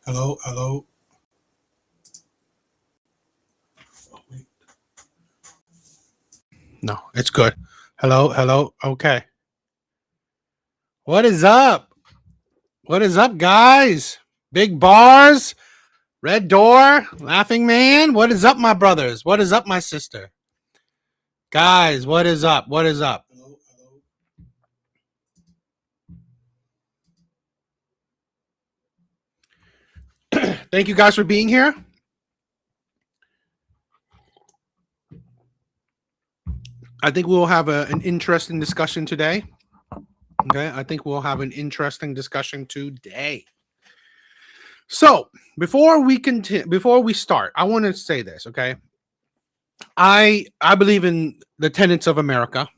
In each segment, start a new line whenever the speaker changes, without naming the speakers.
Hello, hello. Oh, wait. No, it's good. Hello, hello. Okay. What is up? What is up, guys? Big bars, red door, laughing man. What is up, my brothers? What is up, my sister? Guys, what is up? What is up? Hello, hello. Thank you guys for being here. I think we'll have an interesting discussion today. Okay, I think we'll have an interesting discussion today. So before we continue, before we start, I want to say this. Okay, I believe in the tenets of America.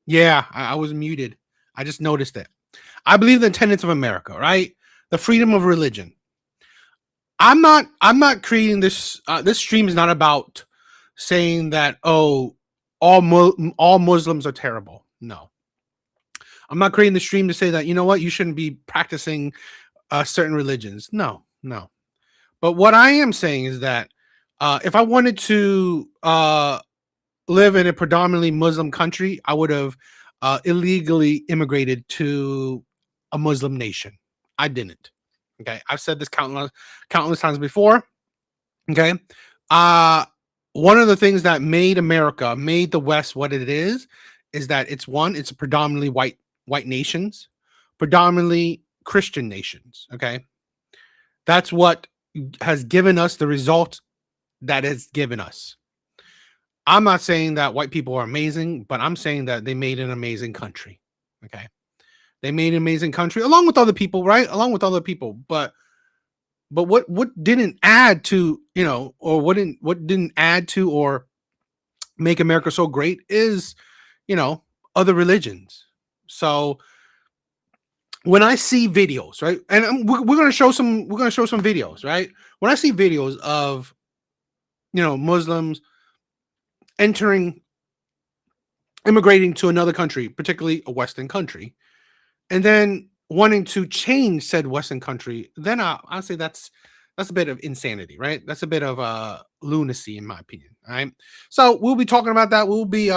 Yeah, I was muted. I just noticed it. I believe in the tenets of America, right? The freedom of religion. I'm not creating this. This stream is not about saying that all Muslims are terrible. No, I'm not creating the stream to say that you shouldn't be practicing certain religions. No, no. But what I am saying is that if I wanted to live in a predominantly Muslim country, I would have illegally immigrated to a Muslim nation. I didn't. Okay, I've said this countless times before. Okay, one of the things that made the West what it is that it's a predominantly white nations, predominantly Christian nations. Okay, that's what has given us the result that has given us. I'm not saying that white people are amazing, but I'm saying that they made an amazing country. Okay. They made an amazing country along with other people, right? Along with other people. But what didn't add to, or what didn't add to or make America so great is, other religions. So when I see videos, right? And we're going to show some videos, right? When I see videos of Muslims immigrating to another country, particularly a Western country, and then wanting to change said Western country, then I'll say that's a bit of insanity, right? That's a bit of lunacy, in my opinion. All right. So we'll be talking about that. We'll be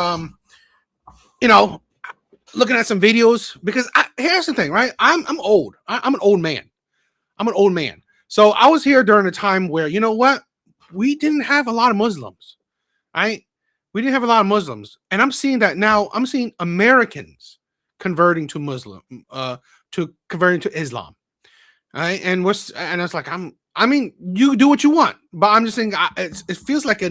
looking at some videos because here's the thing, right? I'm old. I'm an old man. I'm an old man. So I was here during a time where we didn't have a lot of Muslims, right? We didn't have a lot of Muslims, and I'm seeing that now. I'm seeing Americans converting to converting to Islam, right? And it's like you do what you want, but I'm just saying it feels like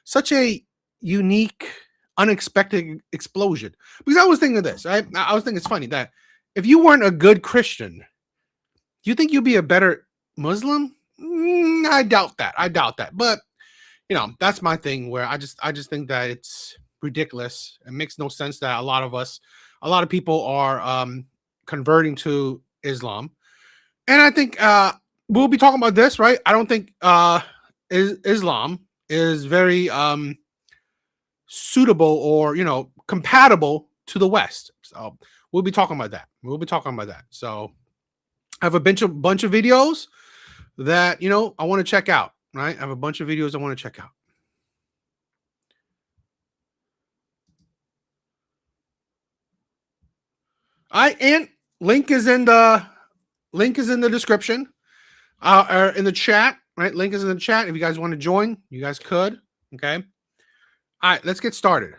such a unique, unexpected explosion. Because I was thinking of this, right? I was thinking it's funny that if you weren't a good Christian, do you think you'd be a better Muslim? I doubt that, but that's my thing where I just think that it's ridiculous. It makes no sense that a lot of people are converting to Islam. And I think we'll be talking about this, right? I don't think Islam is very suitable or compatible to the West. So we'll be talking about that. So I have a bunch of videos that I want to check out. Right, I have a bunch of videos I want to check out. All right, and link is in the description, or in the chat. Right, link is in the chat. If you guys want to join, you guys could. Okay. All right, let's get started.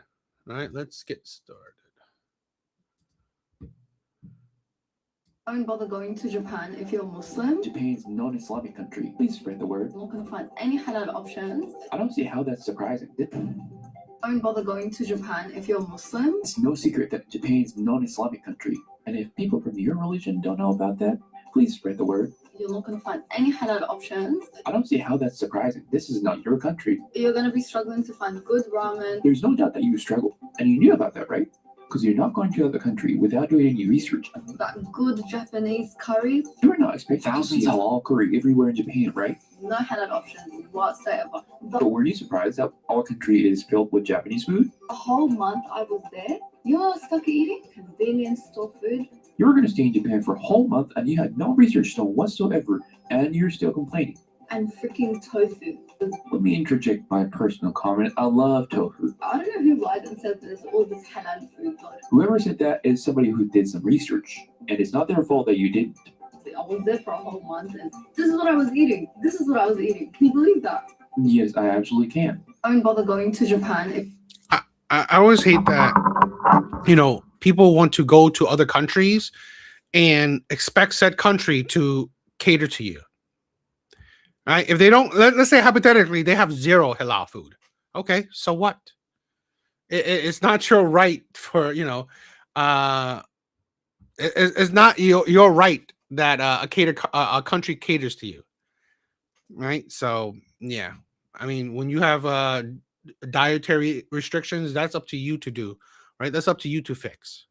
All right, let's get started.
Don't bother going to Japan if you're Muslim.
Japan's non-Islamic country. Please spread the word.
You're not going to find any halal options.
I don't see how that's surprising.
Don't bother going to Japan if you're Muslim.
It's no secret that Japan's non-Islamic country. And if people from your religion don't know about that, please spread the word.
You're not going to find any halal options.
I don't see how that's surprising. This is not your country.
You're going to be struggling to find good ramen.
There's no doubt that you struggle. And you knew about that, right? Because you're not going to other country without doing any research.
That good Japanese curry.
You're not expecting to see halal curry everywhere in Japan, right?
No halal options whatsoever.
But weren't you surprised that our country is filled with Japanese food?
A whole month I was there. You know what I was stuck eating? Convenience store food.
You were going to stay in Japan for a whole month and you had no research done whatsoever, and you're still complaining.
And freaking tofu.
Let me interject my personal comment. I love tofu.
I don't know who lied and said there's all this halal food though.
Whoever said that is somebody who did some research, and it's not their fault that you didn't.
I was there for a whole month and this is what I was eating. This is what I was eating. Can you believe that?
Yes, I absolutely can.
I wouldn't bother going to Japan if
I always hate that, people want to go to other countries and expect said country to cater to you. Right? If they don't, let's say hypothetically, they have zero halal food. Okay, so what? It's not your right for, it's not your right that a country caters to you. Right? So, yeah. I mean, when you have dietary restrictions, that's up to you to do, right? That's up to you to fix.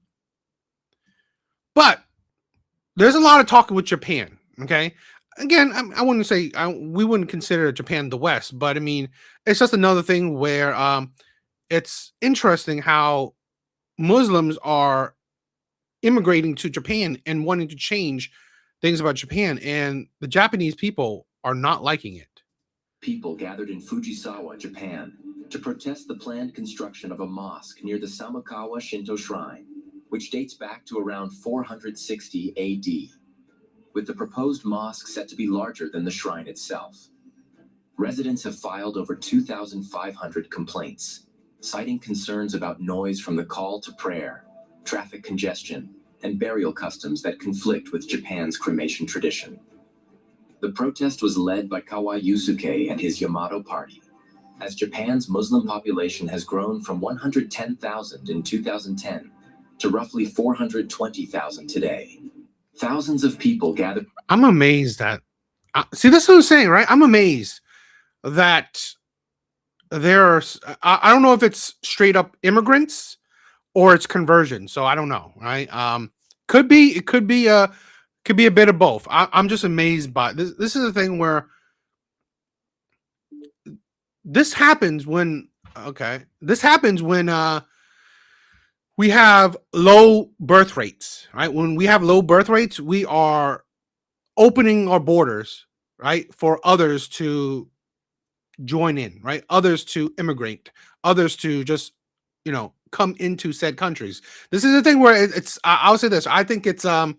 But there's a lot of talk with Japan. Okay, again, I wouldn't say we wouldn't consider Japan the West, but I mean, it's just another thing where it's interesting how Muslims are immigrating to Japan and wanting to change things about Japan, and the Japanese people are not liking it.
People gathered in Fujisawa, Japan, to protest the planned construction of a mosque near the Samukawa Shinto Shrine, which dates back to around 460 AD, with the proposed mosque set to be larger than the shrine itself. Residents have filed over 2,500 complaints, citing concerns about noise from the call to prayer, traffic congestion, and burial customs that conflict with Japan's cremation tradition. The protest was led by Kawai Yusuke and his Yamato Party, as Japan's Muslim population has grown from 110,000 in 2010 to roughly 420,000 today. Thousands of people gathered.
I'm amazed that, see, this is what I'm saying, right? I'm amazed that there's, I don't know if it's straight up immigrants or it's conversion. So I don't know, right? It could be a bit of both. I'm just amazed by this. This is the thing where this happens when we have low birth rates, right? When we have low birth rates, we are opening our borders, right, for others to join in, right? Others to immigrate, others to just, come into said countries. This is the thing where it's, I'll say this. I think it's, our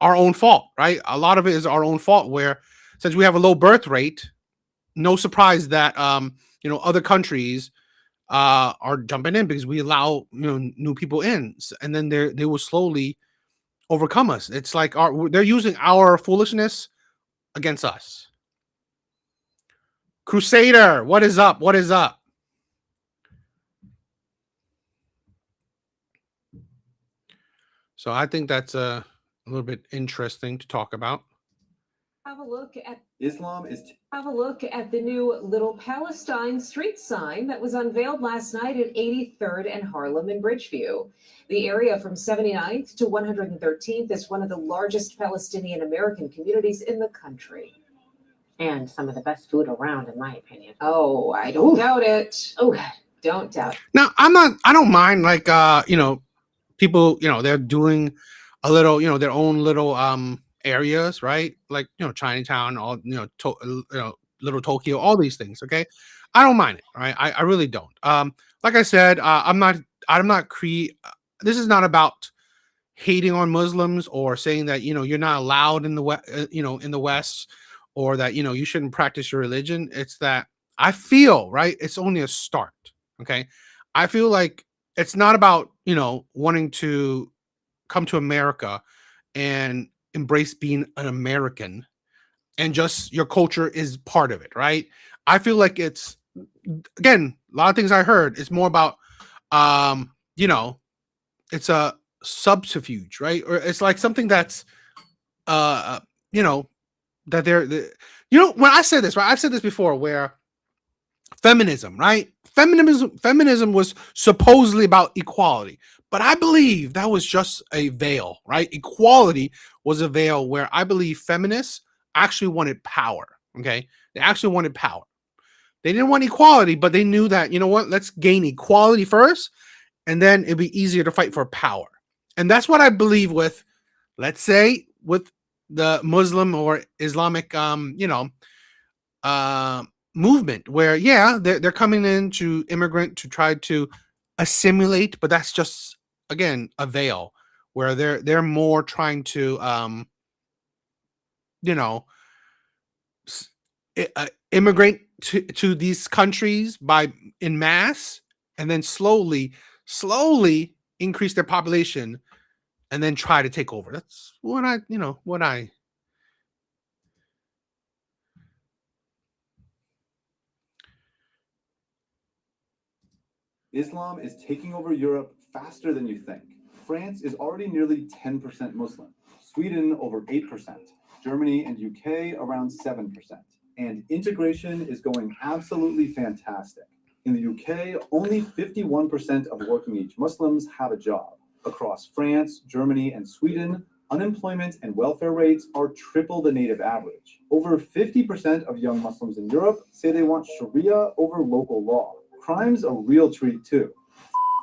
own fault, right? A lot of it is our own fault where since we have a low birth rate, no surprise that, other countries are jumping in because we allow, new people in, and then they will slowly overcome us. It's like they're using our foolishness against us. Crusader, what is up? What is up? So I think that's a little bit interesting to talk about.
Have a look at
Islam is
Have a look at the new Little Palestine street sign that was unveiled last night at 83rd and Harlem in Bridgeview. The area from 79th to 113th is one of the largest Palestinian American communities in the country.
And some of the best food around, in my opinion.
Oh, I don't doubt it.
Oh,
Don't doubt it.
Now, I don't mind, like, people, they're doing a little, their own little areas, right? Like, Chinatown, all, little Tokyo, all these things. Okay. I don't mind it. Right. I really don't. Like I said, this is not about hating on Muslims or saying that, you're not allowed in the in the West, or that, you shouldn't practice your religion. It's that I feel, right, it's only a start. Okay. I feel like it's not about, wanting to come to America and embrace being an American and just your culture is part of it, right? I feel like it's, again, a lot of things I heard, it's more about, it's a subterfuge, right? Or it's like something that's, that when I said this, right? I've said this before, where feminism, right? Feminism was supposedly about equality, but I believe that was just a veil, right? Equality was a veil where I believe feminists actually wanted power. Okay. They actually wanted power. They didn't want equality, but they knew that, let's gain equality first, and then it'd be easier to fight for power. And that's what I believe with, let's say, with the Muslim or Islamic, movement, where they're coming in to immigrant to try to assimilate, but that's just again a veil, where they're more trying to immigrate to these countries by in mass, and then slowly increase their population, and then try to take over. That's what I.
Islam is taking over Europe faster than you think. France is already nearly 10% Muslim, Sweden over 8%, Germany and UK around 7%. And integration is going absolutely fantastic. In the UK, only 51% of working age Muslims have a job. Across France, Germany, and Sweden, unemployment and welfare rates are triple the native average. Over 50% of young Muslims in Europe say they want Sharia over local law. Crime's a real treat too.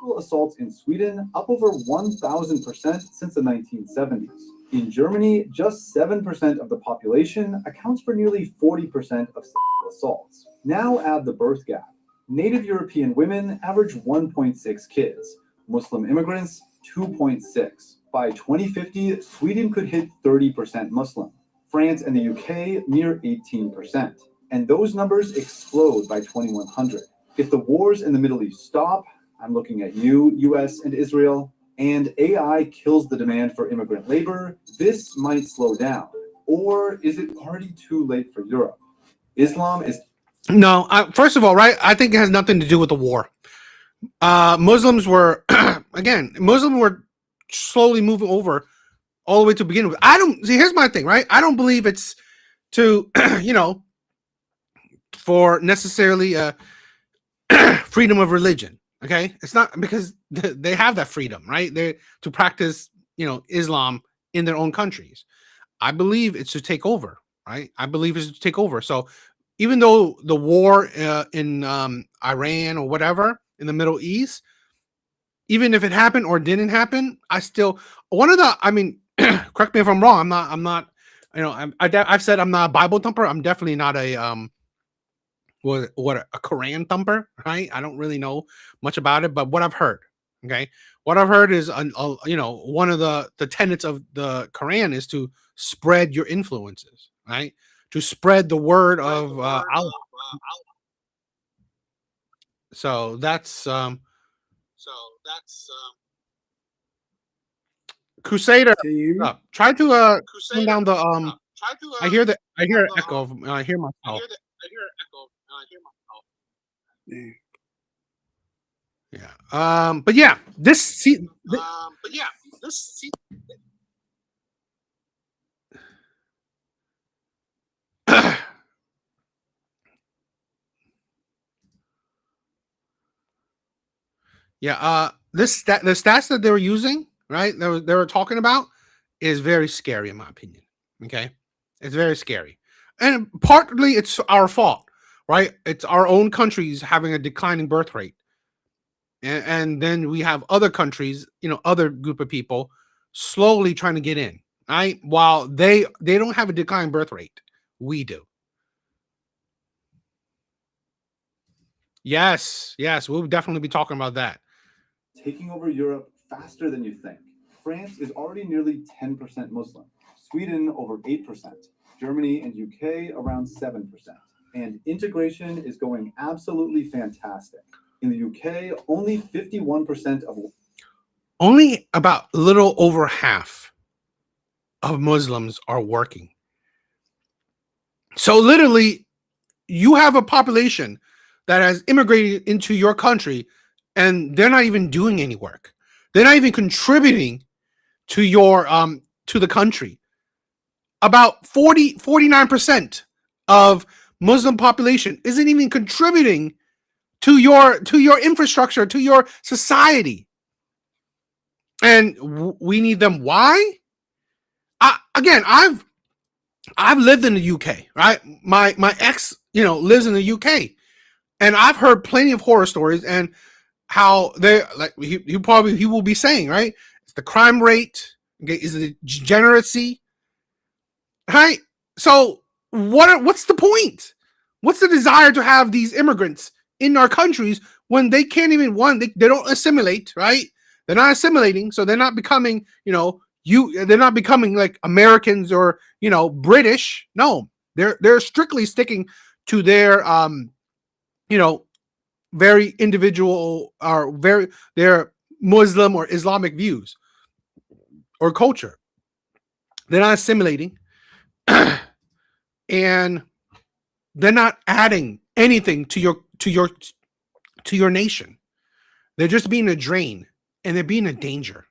Sexual assaults in Sweden up over 1,000% since the 1970s. In Germany, just 7% of the population accounts for nearly 40% of sexual assaults. Now add the birth gap. Native European women average 1.6 kids. Muslim immigrants, 2.6. By 2050, Sweden could hit 30% Muslim. France and the UK near 18%. And those numbers explode by 2100. If the wars in the Middle East stop, I'm looking at you, US and Israel, and AI kills the demand for immigrant labor, this might slow down. Or is it already too late for Europe? Islam is...
No, first of all, right, I think it has nothing to do with the war. Muslims were, Muslims were slowly moving over all the way to begin with. Here's my thing, right? I don't believe it's to, for necessarily freedom of religion. Okay, it's not, because they have that freedom, right? They to practice, Islam in their own countries. I believe it's to take over, right? I believe it's to take over. So even though the war in Iran or whatever in the Middle East, even if it happened or didn't happen, I still correct me if I'm wrong. I'm not. I've said I'm not a Bible thumper. I'm definitely not a a Quran thumper, right? I don't really know much about it, but what I've heard, okay, what I've heard is, one of the tenets of the Quran is to spread your influences, right? To spread the word of Allah. So that's Crusader. Try to turn down the I hear an echo. I hear myself. Yeah. But yeah, this yeah, the stats that they were using, right? They were talking about is very scary in my opinion. Okay, it's very scary, and partly it's our fault, right? It's our own countries having a declining birth rate, and then we have other countries, other group of people slowly trying to get in, right? While they don't have a declining birth rate, we do. Yes, we'll definitely be talking about that.
Taking over Europe faster than you think. France is already nearly 10% Muslim, Sweden over 8%, Germany and UK around 7%. And integration is going absolutely fantastic. In the UK, only 51% of...
Only about a little over half of Muslims are working. So literally, you have a population that has immigrated into your country, and they're not even doing any work. They're not even contributing to your to the country. About 49% of Muslim population isn't even contributing to your infrastructure, to your society. And we need them. Why? I've lived in the UK, right? My ex, lives in the UK, and I've heard plenty of horror stories and how they he will be saying, right? It's the crime rate. Okay, is the degeneracy. Right? So what's the point? What's the desire to have these immigrants in our countries when they can't even they don't assimilate, right? They're not assimilating, so they're not becoming, they're not becoming like Americans or British. No, they're strictly sticking to their very individual or their Muslim or Islamic views or culture. They're not assimilating, and they're not adding anything to your nation. They're just being a drain, and they're being a danger.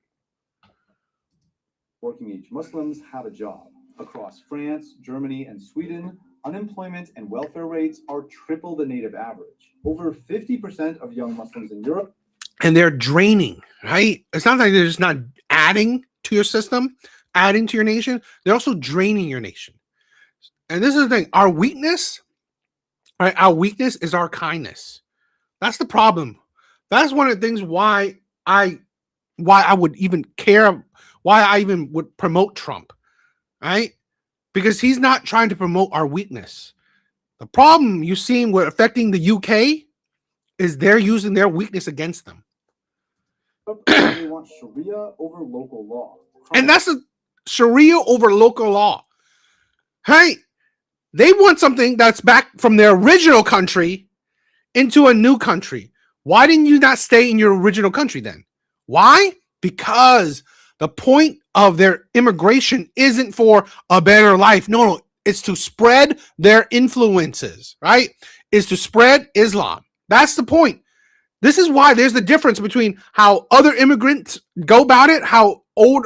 Working age Muslims have a job. Across France, Germany, and Sweden, unemployment and welfare rates are triple the native average. Over 50% of young Muslims in Europe.
And they're draining, right? It's not like they're just not adding to your system, adding to your nation. They're also draining your nation. And this is the thing. Our weakness, right? Our weakness is our kindness. That's the problem. That's one of the things why I would even care, why I even would promote Trump, right? Because he's not trying to promote our weakness. The problem you see with affecting the UK is they're using their weakness against them.
They want Sharia over local law.
And that's a Sharia over local law. Hey, they want something that's back from their original country into a new country. Why didn't you not stay in your original country then? Why? Because the point of their immigration isn't for a better life. No, it's to spread their influences, right? Is to spread Islam. That's the point. This is why there's the difference between how other immigrants go about it, how old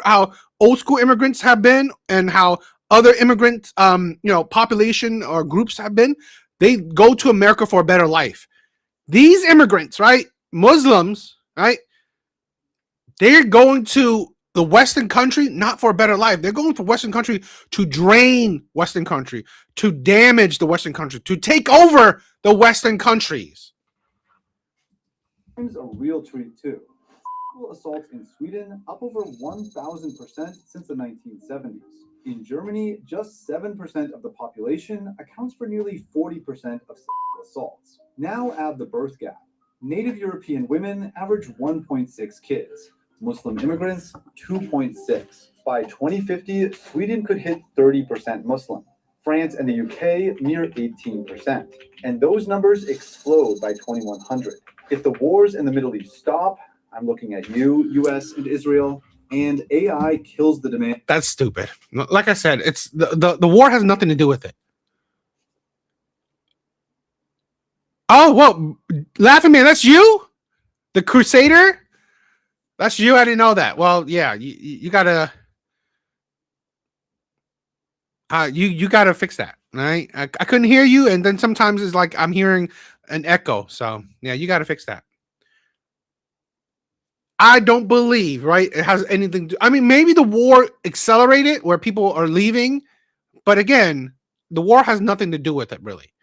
school immigrants have been, and how other immigrant population or groups have been. They go to America for a better life. These immigrants, right? Muslims, right? They're going to the Western country not for a better life. They're going to Western country to drain Western country, to damage the Western country, to take over the Western countries.
A real treat too. Sexual assaults in Sweden up over 1,000% since the 1970s. In Germany, just 7% of the population accounts for nearly 40% of sexual assaults. Now add the birth gap. Native European women average 1.6 kids. Muslim immigrants, 2.6. By 2050, Sweden could hit 30% Muslim. France and the UK near 18%. And those numbers explode by 2100. If the wars in the Middle East stop, I'm looking at you, US and Israel, and AI kills the demand.
That's stupid. Like I said, it's the war has nothing to do with it. Oh, well, Laughing Man, that's you? The Crusader? That's you? I didn't know that. Well, yeah, you gotta you gotta fix that, right? I couldn't hear you, and then sometimes it's like I'm hearing an echo. So yeah, you gotta fix that. I don't believe, right? It has anything to, I mean, maybe the war accelerated where people are leaving, but again, the war has nothing to do with it, really,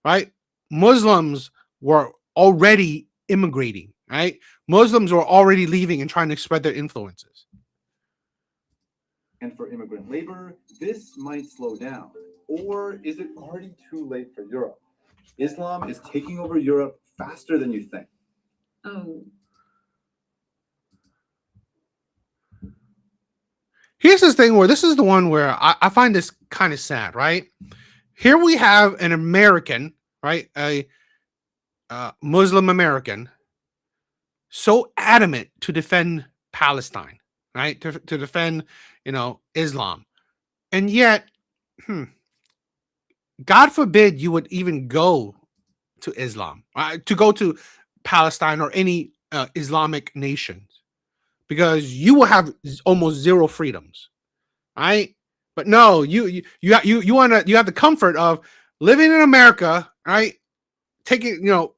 right? Muslims were already immigrating, right? Muslims were already leaving and trying to spread their influences.
And for immigrant labor, this might slow down. Or is it already too late for Europe? Islam is taking over Europe faster than you think.
Oh.
Here's this thing where this is the one where I find this kind of sad, right? Here we have an American, right? A Muslim American, so adamant to defend Palestine, right? To defend, Islam. And yet, God forbid you would even go to Islam, to go to Palestine or any Islamic nations, because you will have almost zero freedoms, right? But no, you have the comfort of living in America, right? Taking,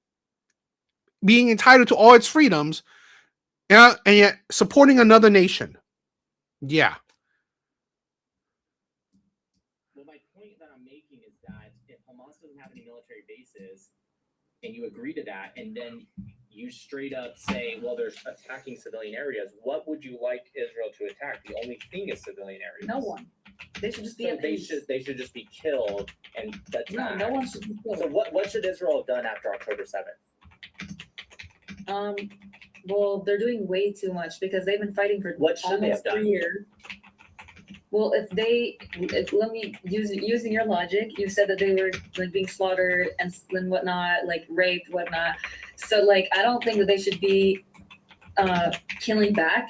being entitled to all its freedoms, and yet supporting another nation. Yeah.
Well, my point that I'm making is that if Hamas doesn't have any military bases, and you agree to that, and then you straight up say, well, they're attacking civilian areas. What would you like Israel to attack? The only thing is civilian areas.
No one. They should just be
So
at
they
peace.
should just be killed and attacked.
No one should be killed.
So what should Israel have done after October 7th?
Well, they're doing way too much because they've been fighting for
What should they have
almost 3
done?
years. Well, let me using your logic, you said that they were like being slaughtered and whatnot, like raped, whatnot. So like, I don't think that they should be killing back.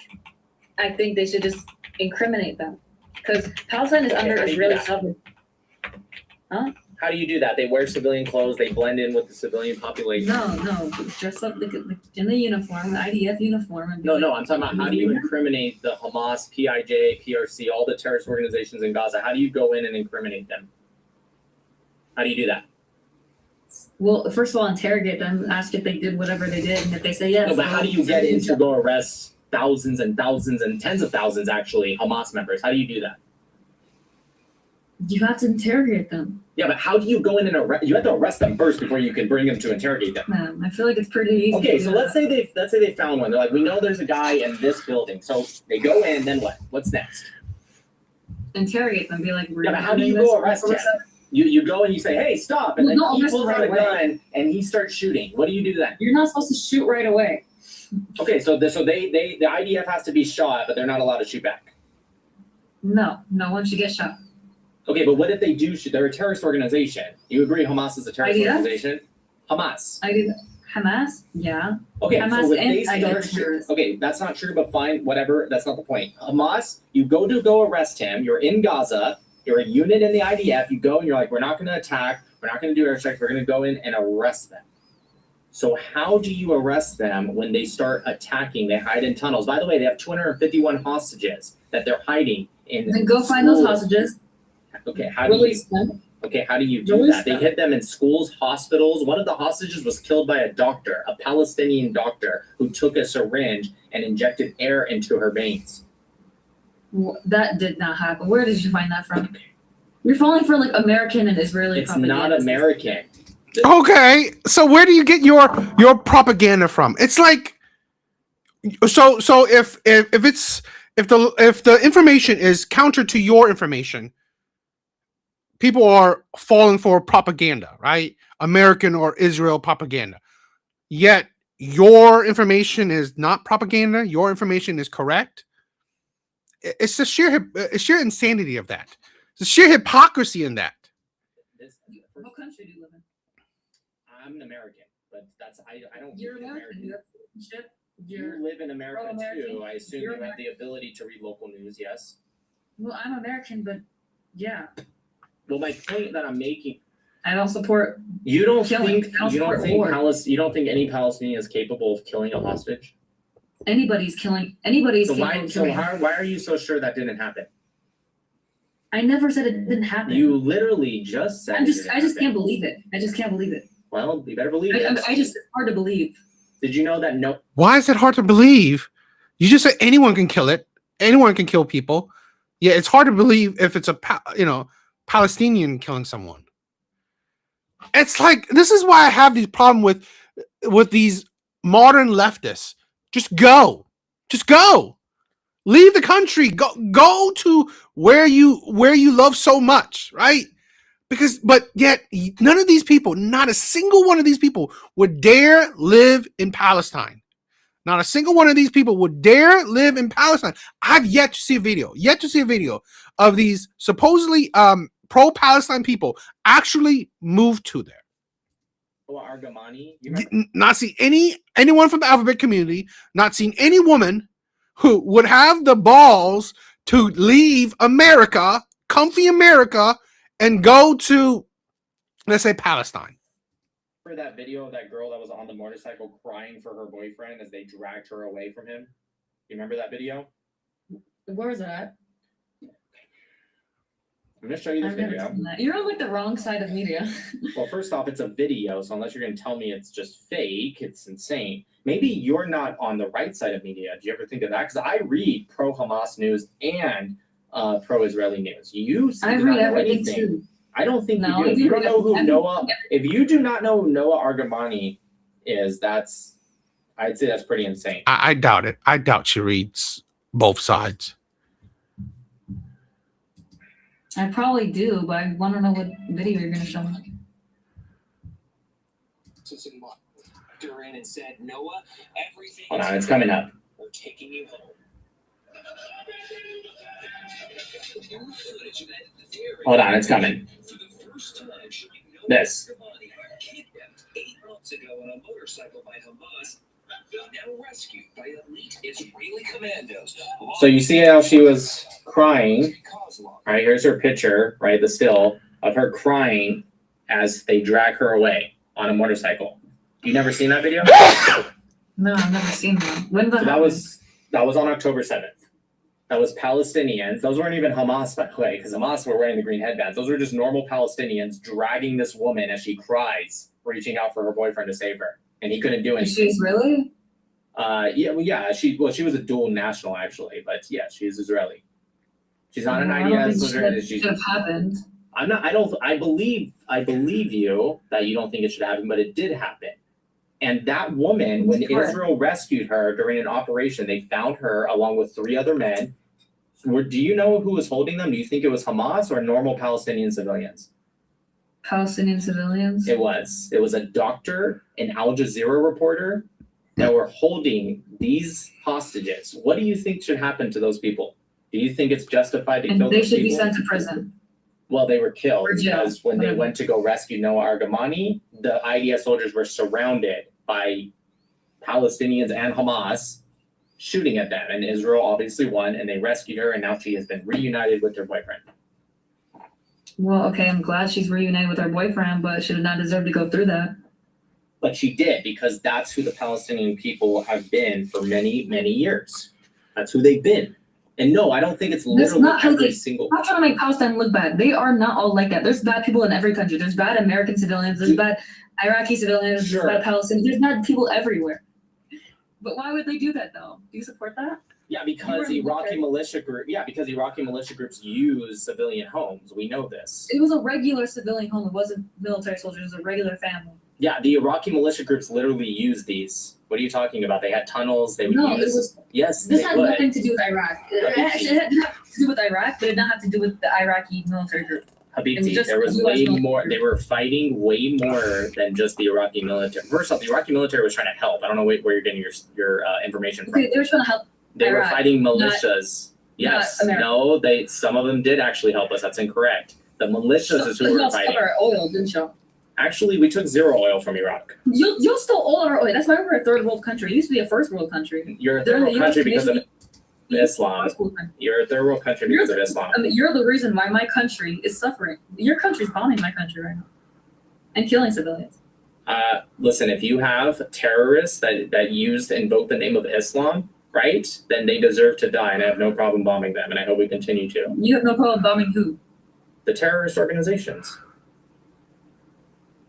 I think they should just incriminate them because Palestine is under
how do you do
Israeli
that?
sovereignty.
How do you do that? They wear civilian clothes. They blend in with the civilian population.
No, dress up like in the uniform, the IDF uniform. And
No, I'm talking about how do you incriminate the Hamas, PIJ, PRC, all the terrorist organizations in Gaza? How do you go in and incriminate them? How do you do that?
Well, first of all, interrogate them, ask if they did whatever they did, and if they say yes.
No, but how do you get in to go arrest thousands and thousands and tens of thousands, actually, Hamas members? How do you do that?
You have to interrogate them.
Yeah, but how do you go in and arrest? You have to arrest them first before you can bring them to interrogate them.
I feel like it's pretty easy.
Okay,
to
so
do
let's say they found one. They're like, we know there's a guy in this building. So they go in, then what? What's next?
interrogate them, be like,
Yeah, but how do you go arrest him? You go and you say, hey, stop, and then he pulls out a gun and he starts shooting. What do you do then?
You're not supposed to shoot right away.
Okay, so the IDF has to be shot, but they're not allowed to shoot back.
No one should get shot.
Okay, but what if they do shoot? They're a terrorist organization. You agree Hamas is a terrorist
IDF?
organization? Hamas.
Hamas? Yeah.
Okay,
Hamas
so if
and
they start
IDF terrorists.
okay, that's not true, but fine, whatever, that's not the point. Hamas, you go arrest him, you're in Gaza, you're a unit in the IDF, you go and you're like, we're not gonna attack, we're not gonna do airstrikes, we're gonna go in and arrest them. So how do you arrest them when they start attacking? They hide in tunnels. By the way, they have 251 hostages that they're hiding in.
Then go find those hostages.
Okay, how do
Release them.
Okay, how do you do
Release
that? They
them.
hit them in schools, hospitals. One of the hostages was killed by a doctor, a Palestinian doctor, who took a syringe and injected air into her veins.
That did not happen. Where did you find that from? You're falling for like American and Israeli
It's
propaganda.
not American.
Okay, so where do you get your propaganda from? It's like, so if the information is counter to your information, people are falling for propaganda, right? American or Israel propaganda. Yet your information is not propaganda. Your information is correct. It's the sheer insanity of that. It's the sheer hypocrisy in that.
What country do you live in?
I'm an American, but I don't.
You're
live in
American. You have citizenship.
You live in America
pro-American.
too. I assume
You're
you have
American.
the ability to read local news. Yes.
Well, I'm American, but yeah.
Well, my point that I'm making.
I don't support.
You don't
Killing.
think
I don't
you don't
support
think
war.
you don't think any Palestinian is capable of killing a hostage?
Anybody's killing. Anybody's
So
capable of killing.
why are you so sure that didn't happen?
I never said it didn't happen.
You literally just said.
I just can't believe it. I just can't believe it.
Well, you better believe it.
It's hard to believe.
Did you know that no?
Why is it hard to believe? You just said anyone can kill it. Anyone can kill people. Yeah, it's hard to believe if it's a Palestinian killing someone. It's like, this is why I have these problem with these modern leftists. Just go. Leave the country. Go to where you love so much, right? But yet none of these people, not a single one of these people would dare live in Palestine. Not a single one of these people would dare live in Palestine. I've yet to see a video of these supposedly pro-Palestine people actually move to there.
Argamani,
not see anyone from the alphabet community, not seen any woman who would have the balls to leave America, comfy America, and go to, let's say, Palestine.
Remember that video of that girl that was on the motorcycle crying for her boyfriend as they dragged her away from him? You remember that video?
Where is it at?
I'm gonna show you this video.
You're on like the wrong side of media.
Well, first off, it's a video, so unless you're gonna tell me it's just fake, it's insane. Maybe you're not on the right side of media. Do you ever think of that? Because I read pro-Hamas news and pro-Israeli news. You seem
I
to
read
not know
everything
anything.
too.
I don't think
No,
you do. If you don't know who
everything.
Noah, if you do not know who Noah Argamani is, that's I'd say that's pretty insane.
I doubt it. I doubt she reads both sides.
I probably do, but I want to know what video you're gonna show me.
And said, Noah, everything
Hold on, it's coming up.
We're taking you home.
Hold on, it's coming. This.
Kidnapped 8 months ago on a motorcycle by Hamas, now rescued by elite Israeli commandos.
So you see how she was crying, right? Here's her picture, right? The still of her crying as they drag her away on a motorcycle. You never seen that video?
No, I've never seen one. When did
So that was on October 7th. That was Palestinians. Those weren't even Hamas, by the way, because Hamas were wearing the green headbands. Those were just normal Palestinians dragging this woman as she cries, reaching out for her boyfriend to save her, and he couldn't do anything.
She's really?
She was a dual national actually, but yeah, she's Israeli. She's not an
I don't
IDS.
think it should have happened.
I believe you that you don't think it should happen, but it did happen. And that woman, when Israel rescued her during an operation, they found her along with 3 other men. Do you know who was holding them? Do you think it was Hamas or normal Palestinian civilians?
Palestinian civilians?
It was. It was a doctor, an Al Jazeera reporter that were holding these hostages. What do you think should happen to those people? Do you think it's justified to kill
And they
those
should be
people?
sent to prison.
Well, they were killed
Or jail.
because when they went to go rescue Noah Argamani, the IDF soldiers were surrounded by Palestinians and Hamas shooting at them. And Israel obviously won, and they rescued her, and now she has been reunited with her boyfriend.
Well, okay, I'm glad she's reunited with her boyfriend, but she did not deserve to go through that.
But she did, because that's who the Palestinian people have been for many, many years. That's who they've been. And no, I don't think it's literally
not
every
like-
single.
I'm not trying to make Palestine look bad. They are not all like that. There's bad people in every country. There's bad American civilians. There's bad Iraqi civilians.
Sure.
There's bad Palestinians. There's bad people everywhere. But why would they do that though? Do you support that?
Yeah, because Iraqi militia groups use civilian homes. We know this.
It was a regular civilian home. It wasn't military soldiers. It was a regular family.
Yeah, the Iraqi militia groups literally use these. What are you talking about? They had tunnels. They would
No,
use.
it was.
Yes,
This
they
had
would.
nothing to do with Iraq. It had to do with Iraq, but it did not have to do with the Iraqi military group.
Habibti,
just
there was
US
way
military.
more. They were fighting way more than just the Iraqi military. First off, the Iraqi military was trying to help. I don't know where you're getting your information from.
Okay, they were trying to help.
They were
Iraq,
fighting
not-
militias. Yes.
America.
No, some of them did actually help us. That's incorrect. The militias is who we were
Y'all
fighting.
stole our oil, didn't y'all?
Actually, we took 0 oil from Iraq.
You stole all our oil. That's why we're a third world country. It used to be a first world country.
You're a
They're
third
in
world
the
country
US
because of Islam.
First world country.
You're a third world country because of Islam.
I mean, you're the reason why my country is suffering. Your country's bombing my country right now and killing civilians.
Listen, if you have terrorists that invoke the name of Islam, right, then they deserve to die, and I have no problem bombing them, and I hope we continue to.
You have no problem bombing who?
The terrorist organizations.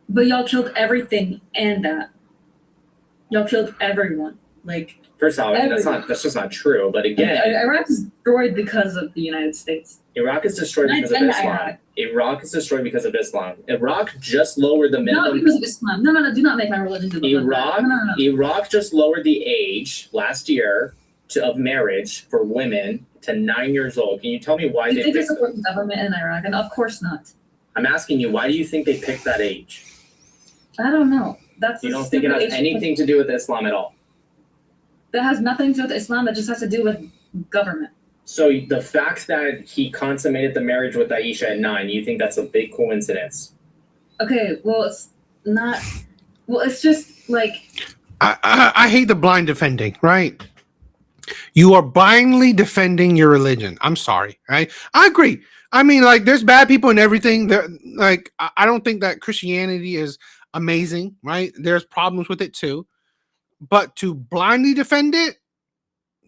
But y'all killed everything and that. Y'all killed everyone. Like,
First off, that's just not true. But again,
Iraq is destroyed because of the United States.
Iraq is destroyed
Not
because of
even
Islam. Iraq is destroyed because of Islam. Iraq just lowered the
Not
minimum.
because of Islam. No, do not make my religion do that.
Iraq,
No.
Iraq just lowered the age last year of marriage for women to 9 years old. Can you tell me why
You
they
think they
picked?
support the government in Iraq? And of course not.
I'm asking you, why do you think they picked that age?
I don't know. That's
You
a
don't think it
stupid
has
age.
anything to do with Islam at all?
That has nothing to do with Islam. That just has to do with government.
So the fact that he consummated the marriage with Aisha at 9, you think that's a big coincidence?
Okay, well, it's not. Well, it's just like
I hate the blind defending, right? You are blindly defending your religion. I'm sorry, right? I agree. I mean, like, there's bad people and everything. Like, I don't think that Christianity is amazing, right? There's problems with it too. But to blindly defend it,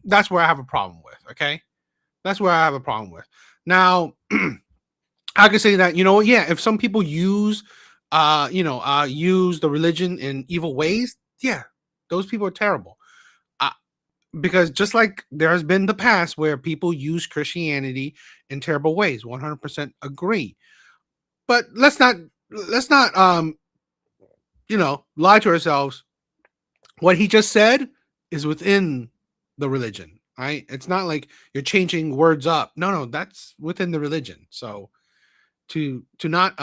that's where I have a problem with, okay? That's where I have a problem with. Now, I could say that, yeah, if some people use the religion in evil ways, yeah, those people are terrible. Because just like there has been the past where people use Christianity in terrible ways, 100% agree. But let's not lie to ourselves. what he just said is within the religion, right? It's not like you're changing words up. No, that's within the religion. So to not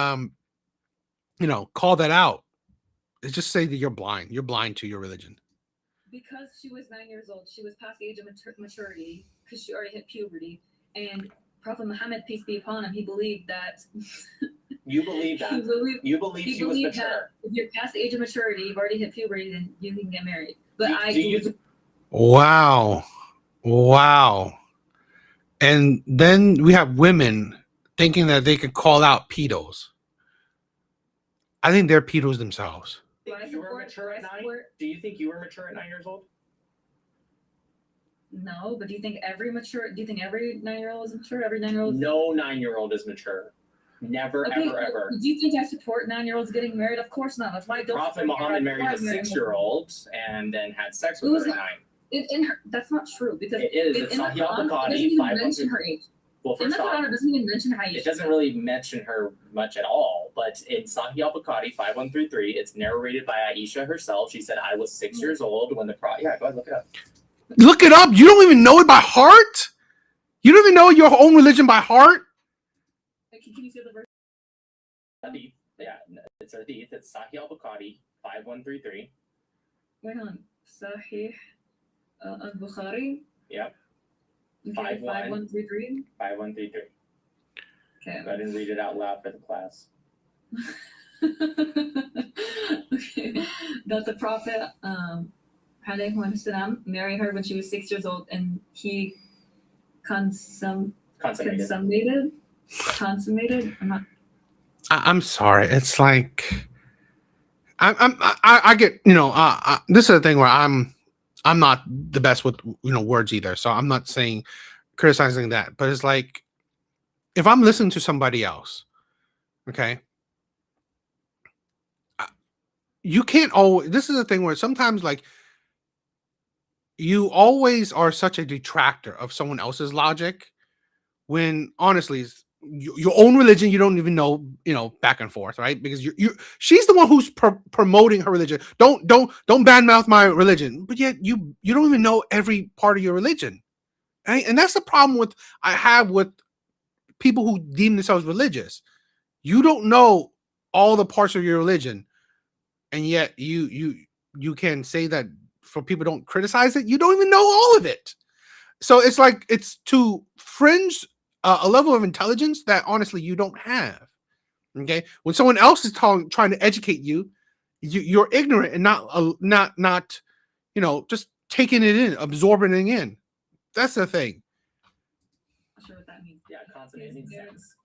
call that out is just say that you're blind. You're blind to your religion.
Because she was 9 years old, she was past the age of maturity because she already hit puberty. And Prophet Muhammad, peace be upon him, he believed that.
You believe that? You believe she was mature?
That if you're past the age of maturity, you've already hit puberty, then you can get married. But
Wow. And then we have women thinking that they could call out pedos. I think they're pedos themselves.
You were mature at 9? Do you think you were mature at 9 years old?
No, but do you think every 9-year-old is mature? Every 9-year-old?
No 9-year-old is mature. Never, ever.
Do you think I support 9-year-olds getting married? Of course not. That's why I don't.
Prophet Muhammad married a 6-year-old and then had sex with her at 9.
That's not true because
it is. It's Sahih al-Bukhari 513.
Her age.
Well, first off,
it doesn't even mention her age.
It doesn't really mention her much at all. But in Sahih al-Bukhari 5133, it's narrated by Aisha herself. She said, "I was 6 years old when the Prophet." Yeah, go ahead, look it up.
Look it up. You don't even know it by heart. You don't even know your own religion by heart.
Can you say the verse?
Hadith. Yeah, it's a hadith. It's Sahih al-Bukhari 5133.
Wait on. Sahih al-Bukhari.
Yep.
Okay, 5133.
5133.
Okay.
I didn't read it out loud for the class.
Okay. That the Prophet married her when she was 6 years old, and he consummated.
I'm sorry. It's like I get this is the thing where I'm not the best with words either, so I'm not saying criticizing that, but it's like if I'm listening to somebody else, okay, you can't always. This is the thing where sometimes like you always are such a detractor of someone else's logic when honestly your own religion you don't even know back and forth, right? Because she's the one who's promoting her religion. Don't badmouth my religion, but yet you don't even know every part of your religion, right? And that's the problem I have with people who deem themselves religious. You don't know all the parts of your religion, and yet you can say that for people don't criticize it. You don't even know all of it. So it's like it's to fringe a level of intelligence that honestly you don't have. Okay, when someone else is trying to educate you, you're ignorant and not just taking it in, absorbing it in. That's the thing.
Not sure what that means.
Yeah, consonant means sex.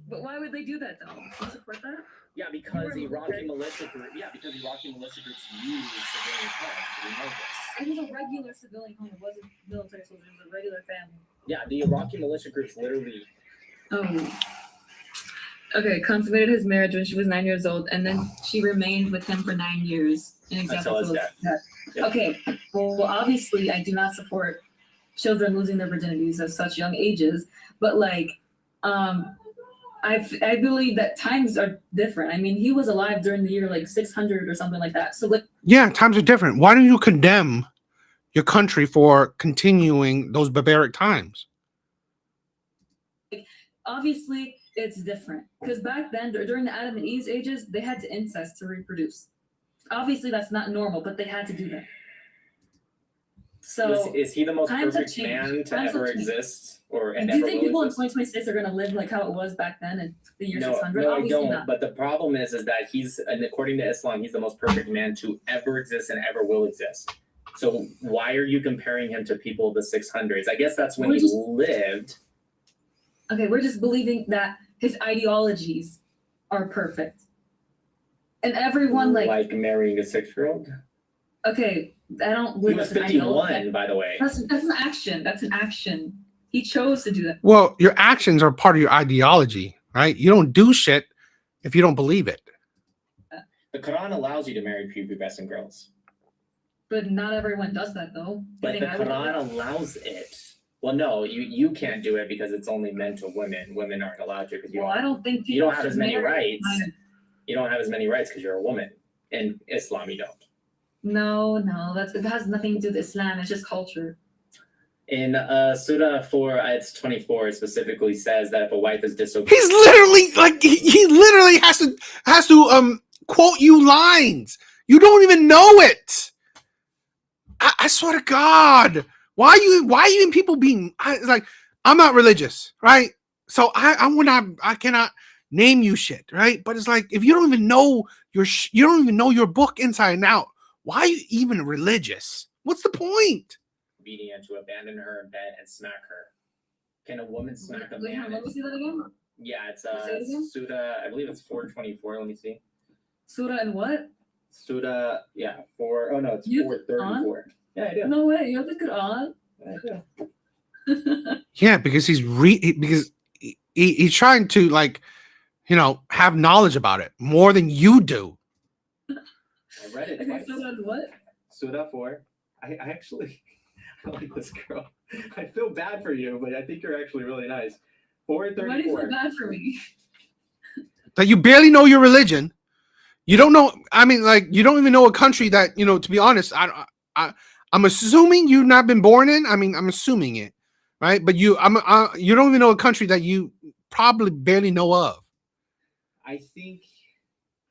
But why would they do that though? Do you support that?
Yeah, because Iraqi militia groups use civilian homes. We know this.
It was a regular civilian home. It wasn't military soldiers. It was a regular family.
Yeah, the Iraqi militia groups literally.
Okay, consummated his marriage when she was 9 years old, and then she remained with him for 9 years.
Until his death.
Yeah. Okay, well, obviously, I do not support children losing their virginities at such young ages, but like, I believe that times are different. I mean, he was alive during the year like 600 or something like that. So like,
yeah, times are different. Why don't you condemn your country for continuing those barbaric times?
Obviously, it's different because back then, during the Adam and Eve's ages, they had to incest to reproduce. Obviously, that's not normal, but they had to do that. So
is he the most perfect man to ever exist?
And do you think people in 2026 are going to live like how it was back then in the year 600?
No, I don't. But the problem is that and according to Islam, he's the most perfect man to ever exist and ever will exist. So why are you comparing him to people of the 600s? I guess that's when he lived.
Okay, we're just believing that his ideologies are perfect. And everyone
like marrying a 6-year-old?
Okay, I don't believe
he was 51, by the way.
That's an action. That's an action. He chose to do that.
Well, your actions are part of your ideology, right? You don't do shit if you don't believe it.
The Quran allows you to marry pubescent girls.
But not everyone does that, though.
But the Quran allows it. Well, no, you can't do it because it's only meant to women. Women aren't allowed to.
I don't think
you don't have as many rights. You don't have as many rights because you're a woman. In Islam, you don't.
No, it has nothing to do with Islam. It's just culture.
In Surah 4, ayat 24, it specifically says that if a wife is disobedient,
He's literally like he literally has to quote you lines. You don't even know it. I swear to God, why are you even people being? It's like I'm not religious, right? So I cannot name you shit, right? But it's like if you don't even know your book inside and out, why are you even religious? What's the point?
to abandon her in bed and smack her. Can a woman smack a
Wait,
man?
let me see that again.
Yeah, it's
Say it again?
Surah, I believe it's 424. Let me see.
Surah and what?
Surah, yeah, it's
You
434. Yeah, I do.
No way, you have the Quran.
I do.
Yeah, because he's trying to have knowledge about it more than you do.
I read it
Okay,
twice.
Surah and what?
Surah 4. I actually I like this girl. I feel bad for you, but I think you're actually really nice.
Why do you
434.
feel bad for me?
That you barely know your religion. You don't know. I mean, like you don't even know a country that To be honest, I'm assuming you've not been born in. I mean, I'm assuming it, right? But you don't even know a country that you probably barely know of.
I think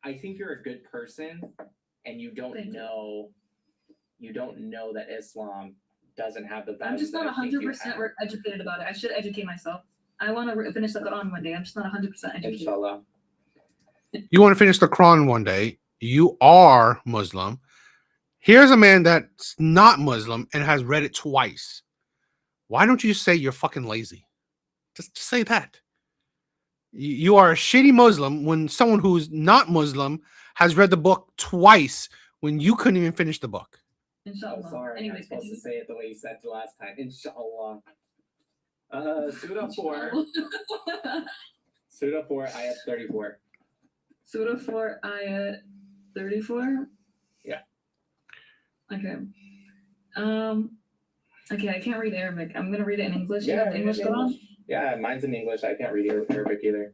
you're a good person, and you don't know that Islam doesn't have the values.
I'm just not
that I think you
100%
have.
educated about it. I should educate myself. I want to finish the Quran one day. I'm just not 100% educated.
Inshallah.
You want to finish the Quran one day. You are Muslim. Here's a man that's not Muslim and has read it twice. Why don't you say you're fucking lazy? Just say that. You are a shitty Muslim when someone who's not Muslim has read the book twice when you couldn't even finish the book.
Inshallah.
I'm sorry.
Anyways,
I'm supposed to say it the way you said it last time. Inshallah. Surah 4. Surah 4, ayat 34.
Surah 4, ayat 34?
Yeah.
Okay. Okay, I can't read Arabic. I'm gonna read it in English.
Yeah,
You have the English Quran?
Yeah, mine's in English. I can't read Arabic either.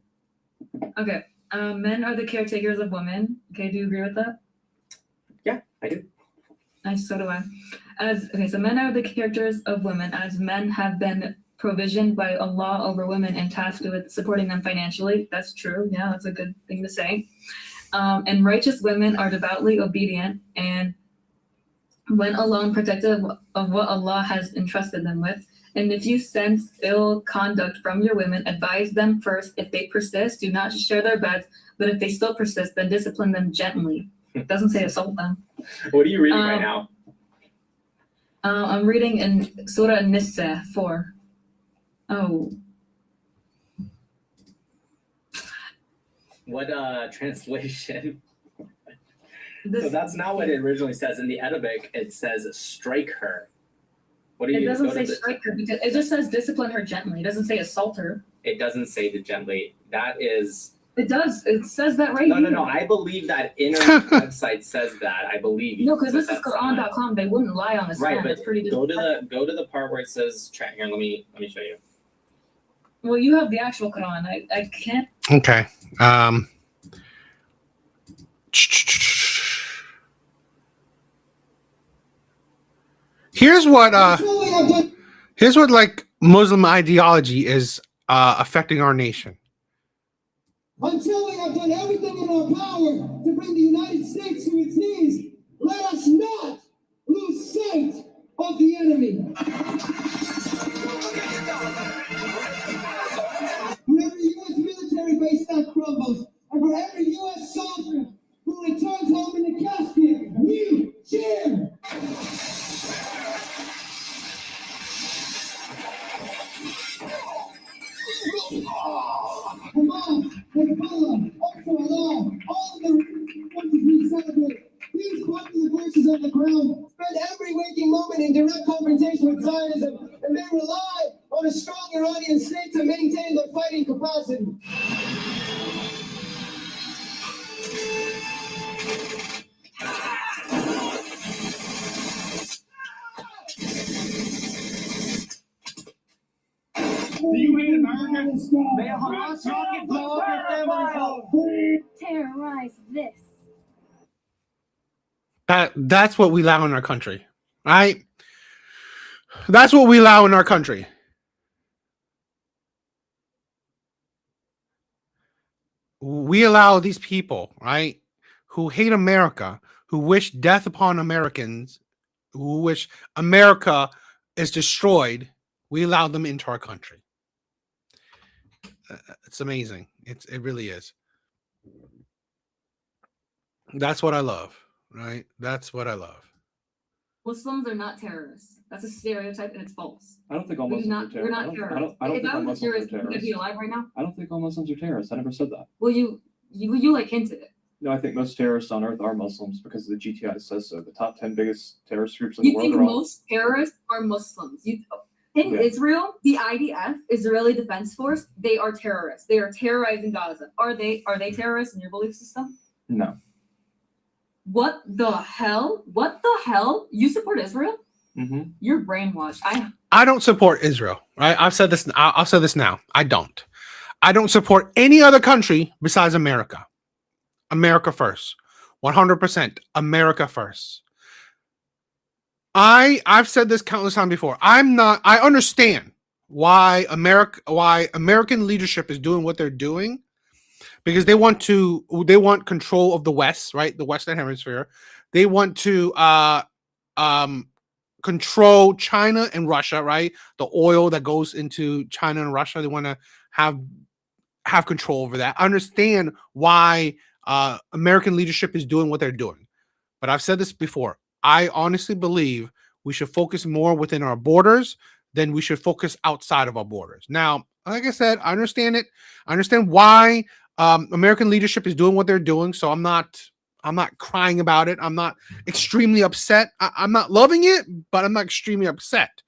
Okay. Men are the caretakers of women. Okay, do you agree with that?
Yeah, I do.
So do I. So men are the characters of women, as men have been provisioned by Allah over women and tasked with supporting them financially. That's true. Yeah, that's a good thing to say. And righteous women are devoutly obedient and when alone protective of what Allah has entrusted them with. And if you sense ill conduct from your women, advise them first. If they persist, do not share their beds. But if they still persist, then discipline them gently. It doesn't say assault them.
What are you reading right now?
I'm reading in Surah Nisa 4. Oh.
What translation? So that's not what it originally says. In the Arabic, it says strike her. What do you?
It doesn't say strike her because it just says discipline her gently. It doesn't say assault her.
It doesn't say the gently. That is.
It does. It says that right
here.
No.
I believe that internet website says that. I believe.
No, because this is Quran.com. They wouldn't lie on this.
Right, but
it's pretty.
Go to the part where it says. Here, let me show you.
Well, you have the actual Quran. I can't.
Okay. Here's what like Muslim ideology is affecting our nation.
Until we have done everything in our power to bring the United States to its knees, let us not lose sight of the enemy. For every U.S. military base that crumbles, and for every U.S. soldier who returns home in a casket, we cheer. Hamas, Hezbollah, Allah, all of the forces we celebrate. These popular voices on the ground spend every waking moment in direct confrontation with Zionism, and they rely on a strong Iranian state to maintain their fighting capacity. Do you hate Americans? May a Hamas rocket blow up your family's home.
Terrorize this.
That's what we allow in our country, right? That's what we allow in our country. We allow these people, right, who hate America, who wish death upon Americans, who wish America is destroyed. We allow them into our country. It's amazing. It really is. That's what I love, right? That's what I love.
Muslims are not terrorists. That's a stereotype and it's false.
I don't think all
We're
Muslims are
not,
terrorists.
we're not terrorists.
I don't
If
think
I
all
was a
Muslims are
terrorist, would I be
terrorists.
alive right now?
I don't think all Muslims are terrorists. I never said that.
Well, you like hinted it.
No, I think most terrorists on Earth are Muslims because the GTI says so. The top 10 biggest terrorist groups in the
You
world
think
are all.
most terrorists are Muslims? In
Yeah.
Israel, the IDF, Israeli Defense Force, they are terrorists. They are terrorizing Gaza. Are they terrorists in your belief system?
No.
What the hell? What the hell? You support Israel?
Mm-hmm.
You're brainwashed.
I don't support Israel, right? I've said this. I'll say this now. I don't support any other country besides America. America first. 100%. America first. I've said this countless times before. I understand why American leadership is doing what they're doing, because they want control of the West, right? The Western Hemisphere. They want to control China and Russia, right? The oil that goes into China and Russia. They want to have control over that. I understand why American leadership is doing what they're doing. But I've said this before. I honestly believe we should focus more within our borders than we should focus outside of our borders. Now, like I said, I understand it. I understand why American leadership is doing what they're doing. So I'm not crying about it. I'm not extremely upset. I'm not loving it, but I'm not extremely upset.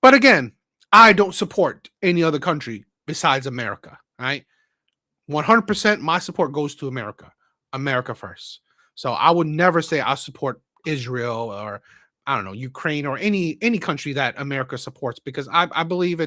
But again, I don't support any other country besides America, right? 100% my support goes to America. America first. So I would never say I support Israel or, I don't know, Ukraine or any country that America supports, because I believe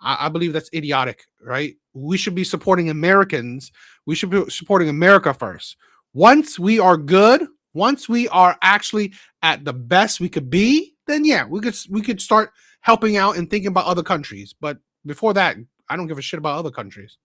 I believe that's idiotic, right? We should be supporting Americans. We should be supporting America first. Once we are good, once we are actually at the best we could be, then yeah, we could start helping out and thinking about other countries. But before that, I don't give a shit about other countries.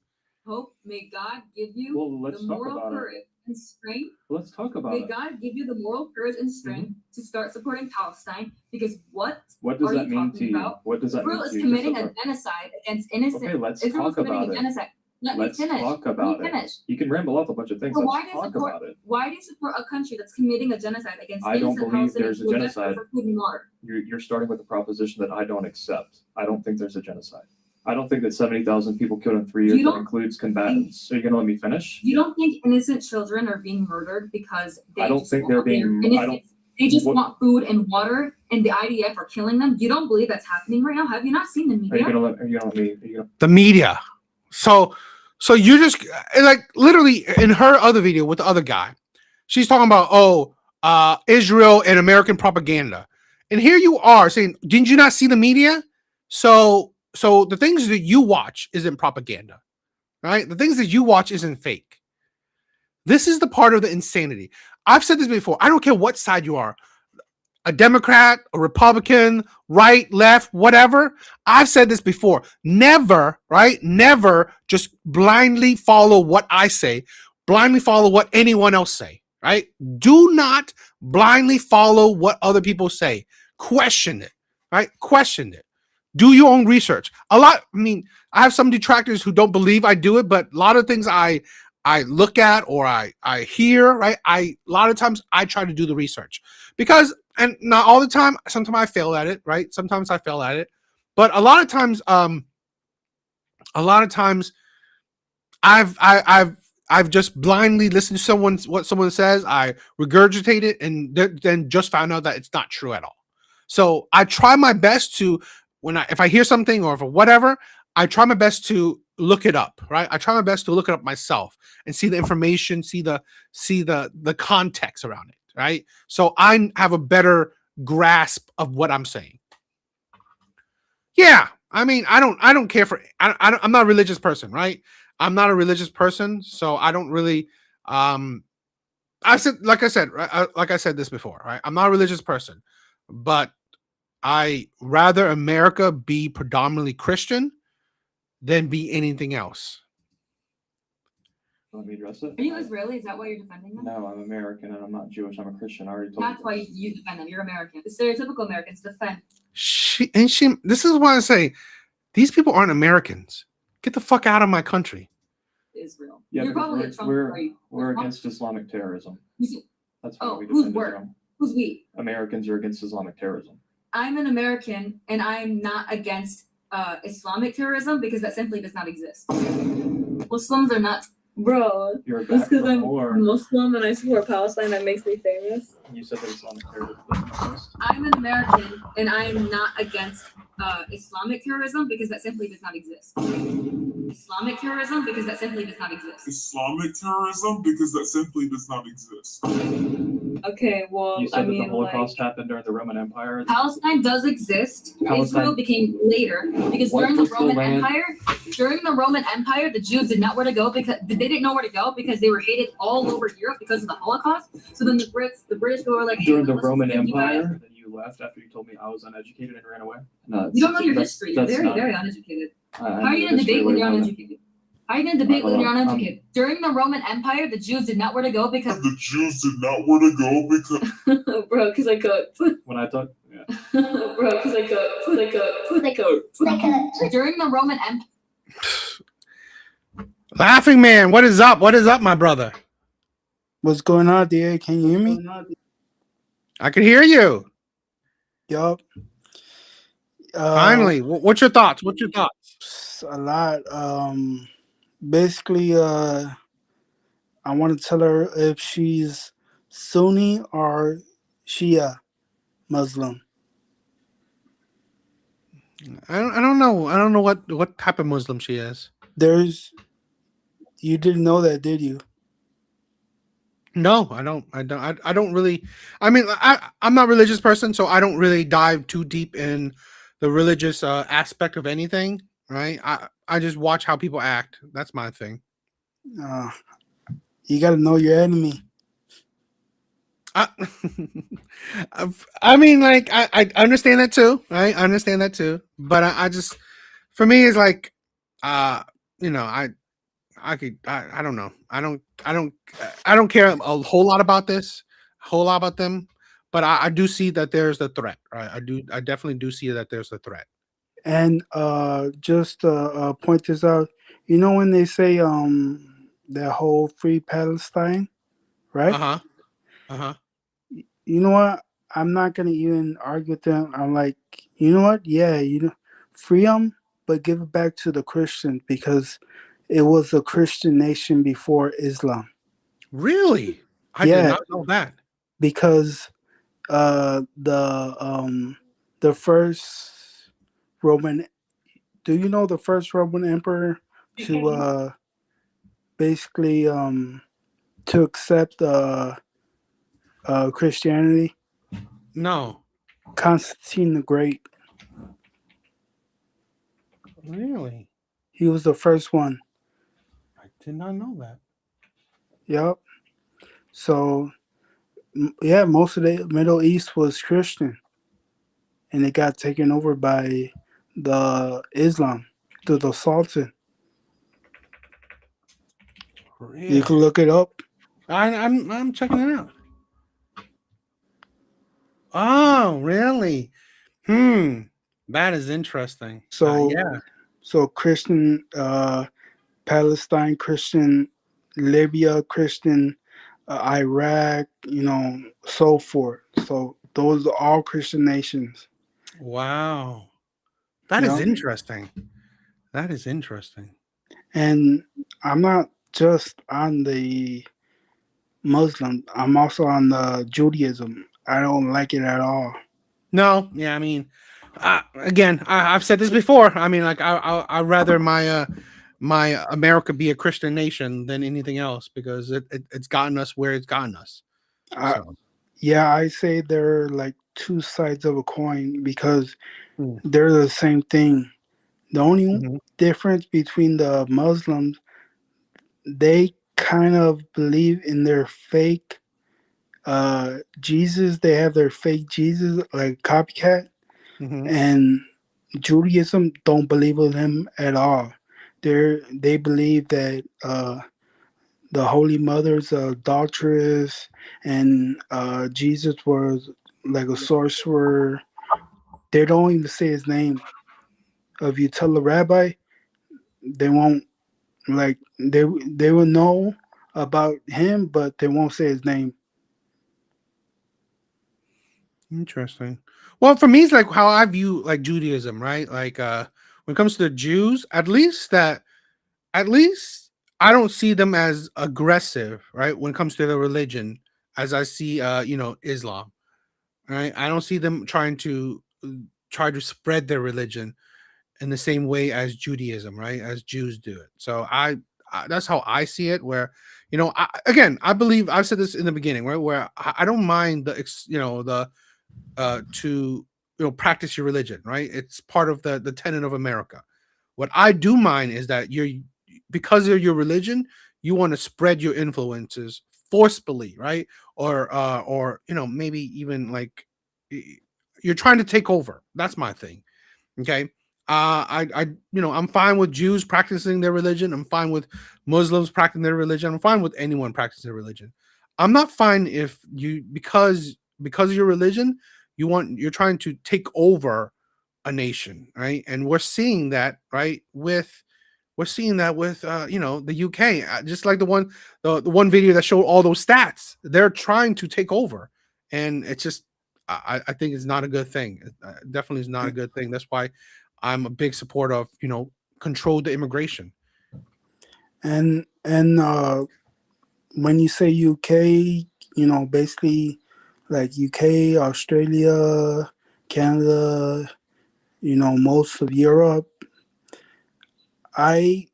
Hope, may God give you
Well,
the moral courage and strength.
Let's talk about
May
it.
God give you the moral courage and strength to start supporting Palestine, because what
What does
are
that
you
mean
talking
to you?
about?
What does that
Israel
mean
is
to you?
committing a genocide against innocent.
Okay, let's
Israel is
talk
committing
about
a
it.
genocide. Let
Let's
me finish.
talk
Let
about
me
it.
finish.
You can ramble off a bunch of things.
So
Let's talk about it.
why do you support a country that's committing a genocide against
I don't
innocent
believe
Palestinians
there's a
who are desperate
genocide.
for food and water?
You're starting with a proposition that I don't accept. I don't think there's a genocide. I don't think that 70,000 people killed in 3 years
You
that
don't
includes combatants. So you're gonna let me finish?
You don't think innocent children are being murdered because
I don't think they're being. I don't.
They just
What-
want food and water, and the IDF are killing them? You don't believe that's happening right now? Have you not seen the
Are you
media?
gonna let? Are you gonna let me? Are you gonna?
The media. So you just like literally in her other video with the other guy, she's talking about Israel and American propaganda, and here you are saying, didn't you not see the media? So the things that you watch isn't propaganda, right? The things that you watch isn't fake. This is the part of the insanity. I've said this before. I don't care what side you are, a Democrat, a Republican, right, left, whatever. I've said this before. Never, right? Never just blindly follow what I say, blindly follow what anyone else say, right? Do not blindly follow what other people say. Question it, right? Question it. Do your own research. I have some detractors who don't believe I do it, but a lot of things I look at or I hear, right? A lot of times I try to do the research, because, and not all the time, sometimes I fail at it, right? Sometimes I fail at it, but a lot of times I've just blindly listened to what someone says. I regurgitate it and then just found out that it's not true at all. So I try my best to, if I hear something or if whatever, I try my best to look it up, right? I try my best to look it up myself and see the information, see the context around it, right? So I have a better grasp of what I'm saying. Yeah, I mean, I don't care for. I'm not a religious person, right? I'm not a religious person, so I don't really. I I said, like I said, right, like I said this before, right? I'm not a religious person, but I rather America be predominantly Christian than be anything else.
Let me address it.
Are you Israeli? Is that why you're defending them?
No, I'm American and I'm not Jewish. I'm a Christian. I already told
That's
you.
why you defend them. You're American. The stereotypical Americans defend
This is why I say these people aren't Americans. Get the fuck out of my country.
Israel.
Yeah,
You're
because
probably a Trump
we're against Islamic terrorism. That's why we
who's
defend
worse?
Israel.
Who's we?
Americans are against Islamic terrorism.
I'm an American and I'm not against Islamic terrorism because that simply does not exist. Muslims are not. Bro,
You're
just
back
because
for
I'm
more.
Muslim and I support Palestine, that makes me famous.
You said that Islamic terrorism doesn't exist.
I'm an American and I am not against Islamic terrorism because that simply does not exist. Islamic terrorism because that simply does not exist.
Islamic terrorism because that simply does not exist.
Okay, well,
You said
I
that the
mean,
Holocaust happened during the Roman Empire.
Palestine does exist.
Palestine-
Israel became later because
What
during the
was the
Roman
land-
Empire, the Jews did not where to go because they didn't know where to go because they were hated all over Europe because of the Holocaust. So then the British were like, hey,
During the
let's
Roman
send you guys.
Empire, then you left after you told me I was uneducated and ran away. No,
You don't know your
that's-
history. You're
that's
very,
not-
very uneducated.
I
How
know
are you going to
history
debate when
way
you're
more than-
uneducated? How are you going to debate when you're
Hold on,
uneducated? During the Roman Empire, the Jews did not where to go because
The Jews did not where to go because
bro, because I cooked.
When I thought, yeah.
Bro, because I cooked. During the Roman Empire.
Laughing man, what is up? What is up, my brother?
What's going on, DA? Can you hear me?
I can hear you.
Yup.
Finally, what's your thoughts? What's your thoughts?
A lot. Basically, I want to tell her if she's Sunni or Shia Muslim.
I don't know. I don't know what type of Muslim she is.
You didn't know that, did you?
No, I don't really. I mean, I'm not a religious person, so I don't really dive too deep in the religious aspect of anything. Right? I just watch how people act. That's my thing.
You got to know your enemy.
I mean, like I understand that too. Right? I understand that too. But I just, for me, it's like, you know, I don't know. I don't care a whole lot about this, them, but I do see that there's the threat, right? I definitely do see that there's a threat.
And just point this out, you know when they say that whole free Palestine, right? You know what? I'm not gonna even argue with them. I'm like, you know what? Yeah, free them, but give it back to the Christians because it was a Christian nation before Islam.
Really? I did not know that.
Because the first Roman, do you know the first Roman emperor to basically to accept Christianity?
No.
Constantine the Great.
Really?
He was the first one.
I did not know that.
Yep. So, yeah, most of the Middle East was Christian, and it got taken over by the Islam, the Sultan.
Really?
You can look it up.
I'm checking it out. Oh, really? That is interesting.
So
yeah.
So Christian Palestine, Christian Libya, Christian Iraq, so forth. So those are all Christian nations.
Wow. That is interesting. That is interesting.
And I'm not just on the Muslim. I'm also on the Judaism. I don't like it at all.
No, yeah, I mean, again, I've said this before. I mean, like, I rather my America be a Christian nation than anything else because it's gotten us where it's gotten us.
Yeah, I say they're like two sides of a coin because they're the same thing. The only difference between the Muslims, they kind of believe in their fake Jesus, they have their fake Jesus, like copycat,
Mm-hmm.
and Judaism don't believe in him at all. They believe that the Holy Mother's adulteress, and Jesus was like a sorcerer. They don't even say his name. If you tell a rabbi, they won't like they will know about him, but they won't say his name.
Interesting. Well, for me, it's like how I view like Judaism, right? Like when it comes to the Jews, at least I don't see them as aggressive, right? When it comes to the religion, as I see Islam, right? I don't see them try to spread their religion in the same way as Judaism, right? As Jews do it. So that's how I see it. Where again, I believe I've said this in the beginning, right? Where I don't mind the to practice your religion, right? It's part of the tenet of America. What I do mind is that because of your religion, you want to spread your influences forcefully, right? Or maybe even like you're trying to take over. That's my thing. Okay. I'm fine with Jews practicing their religion. I'm fine with Muslims practicing their religion. I'm fine with anyone practicing their religion. I'm not fine if you because of your religion, you're trying to take over a nation, right? And we're seeing that, right? We're seeing that with the UK, just like the one video that showed all those stats. They're trying to take over, and it's just I think it's not a good thing. It definitely is not a good thing. That's why I'm a big supporter of control the immigration.
And when you say UK, basically like UK, Australia, Canada, most of Europe. I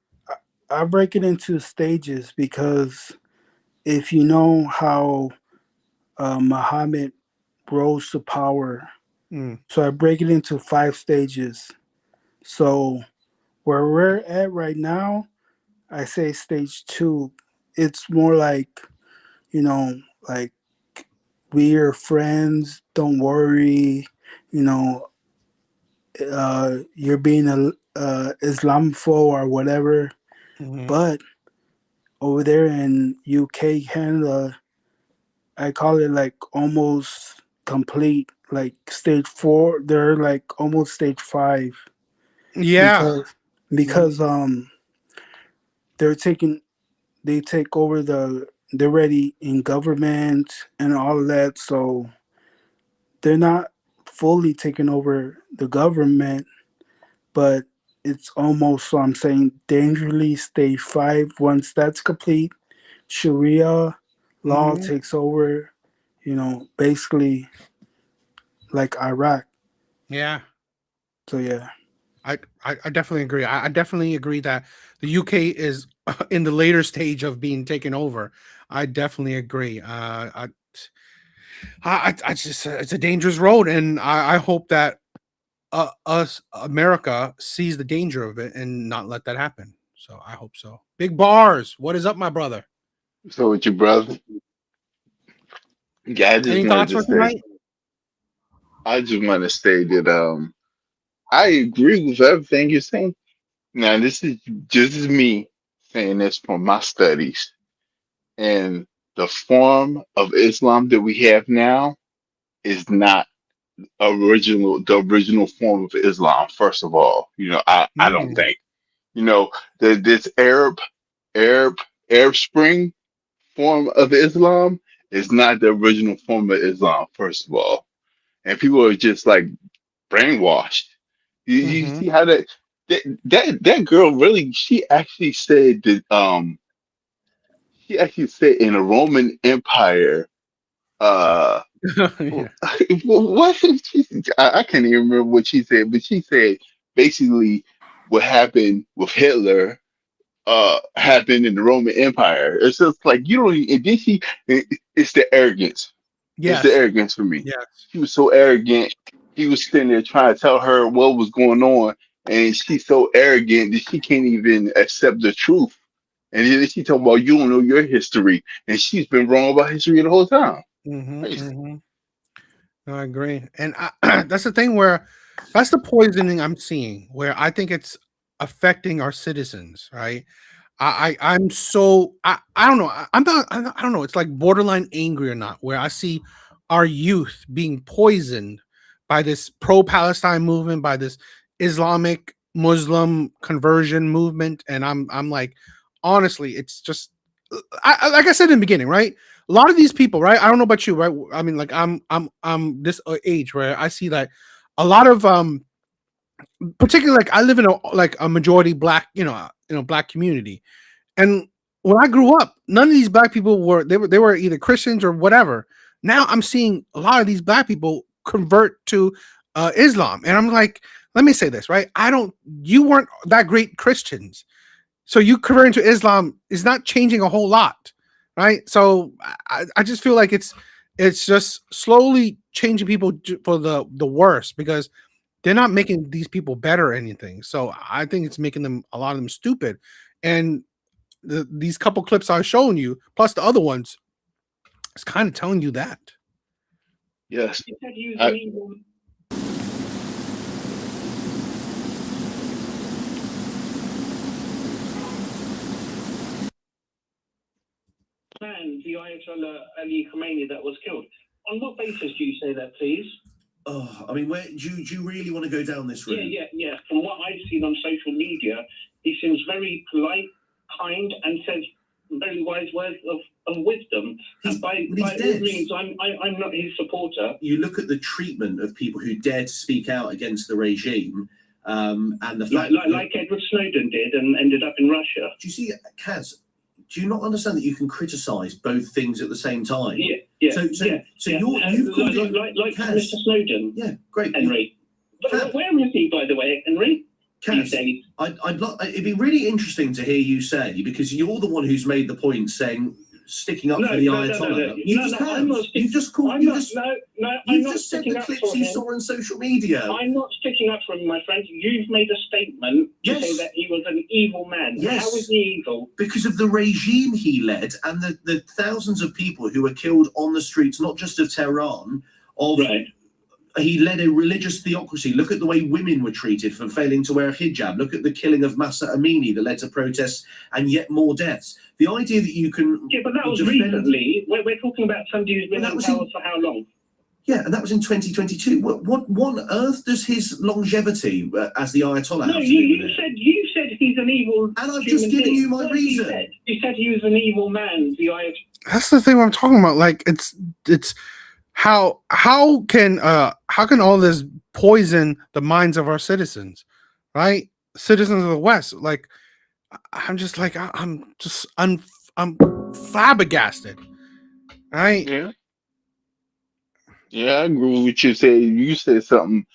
break it into stages because if you know how Muhammad rose to power, so I break it into 5 stages. So where we're at right now, I say stage 2. It's more like, like we're friends, don't worry, you know, you're being a Islamophobe or whatever. But over there in UK, Canada, I call it like almost complete, like stage 4. They're like almost stage 5.
Yeah,
because they're taking they take over they're already in government and all of that, so they're not fully taking over the government, but it's almost, so I'm saying, dangerously stage 5. Once that's complete, Sharia law takes over, basically like Iraq.
Yeah.
So yeah.
I definitely agree. I definitely agree that the UK is in the later stage of being taken over. I definitely agree. I just it's a dangerous road, and I hope that us America sees the danger of it and not let that happen. So I hope so. Big bars. What is up, my brother?
So with your brother, yeah,
Any thoughts for tonight?
I just want to say that I agree with everything you're saying. Now this is just me saying this from my studies, and the form of Islam that we have now is not the original form of Islam. First of all, I don't think this Arab Arab Spring form of Islam is not the original form of Islam, first of all. And people are just like brainwashed. You see how that girl really, she actually said in the Roman Empire, uh
Yeah.
what I can't even remember what she said, but she said basically what happened with Hitler happened in the Roman Empire. It's just like you don't and then it's the arrogance. It's the
Yes.
arrogance for me.
Yes.
She was so arrogant. He was sitting there trying to tell her what was going on, and she's so arrogant that she can't even accept the truth. And then she talking about you don't know your history, and she's been wrong about history the whole time.
No, I agree, and that's the thing where that's the poisoning I'm seeing, where I think it's affecting our citizens, right? I'm so I don't know. I'm not I don't know. It's like borderline angry or not, where I see our youth being poisoned by this pro-Palestine movement, by this Islamic Muslim conversion movement, and I'm like, honestly, it's just like I said in the beginning, right? A lot of these people, right? I don't know about you, right? I mean, like I'm this age where I see that a lot of particularly like I live in a majority black, black community. And when I grew up, none of these black people were either Christians or whatever. Now I'm seeing a lot of these black people convert to Islam, and I'm like, let me say this, right? You weren't that great Christians, so you converting to Islam is not changing a whole lot, right? So I just feel like it's just slowly changing people for the worse, because they're not making these people better or anything. So I think it's making a lot of them stupid, and these couple clips I was showing you, plus the other ones, it's kind of telling you that.
Yes.
And the Ayatollah Ali Khamenei that was killed. On what basis do you say that, please?
Oh, I mean, where do you really want to go down this route?
Yeah. From what I've seen on social media, he seems very polite, kind, and says very wise words of wisdom. And by all means, I'm not his supporter.
You look at the treatment of people who dare to speak out against the regime, and the fact
like Edward Snowden did and ended up in Russia.
Do you see, Kaz? Do you not understand that you can criticize both things at the same time?
Yeah.
So you've called him
like
Kaz.
Mr. Snowden.
Yeah, great.
Henry. Where is he, by the way, Henry?
Kaz, it'd be really interesting to hear you say, because you're the one who's made the point saying sticking up for the Ayatollah. You've just said the clips you saw on social media.
I'm not sticking up for him, my friend. You've made a statement to say that he was an evil man.
Yes.
How is he evil?
Because of the regime he led and the thousands of people who were killed on the streets, not just of Tehran, He led a religious theocracy. Look at the way women were treated for failing to wear a hijab. Look at the killing of Masa Amini that led to protests and yet more deaths. The idea that you can...
Yeah, but that was recently. We're talking about somebody who's been in power for how long?
Yeah, and that was in 2022. What on earth does his longevity as the Ayatollah have to do with it?
You said he's an evil...
And I've just given you my reason.
You said he was an evil man, the Ayatollah.
That's the thing I'm talking about. Like, it's how can all this poison the minds of our citizens, right? Citizens of the West. Like, I'm just like I'm flabbergasted, right?
Yeah, I agree with what you say. You said something.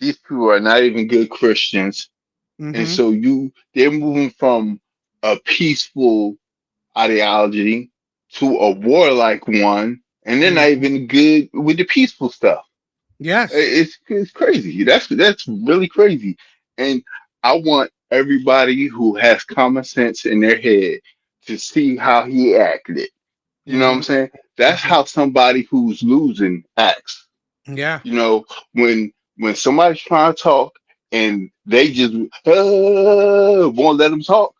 These people are not even good Christians, and so they're moving from a peaceful ideology to a warlike one, and they're not even good with the peaceful stuff.
Yes,
it's crazy. That's really crazy, and I want everybody who has common sense in their head to see how he acted. You know what I'm saying? That's how somebody who's losing acts.
Yeah.
You know, when somebody's trying to talk and they just won't let them talk,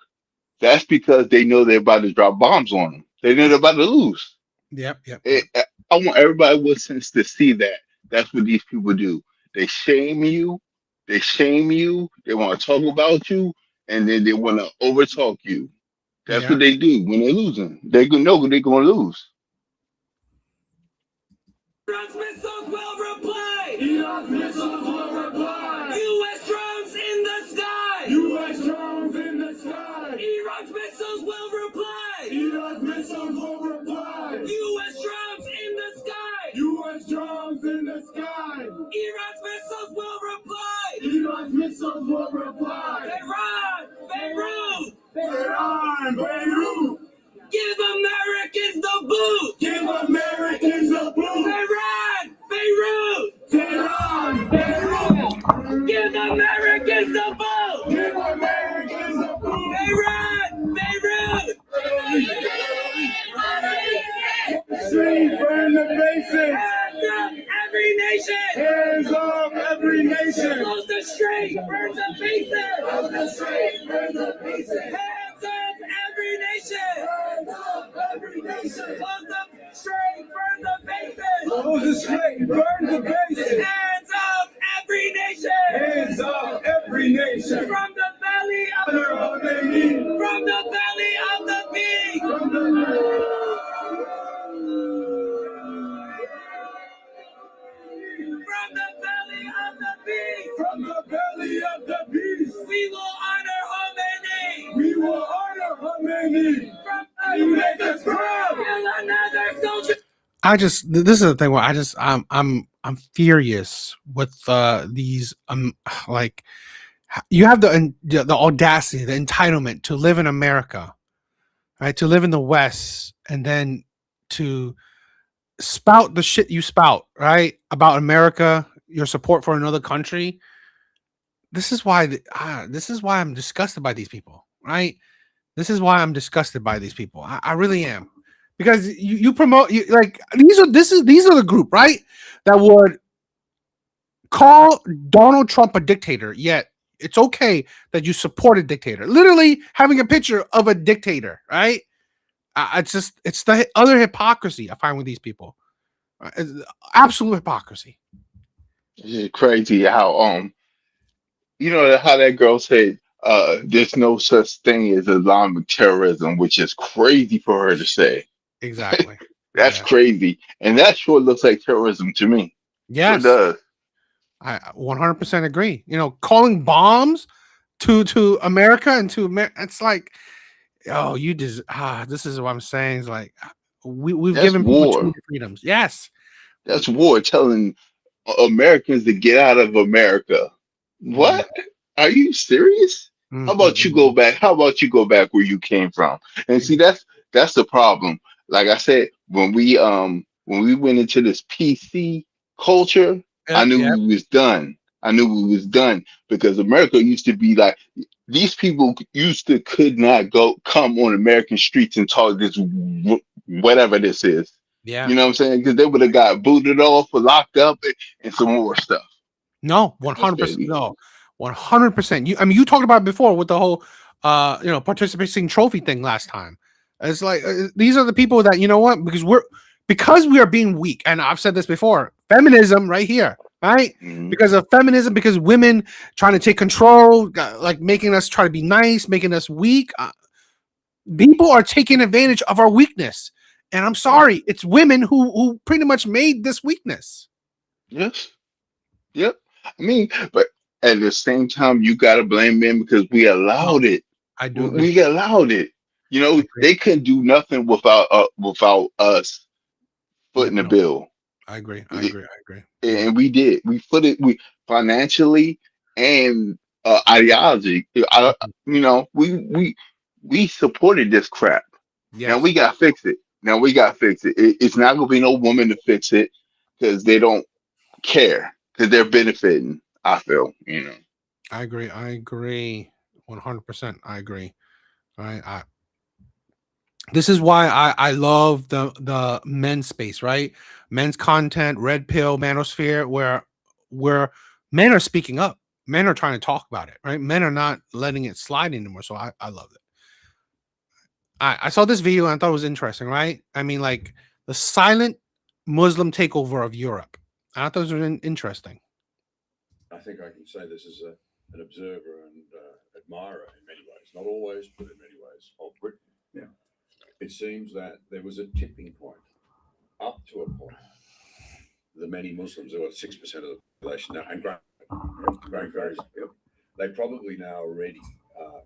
that's because they know they're about to drop bombs on them. They know they're about to lose.
Yep.
I want everybody with sense to see that. That's what these people do. They shame you. They want to talk about you, and then they want to overtalk you. That's what they do when they're losing. They know they're going to lose.
Iran's missiles will reply. Iran's missiles will reply. U.S. drones in the sky. U.S. drones in the sky. Iran's missiles will reply. Iran's missiles will reply. U.S. drones in the sky. U.S. drones in the sky. Iran's missiles will reply. Iran's missiles will reply. Tehran, Beirut. Tehran, Beirut. Give Americans the boot! Give Americans the boot! Tehran! Beirut! Tehran! Beirut! Give Americans the boot! Give Americans the boot! Tehran! Beirut! Street, burn the bases. Hands up, every nation. Hands up, every nation. Close the street, burn the bases. Close the street, burn the bases. Hands up, every nation. Hands up, every nation. Close the street, burn the bases. Close the street, burn the bases. Hands up, every nation. Hands up, every nation. From the belly of the beast. From the belly of the beast. From the belly of the beast. From the belly of the beast. We will honor Khomeini. We will honor Khomeini. From the make us proud. Kill another soldier.
This is the thing where I'm furious with these like you have the audacity, the entitlement to live in America, right? To live in the West, and then to spout the shit you spout, right? About America, your support for another country. This is why I'm disgusted by these people, right? This is why I'm disgusted by these people. I really am. Because you promote like these are the group, right? That would call Donald Trump a dictator, yet it's okay that you support a dictator. Literally having a picture of a dictator, right? It's the other hypocrisy I find with these people. It's absolute hypocrisy.
It's crazy how you know how that girl said there's no such thing as Islamic terrorism, which is crazy for her to say.
Exactly.
That's crazy, and that sure looks like terrorism to me.
Yes,
sure does.
I 100% agree. You know, calling bombs to America and to America, it's like, oh, you just this is what I'm saying. It's like we've
That's
given people too
war.
many freedoms. Yes,
That's war. Telling Americans to get out of America. What? Are you serious? How about you go back? How about you go back where you came from? And see, that's the problem. Like I said, when we went into this PC culture, I knew we was done. I knew we was done because America used to be like these people used to could not come on American streets and talk this whatever this is.
Yeah.
You know what I'm saying? Because they would have got booted off or locked up and some more stuff.
No, 100%. No, 100%. You talked about it before with the whole, participation trophy thing last time. It's like these are the people that, you know what, because we are being weak, and I've said this before. Feminism, right here, right? Because of feminism, because women trying to take control, like making us try to be nice, making us weak. People are taking advantage of our weakness, and I'm sorry, it's women who pretty much made this weakness.
Yes. Yep. I mean, but at the same time, you gotta blame men because we allowed it.
I do.
We allowed it. You know, they couldn't do nothing without us footing the bill.
I agree.
And we did. We footed we financially and ideology. We supported this crap.
Yes.
Now we gotta fix it. It's not gonna be no woman to fix it because they don't care because they're benefiting. I feel,
I agree. 100%. I agree. Right. This is why I love the men's space, right? Men's content, Redpill, Manosphere, where men are speaking up. Men are trying to talk about it, right? Men are not letting it slide anymore. So I love it. I saw this video and I thought it was interesting, right? I mean, like the silent Muslim takeover of Europe. I thought it was interesting.
I think I can say this as an observer and admirer in many ways, not always, but in many ways, of Britain. Yeah. It seems that there was a tipping point, up to a point. The many Muslims, there were 6% of the population now, and growing very, they probably now already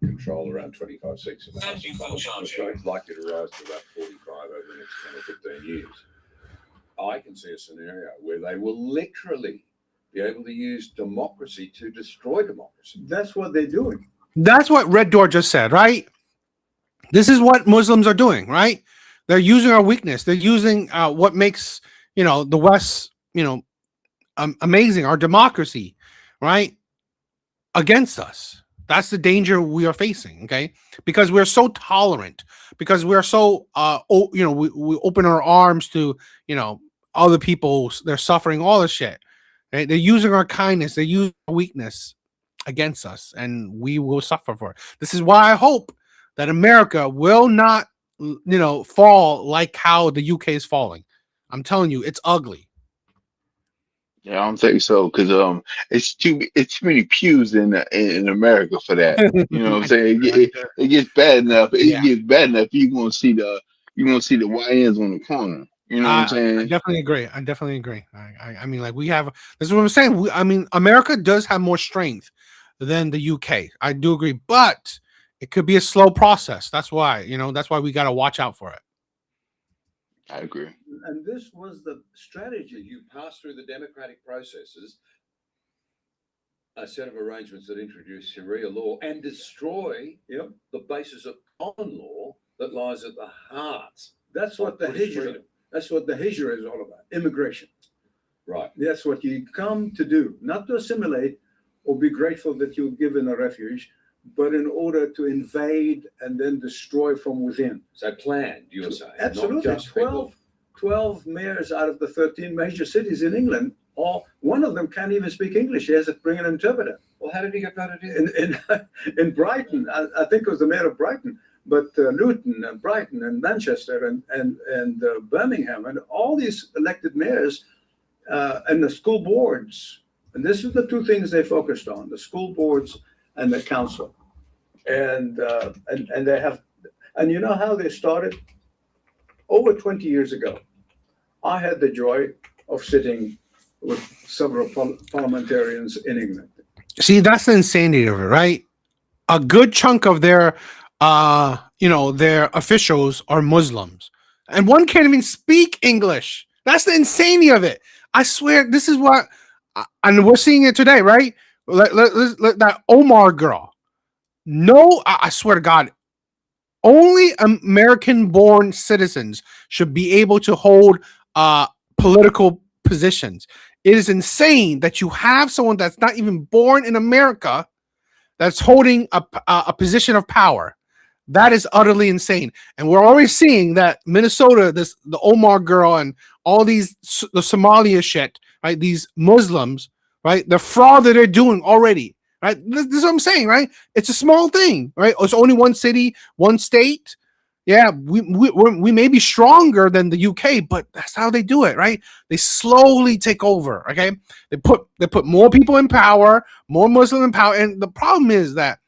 control around 25 seats. It's likely to rise to about 45 over the next 10 or 15 years. I can see a scenario where they will literally be able to use democracy to destroy democracy.
That's what they're doing.
That's what Red Door just said, right? This is what Muslims are doing, right? They're using our weakness. They're using what makes, the West, amazing, our democracy, right? Against us. That's the danger we are facing, okay? Because we're so tolerant, because we're so we open our arms to, other people, they're suffering, all this shit. Right? They're using our kindness, they use our weakness against us, and we will suffer for it. This is why I hope that America will not, fall like how the UK is falling. I'm telling you, it's ugly.
Yeah, I don't think so because it's too many pews in America for that. You know what I'm saying? It gets bad enough. It
Yeah.
gets bad enough. You gonna see the YNs on the corner. You know what I'm
I
saying?
definitely agree. I definitely agree. I mean, like we have. This is what I'm saying. I mean, America does have more strength than the UK. I do agree, but it could be a slow process. That's why. That's why we got to watch out for it.
I agree.
And this was the strategy. You pass through the democratic processes, a set of arrangements that introduce Sharia law and destroy the basis of common law that lies at the heart.
That's what the hijra. That's what the hijra is all about. Immigration.
Right.
That's what you come to do, not to assimilate or be grateful that you're given a refuge, but in order to invade and then destroy from within.
So planned, you're saying?
Absolutely.
Not just
12 mayors out of the 13 major cities in England, one of them can't even speak English. He has to bring an interpreter.
Well, how did he get voted in?
In Brighton, I think it was the mayor of Brighton, but Luton and Brighton and Manchester and Birmingham and all these elected mayors and the school boards. And this is the two things they focused on: the school boards and the council. And they have, and you know how they started? Over 20 years ago, I had the joy of sitting with several parliamentarians in England.
See, that's the insanity of it, right? A good chunk of their officials are Muslims, and one can't even speak English. That's the insanity of it. I swear, this is what, and we're seeing it today, right? Let that Omar girl. No, I swear to God, only American-born citizens should be able to hold political positions. It is insane that you have someone that's not even born in America that's holding a position of power. That is utterly insane. And we're already seeing that Minnesota, the Omar girl and all the Somalia shit, right? These Muslims, right? The fraud that they're doing already. Right, this is what I'm saying, right? It's a small thing, right? It's only one city, one state. Yeah, we may be stronger than the UK, but that's how they do it, right? They slowly take over. Okay, they put more people in power, more Muslim in power, and the problem is that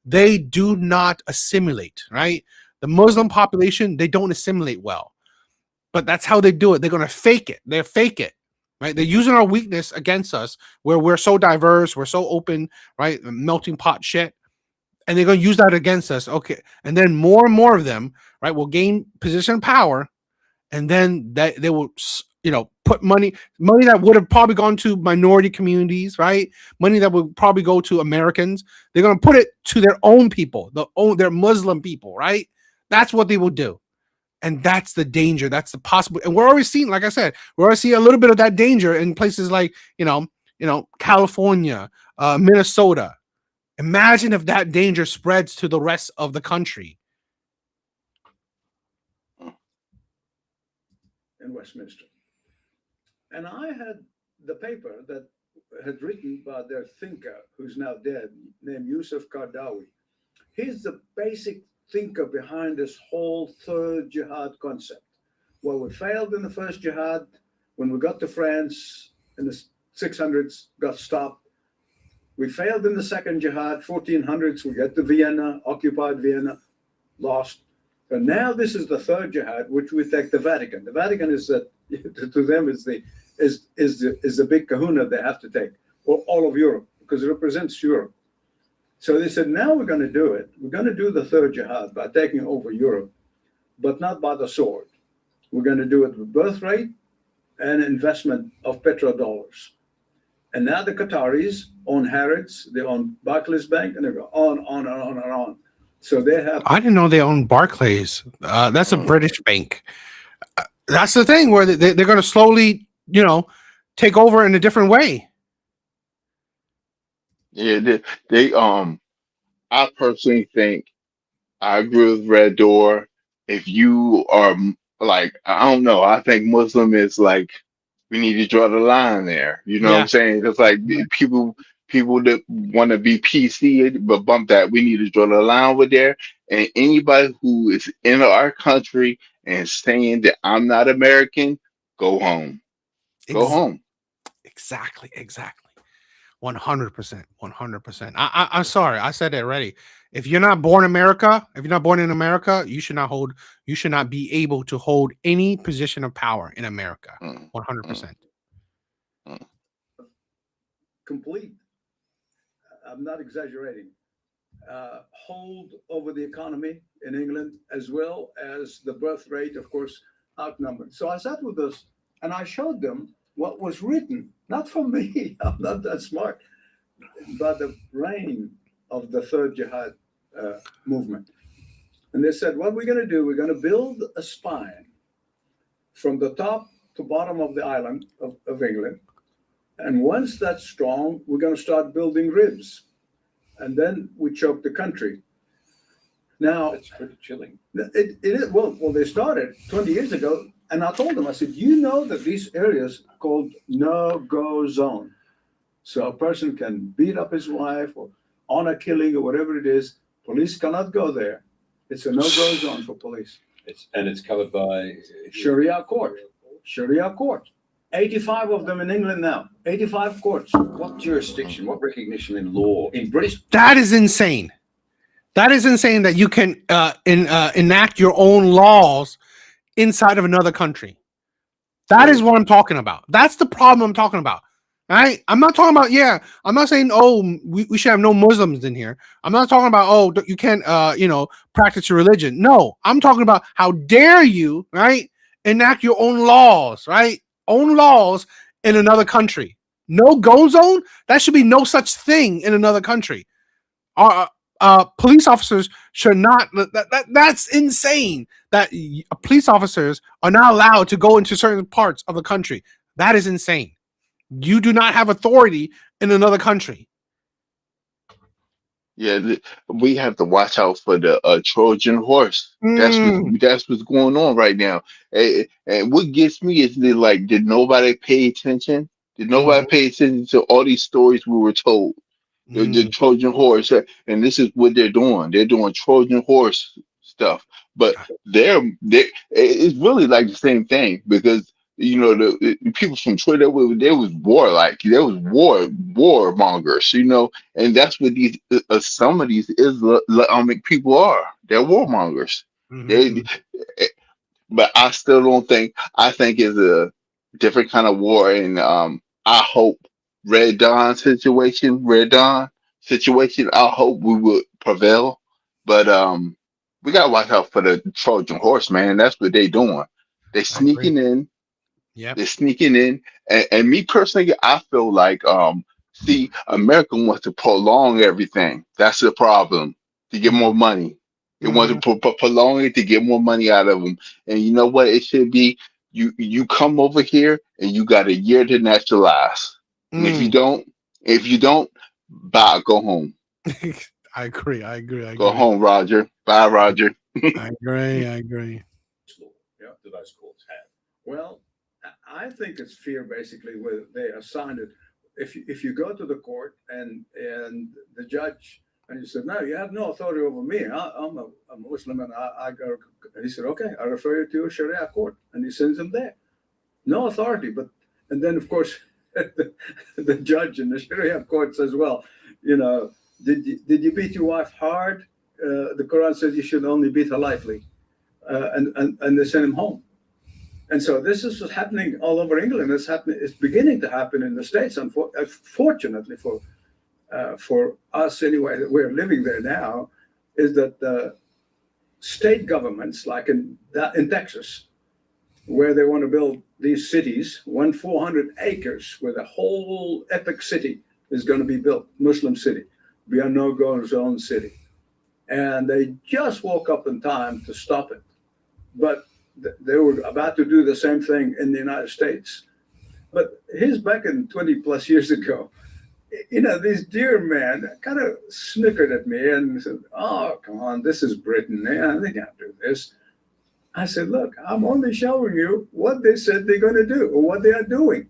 they do not assimilate. Right, the Muslim population, they don't assimilate well, but that's how they do it. They're gonna fake it. They're fake it. Right, they're using our weakness against us, where we're so diverse, we're so open, right, melting pot shit, and they're going to use that against us. Okay, and then more and more of them, right, will gain position of power, and then they will, put money that would have probably gone to minority communities, right, money that would probably go to Americans. They're going to put it to their own people, their Muslim people, right? That's what they will do. And that's the danger. That's the possible. And we're already seeing, like I said, we're already seeing a little bit of that danger in places like, California, Minnesota. Imagine if that danger spreads to the rest of the country.
In Westminster. And I had the paper that had written about their thinker, who's now dead, named Yusuf Qaradawi. He's the basic thinker behind this whole third jihad concept. Well, we failed in the first jihad. When we got to France in the 600s, got stopped. We failed in the second jihad, 1400s. We got to Vienna, occupied Vienna, lost. And now this is the third jihad, which we take the Vatican. The Vatican is that to them is the big kahuna they have to take, or all of Europe, because it represents Europe. So they said, now we're going to do it. We're going to do the third jihad by taking over Europe, but not by the sword. We're going to do it with birth rate and investment of petrodollars. And now the Qataris own Harrods, they own Barclays Bank, and they go on and on and on. So they have.
I didn't know they own Barclays. That's a British bank. That's the thing where they're going to slowly, take over in a different way.
Yeah, they I personally think I agree with Red Door. If you are like, I don't know, I think Muslim is like we need to draw the line there. You know what I'm
Yeah.
saying? It's like people that want to be PC but bump that. We need to draw the line with there. And anybody who is in our country and saying that I'm not American, go home. Go home.
Exactly. 100%. 100%. I'm sorry. I said it already. If you're not born America, if you're not born in America, you should not be able to hold any position of power in America. 100%.
Complete. I'm not exaggerating. Hold over the economy in England, as well as the birth rate, of course, outnumbered. So I sat with us and I showed them what was written, not from me, I'm not that smart, but the brain of the third jihad movement. And they said, what we're going to do, we're going to build a spine from the top to bottom of the island of England. And once that's strong, we're going to start building ribs. And then we choke the country. Now,
it's pretty chilling.
It is. Well, they started 20 years ago. And I told them, I said, you know that these areas called no-go zone. So a person can beat up his wife or honor killing or whatever it is. Police cannot go there. It's a no-go zone for police.
It's covered by
Sharia court. Sharia court. 85 of them in England now. 85 courts.
What jurisdiction, what recognition in law, in British?
That is insane. That is insane that you can enact your own laws inside of another country. That is what I'm talking about. That's the problem I'm talking about. Right? I'm not talking about, I'm not saying, we should have no Muslims in here. I'm not talking about, you can't, practice your religion. No, I'm talking about how dare you, right, enact your own laws, right? Own laws in another country. No go zone? That should be no such thing in another country. Police officers should not, that's insane that police officers are not allowed to go into certain parts of the country. That is insane. You do not have authority in another country.
Yeah, we have to watch out for the Trojan horse. That's what's going on right now. And what gets me is that, like, did nobody pay attention? Did nobody pay attention to all these stories we were told? The Trojan horse, and this is what they're doing. They're doing Trojan horse stuff, but it's really like the same thing because the people from Troy, there was warlike, there was warmongers, and that's what these some of these Islamic people are. They're warmongers. But I still don't think. I think it's a different kind of war, and I hope Red Dawn situation. I hope we would prevail, but we gotta watch out for the Trojan horse, man. That's what they doing. They sneaking in.
Yep.
They're sneaking in, and me personally, I feel like see, America wants to prolong everything. That's the problem. To get more money. They want to prolong it to get more money out of them. And you know what? It should be you come over here and you got a year to naturalize. And if you don't, bye, go home.
I agree.
Go home, Roger. Bye, Roger.
I agree.
Yeah, do those courts have? Well, I think it's fear basically where they assign it. If you go to the court and the judge and you said, no, you have no authority over me. I'm a Muslim and I go. And he said, okay, I refer you to a Sharia court, and he sends them there. No authority, and then of course the judge in the Sharia court says, well, did you beat your wife hard? The Quran says you should only beat her lightly, and they send him home. And so this is what's happening all over England. It's beginning to happen in the States. Unfortunately for us anyway, that we're living there now, is that the state governments, like in Texas, where they want to build these cities, 400 acres, where the whole epic city is going to be built, Muslim city, be a no-go zone city. And they just woke up in time to stop it. But they were about to do the same thing in the United States. But here's back in 20 plus years ago, this dear man kind of snickered at me and said, "Oh, come on, this is Britain. Yeah, they can't do this." I said, "Look, I'm only showing you what they said they're going to do or what they are doing.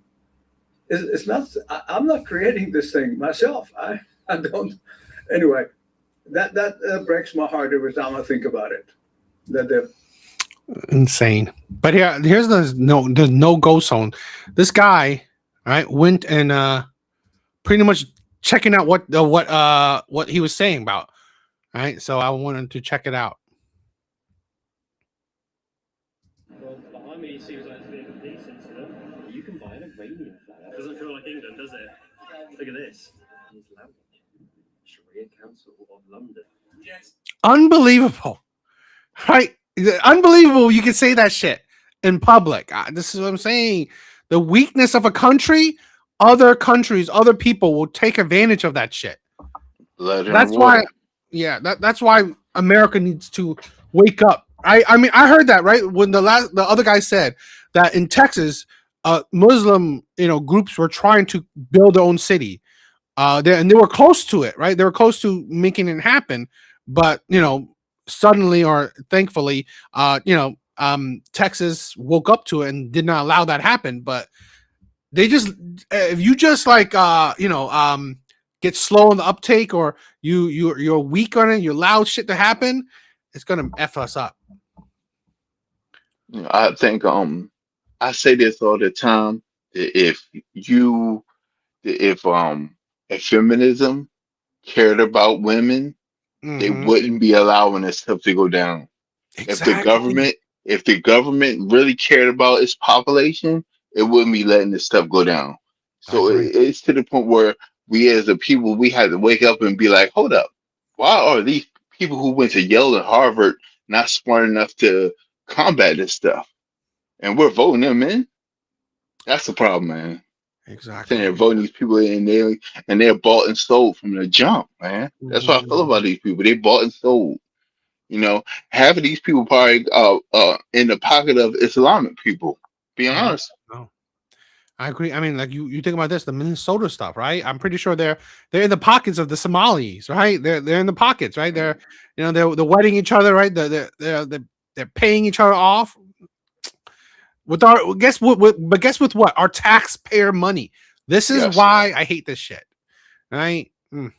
It's not. I'm not creating this thing myself. I don't. Anyway, that breaks my heart every time I think about it. That they're
insane. But here's the no go zone. This guy, right, went and pretty much checking out what he was saying about. Right, so I wanted to check it out.
Well, behind me seems like it's a bit of a peace incident. You can buy an Iranian flag. Doesn't feel like England, does it? Look at this. Islamic Sharia Council of London. Yes.
Unbelievable, right? Unbelievable. You can say that shit in public. This is what I'm saying. The weakness of a country, other countries, other people will take advantage of that shit. That's why, that's why America needs to wake up. I mean, I heard that, right, when the other guy said that in Texas, Muslim groups were trying to build their own city, and they were close to it, right? They were close to making it happen, but suddenly or thankfully, Texas woke up to it and did not allow that happen. But they just, if you just like get slow on the uptake, or you're weak on it, you allow shit to happen, it's gonna F us up.
I think I say this all the time. If feminism cared about women, they wouldn't be allowing this stuff to go down.
Exactly.
If the government really cared about its population, it wouldn't be letting this stuff go down. So it's to the point where we as a people, we had to wake up and be like, hold up, why are these people who went to Yale and Harvard not smart enough to combat this stuff? And we're voting them in. That's the problem, man.
Exactly.
They're voting these people in, and they're bought and sold from the jump, man. That's what I feel about these people. They bought and sold. Half of these people probably in the pocket of Islamic people. Being honest.
No. I agree. I mean, like you think about this, the Minnesota stuff, right? I'm pretty sure they're in the pockets of the Somalis, right? They're in the pockets, right? They're they're wedding each other, right? They're paying each other off with our guess with what? Our taxpayer money. This is why I hate this shit, right?
And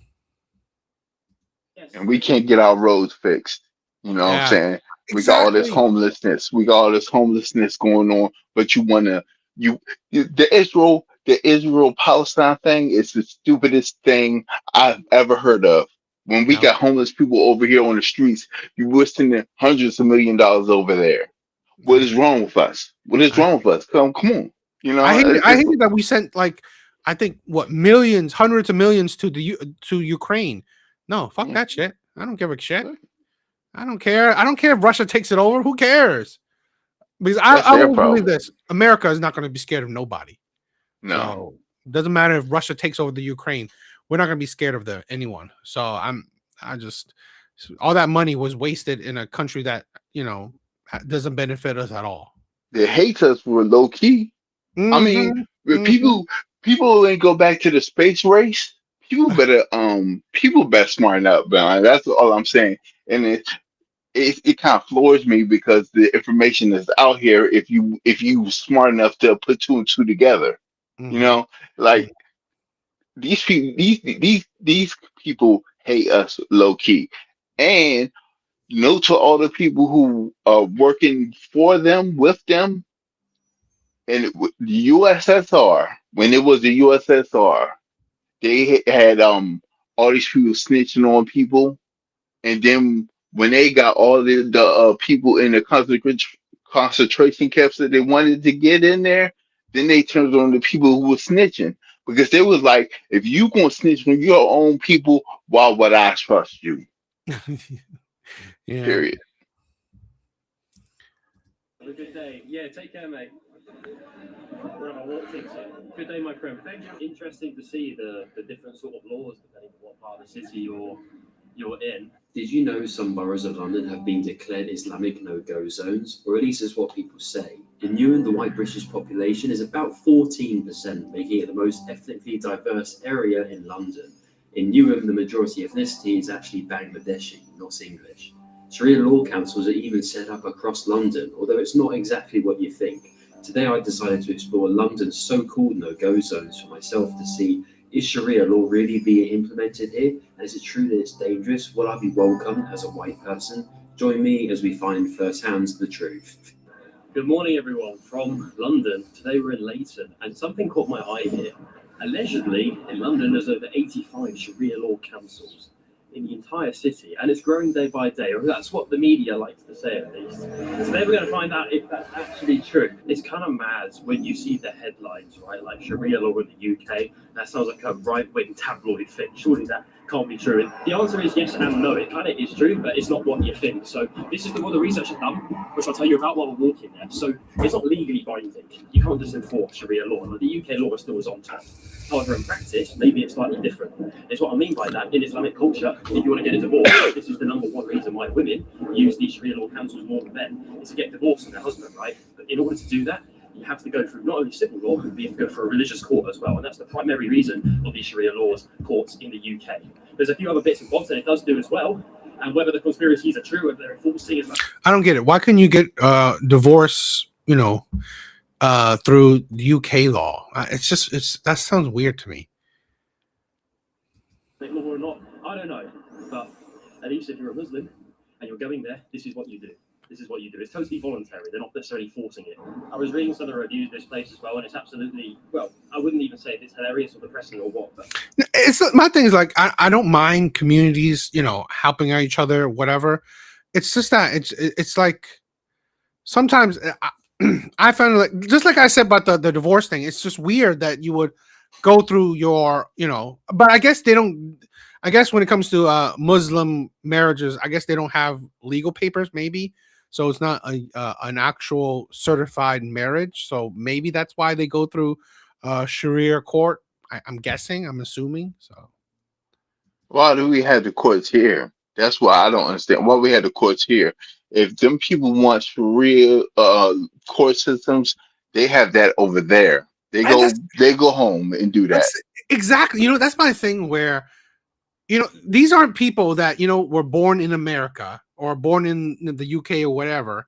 we can't get our roads fixed. You know what I'm saying? We got all this homelessness. We got all this homelessness going on, but the Israel Palestine thing is the stupidest thing I've ever heard of. When we got homeless people over here on the streets, you were sending hundreds of $1 million over there. What is wrong with us? What is wrong with us? Come on.
I hate that we sent I think millions, hundreds of millions to Ukraine. No, fuck that shit. I don't give a shit. I don't care. I don't care if Russia takes it over. Who cares? Because I will believe this. America is not going to be scared of nobody.
No.
So it doesn't matter if Russia takes over the Ukraine. We're not going to be scared of anyone. So all that money was wasted in a country that, doesn't benefit us at all.
They hate us for low key. I mean, people ain't go back to the space race. People better smarten up, man. That's all I'm saying. And it kind of floors me because the information is out here. If you smart enough to put two and two together, like these people hate us low key. And to all the people who are working for them, with them, and the USSR, when it was the USSR, they had all these people snitching on people, and then when they got all the people in the concentration camps that they wanted to get in there, then they turned on the people who were snitching, because they was like, if you gonna snitch on your own people, why would I trust you?
Yeah.
Period.
Have a good day. Yeah, take care, mate. Good day, my friend. Thank you. Interesting to see the different sort of laws depending on what part of the city you're in.
Did you know some boroughs of London have been declared Islamic no-go zones, or at least is what people say? In Newham, the white British population is about 14%, making it the most ethnically diverse area in London. In Newham, the majority ethnicity is actually Bangladeshi, not English. Sharia law councils are even set up across London, although it's not exactly what you think. Today, I decided to explore London's so-called no-go zones for myself to see, is Sharia law really being implemented here? And is it true that it's dangerous? Will I be welcome as a white person? Join me as we find firsthand the truth.
Good morning, everyone, from London. Today we're in Leighton, and something caught my eye here. Allegedly, in London, there's over 85 Sharia law councils in the entire city, and it's growing day by day, or that's what the media likes to say at least. Today we're going to find out if that's actually true. It's kind of mad when you see the headlines, right? Like Sharia law in the UK, that sounds like a right-wing tabloid thing. Surely that can't be true. And the answer is yes and no. It kind of is true, but it's not what you think. So this is what the research has done, which I'll tell you about while we're walking there. So it's not legally binding. You can't just enforce Sharia law. Like the UK law still is on top. However, in practice, maybe it's slightly different. It's what I mean by that. In Islamic culture, if you want to get a divorce, this is the number one reason why women use these Sharia law councils more than men, is to get divorced from their husband, right? But in order to do that, you have to go through not only civil law, but you have to go through a religious court as well. And that's the primary reason of these Sharia laws courts in the UK. There's a few other bits and bobs that it does do as well. And whether the conspiracies are true, whether they're enforcing is
I don't get it. Why couldn't you get divorce, through the UK law? That sounds weird to me.
law or not, I don't know. But at least if you're a Muslim and you're going there, this is what you do. This is what you do. It's totally voluntary. They're not necessarily forcing it. I was reading some of the reviews of this place as well, and it's absolutely, well, I wouldn't even say if it's hilarious or depressing or what. But
It's my thing is like I don't mind communities, helping out each other, whatever. It's just that it's like sometimes I find like just like I said about the divorce thing. It's just weird that you would go through your, But I guess they don't. I guess when it comes to Muslim marriages, I guess they don't have legal papers, maybe. So it's not an actual certified marriage. So maybe that's why they go through Sharia court. I'm guessing. I'm assuming. So
Why do we have the courts here? That's why I don't understand why we had the courts here. If them people want Sharia court systems, they have that over there. They go home and do that.
That's exactly. That's my thing where, these aren't people that, were born in America or born in the UK or whatever,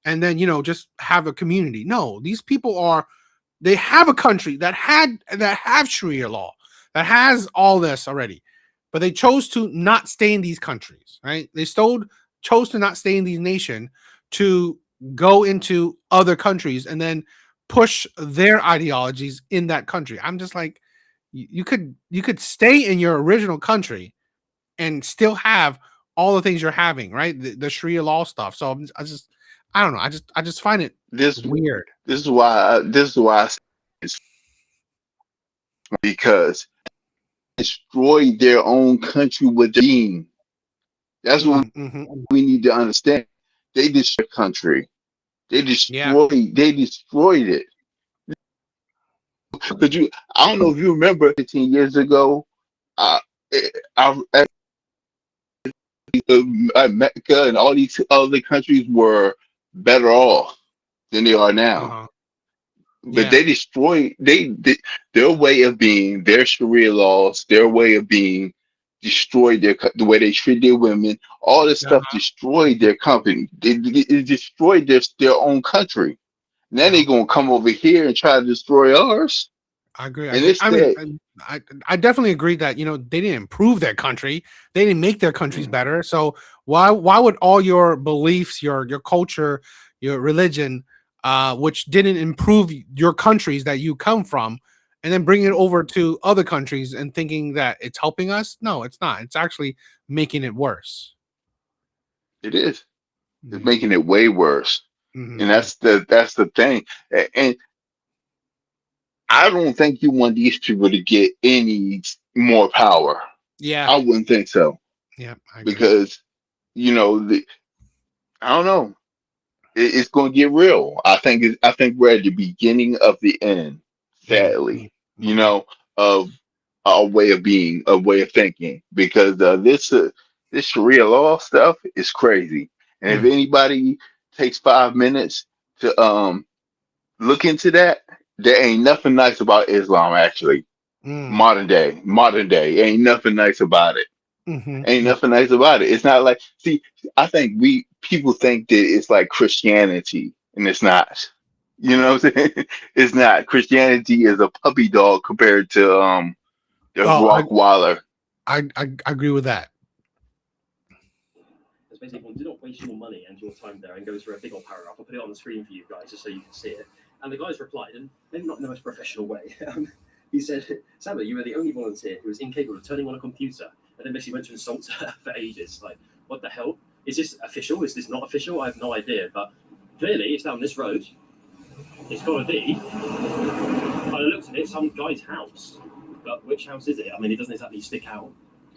and then, just have a community. No, these people they have a country that have Sharia law, that has all this already, but they chose to not stay in these countries, right? They chose to not stay in these nation to go into other countries and then push their ideologies in that country. I'm just like, you could stay in your original country and still have all the things you're having, right? The Sharia law stuff. So I don't know. I just find it weird.
This is why I say it's because they destroyed their own country with their being. That's what we need to understand. They destroyed the country. They destroyed it. I don't know if you remember 15 years ago, Mecca and all these other countries were better off than they are now. But they destroyed their way of being, their Sharia laws, their way of being destroyed the way they treat their women. All this stuff destroyed their company. It destroyed their own country. Now they're gonna come over here and try to destroy ours.
I agree. I definitely agree that they didn't improve their country. They didn't make their countries better. So why would all your beliefs, your culture, your religion, which didn't improve your countries that you come from, and then bring it over to other countries and thinking that it's helping us? No, it's not. It's actually making it worse.
It is. It's making it way worse. And that's the thing. And I don't think you want these people to get any more power.
Yeah,
I wouldn't think so.
Yeah, I agree.
Because I don't know. It's going to get real. I think we're at the beginning of the end. Sadly, of our way of being, a way of thinking. Because this Sharia law stuff is crazy. And if anybody takes 5 minutes to look into that. There ain't nothing nice about Islam, actually. Modern day, ain't nothing nice about it. Ain't nothing nice about it. It's not like, see, I think people think that it's like Christianity, and it's not. You know what I'm saying? It's not. Christianity is a puppy dog compared to the Rockwaller.
I agree with that.
It's basically, do not waste your money and your time there, and go through a big old paragraph. I'll put it on the screen for you guys just so you can see it. And the guys replied, and maybe not in the most professional way. He said, Samuel, you were the only volunteer who was incapable of turning on a computer. And then basically went to insult her for ages. Like, what the hell? Is this official? Is this not official? I have no idea. But clearly, it's down this road. It's got to be. I looked at it, some guy's house. But which house is it? I mean, it doesn't exactly stick out.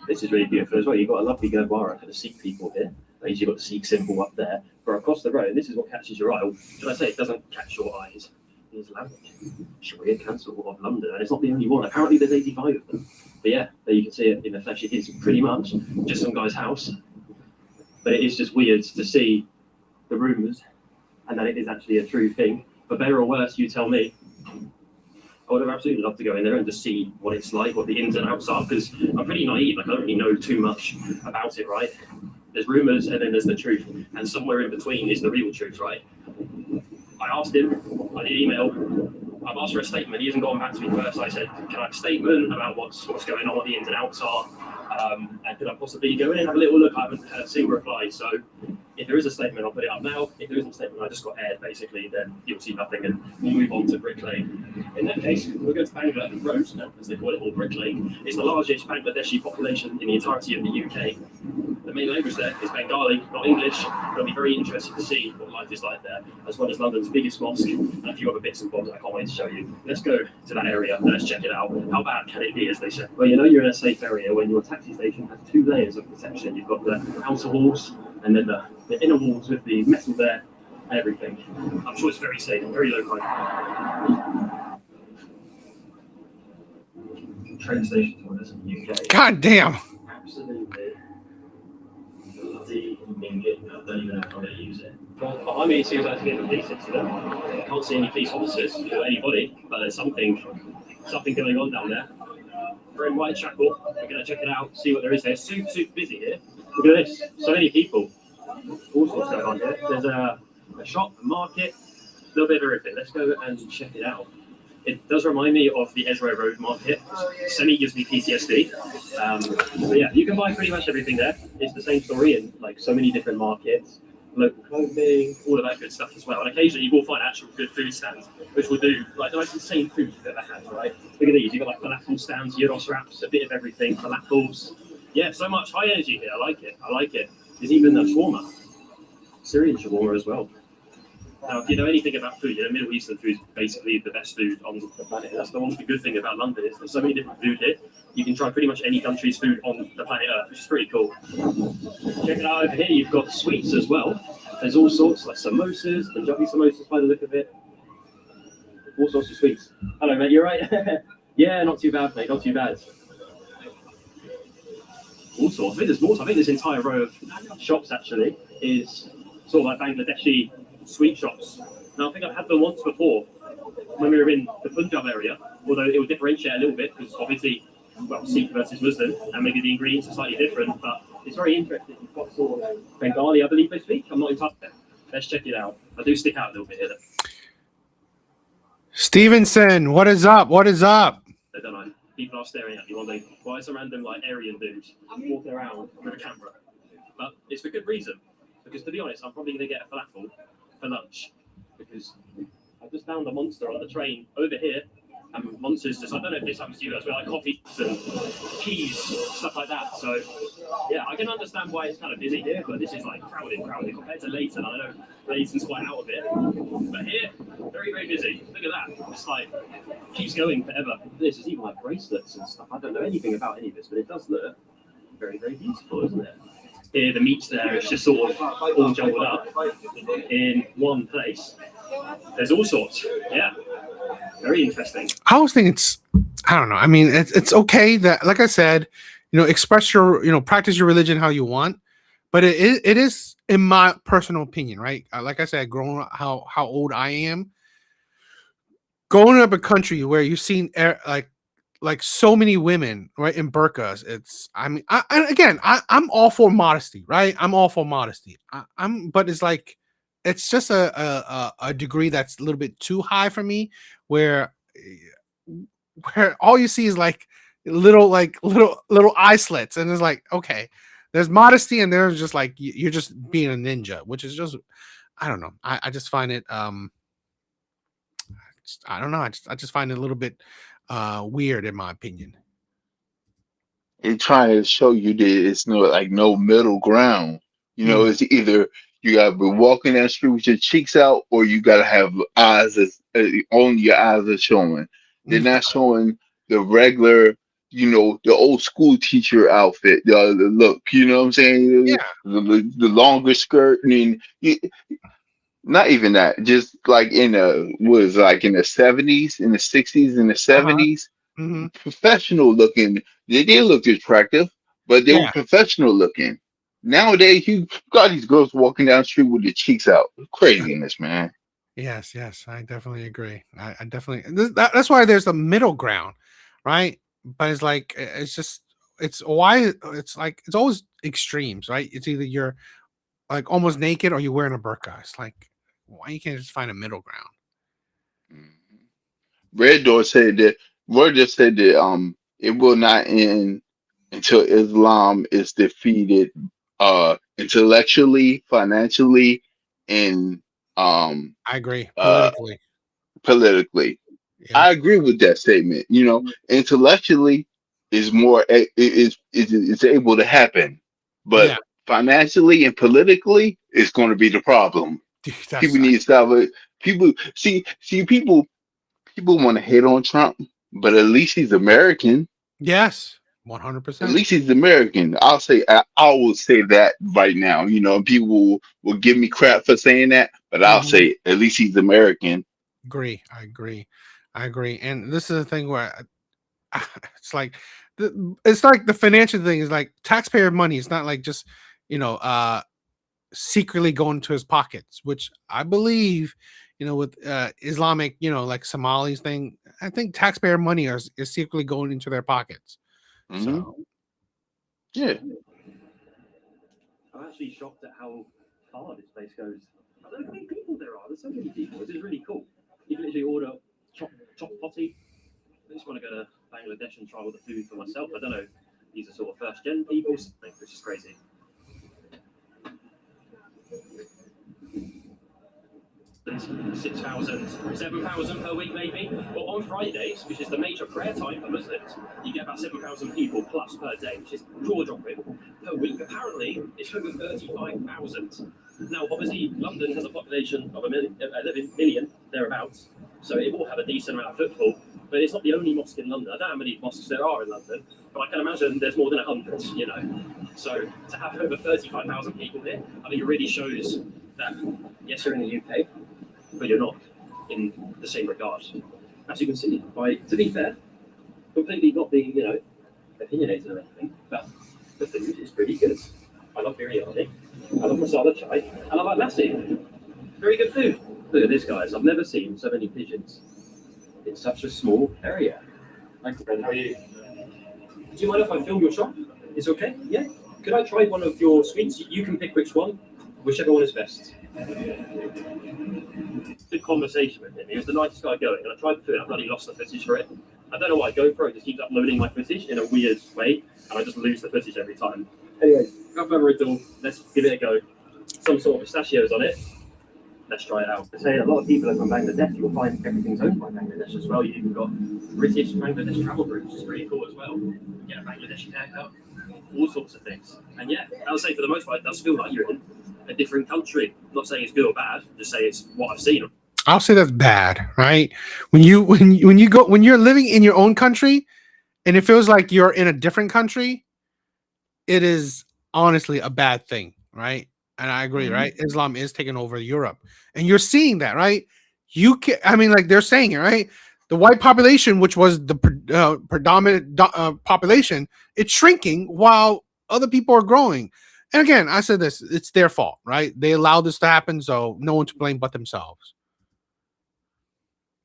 This is really beautiful as well. You've got a lovely Gurdwara for the Sikh people here. You've got the Sikh symbol up there. But across the road, this is what catches your eye. Or should I say, it doesn't catch your eyes. Islamic Sharia Council of London, and it's not the only one. Apparently, there's 85 of them. But yeah, there you can see it in the flesh. It is pretty much just some guy's house. But it is just weird to see the rumours and that it is actually a true thing. For better or worse, you tell me. I would have absolutely loved to go in there and just see what it's like, what the ins and outs are, because I'm pretty naive. Like, I don't really know too much about it, right? There's rumours and then there's the truth, and somewhere in between is the real truth, right? I asked him, I did email, I've asked for a statement, he hasn't gotten back to me first. I said, can I have a statement about what's going on, what the ins and outs are, and could I possibly go in and have a little look? I haven't had a single reply, so if there is a statement, I'll put it up now. If there isn't a statement, I just got aired, basically, then you'll see nothing, and we'll move on to Brick Lane. In that case, we'll go to Bangla Road now, as they call it, or Brick Lane. It's the largest Bangladeshi population in the entirety of the UK. The main language there is Bengali, not English. It'll be very interesting to see what life is like there, as well as London's biggest mosque and a few other bits and bobs I can't wait to show you. Let's go to that area and let's check it out. How bad can it be, as they say? Well, you know you're in a safe area when your taxi station has 2 layers of protection. You've got the outer walls and then the inner walls with the metal there and everything. I'm sure it's very safe, very low crime. Train stations for this in the UK.
God damn.
Absolutely. Bloody minging. I don't even know how to use it. Well, behind me, it seems like to be a police incident. I can't see any police officers or anybody, but there's something going on down there. We're in Whitechapel. We're going to check it out, see what there is there. Super busy here. Look at this. So many people. All sorts going on here. There's a shop, a market, a little bit of everything. Let's go and check it out. It does remind me of the Ezra Road Market. Semi gives me PTSD. But yeah, you can buy pretty much everything there. It's the same story in like so many different markets. Local clothing, all of that good stuff as well. And occasionally you will find actual good food stands, which will do like the most insane food you've ever had, right? Look at these. You've got like falafel stands, gyros wraps, a bit of everything, falafels. Yeah, so much high energy here. I like it. There's even a shawarma. Syrian shawarma as well. Now, if you know anything about food, you know Middle Eastern food is basically the best food on the planet. That's the one good thing about London is there's so many different food here. You can try pretty much any country's food on the planet Earth, which is pretty cool. Check it out over here. You've got sweets as well. There's all sorts like samosas, Punjabi samosas by the look of it. All sorts of sweets. Hello, mate. You alright? Yeah, not too bad, mate. Not too bad. All sorts. I think there's more. I think this entire row of shops actually is sort of like Bangladeshi sweet shops. Now, I think I've had them once before when we were in the Punjab area, although it would differentiate a little bit because obviously, well, Sikh versus Muslim, and maybe the ingredients are slightly different, but it's very interesting. You've got sort of Bengali, I believe they speak. I'm not entirely sure. Let's check it out. I do stick out a little bit here.
Stevenson, what is up? What is up?
I don't know. People are staring at me wondering why is a random like Aryan dude walking around with a camera? But it's for good reason. Because to be honest, I'm probably going to get a falafel for lunch because I just found a monster on the train over here, and monsters just, I don't know if this happens to you guys, but like coffee and cheese, stuff like that. So yeah, I can understand why it's kind of busy here, but this is like crowded compared to Leighton. I know Leighton's quite out of it, but here, very busy. Look at that, it's like keeps going forever. This is even like bracelets and stuff. I don't know anything about any of this, but it does look very beautiful, isn't it? Here, the meat's there, it's just sort of all jumbled up in one place. There's all sorts, yeah. Very interesting.
I always think I don't know. I mean, it's okay that, like I said, express your, practice your religion how you want, but it is, in my personal opinion, right? Like I said, growing up how old I am, going up a country where you've seen like so many women right in burqas. It's I mean I'm all for modesty, right? I'm all for modesty. But it's like it's just a degree that's a little bit too high for me, where all you see is like little eye slits, and it's like, okay, there's modesty and there's just like you're just being a ninja, which is just, I don't know. I just find it I don't know. I just find it a little bit weird in my opinion.
It trying to show you that it's no middle ground. It's either you gotta be walking down the street with your cheeks out, or you gotta have eyes that's only your eyes are showing. They're not showing the regular, the old school teacher outfit, the look. You know what I'm saying?
Yeah.
The longer skirt. I mean, not even that. Just like in the 70s, in the 60s, in the
Uh-huh.
70s,
Mm-hmm.
professional looking. They looked attractive, but they were
Yeah.
professional looking. Nowadays, you got these girls walking down the street with their cheeks out. Craziness, man.
Yes, I definitely agree. I definitely that's why there's a middle ground, right? But it's like it's just it's why it's like it's always extremes, right? It's either you're like almost naked or you're wearing a burqa. It's like, why you can't just find a middle ground?
Red Door said that. Word just said that it will not end until Islam is defeated intellectually, financially, and
I agree.
uh politically.
Yeah.
I agree with that statement. Intellectually is more is able to happen, but
Yeah.
financially and politically, it's going to be the problem.
That's
People need to stop it. People people want to hate on Trump, but at least he's American.
yes,
At
100%.
least he's American. I will say that right now. People will give me crap for saying that, but I'll
Mhm.
say at least he's American.
Agree. I agree. I agree. And this is the thing where it's like it's like the financial thing is like taxpayer money. It's not like just secretly going to his pockets, which I believe, with Islamic, like Somalis thing. I think taxpayer money is secretly going into their pockets.
Hmm.
So
Yeah.
I'm actually shocked at how far this place goes. I don't know how many people there are. There's so many people. This is really cool. You can literally order chop potty. I just want to go to Bangladesh and try all the food for myself. I don't know. These are sort of first gen people, which is crazy. $6,000, $7,000 per week, maybe. But on Fridays, which is the major prayer time for Muslims, you get about 7,000 people plus per day, which is jaw dropping. Per week, apparently, it's over 35,000. Now, obviously, London has a population of 11 million, thereabouts, so it will have a decent amount of footfall. But it's not the only mosque in London. I don't know how many mosques there are in London, but I can imagine there's more than 100, So to have over 35,000 people here, I think it really shows that, yes, you're in the UK, but you're not in the same regard. As you can see, to be fair, completely not being, opinionated or anything, but the food is pretty good. I love biryani, I love masala chai, and I like lassi. Very good food. Look at this, guys. I've never seen so many pigeons in such a small area. Thank you, friend. How are you? Do you mind if I film your shop? It's okay? Yeah? Could I try one of your sweets? You can pick which one, whichever one is best. Good conversation with him. He was the nicest guy going, and I tried the food and I bloody lost the footage for it. I don't know why GoPro just keeps uploading my footage in a weird way, and I just lose the footage every time. Anyway, without further ado, let's give it a go. Some sort of pistachios on it. Let's try it out. I say a lot of people are from Bangladesh. You'll find everything's owned by Bangladesh as well. You've even got British Bangladesh travel groups, which is pretty cool as well. You get a Bangladeshi haircut, all sorts of things. And yeah, I would say for the most part, it does feel like you're in a different country. I'm not saying it's good or bad, just say it's what I've seen.
I'll say that's bad, right? When you're living in your own country and it feels like you're in a different country, it is honestly a bad thing, right? And I agree, right? Islam is taking over Europe, and you're seeing that, right? Like they're saying it, right? The white population, which was the predominant population, it's shrinking while other people are growing. And again, I said this: it's their fault, right? They allowed this to happen, so no one to blame but themselves.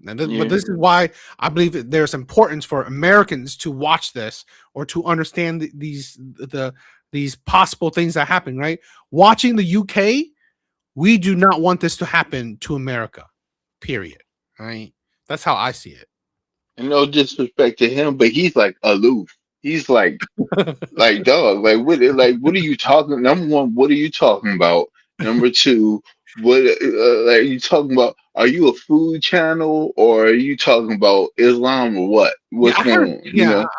But this is why I believe that there's importance for Americans to watch this or to understand these possible things that happen. Right, watching the UK, we do not want this to happen to America. Period. Right, that's how I see it.
And no disrespect to him, but he's like aloof. He's like dog, what are you talking? Number one, what are you talking about? Number two, what are you talking about? Are you a food channel or are you talking about Islam or what?
Yeah,
What's
I
going
heard.
on? You
Yeah,
know?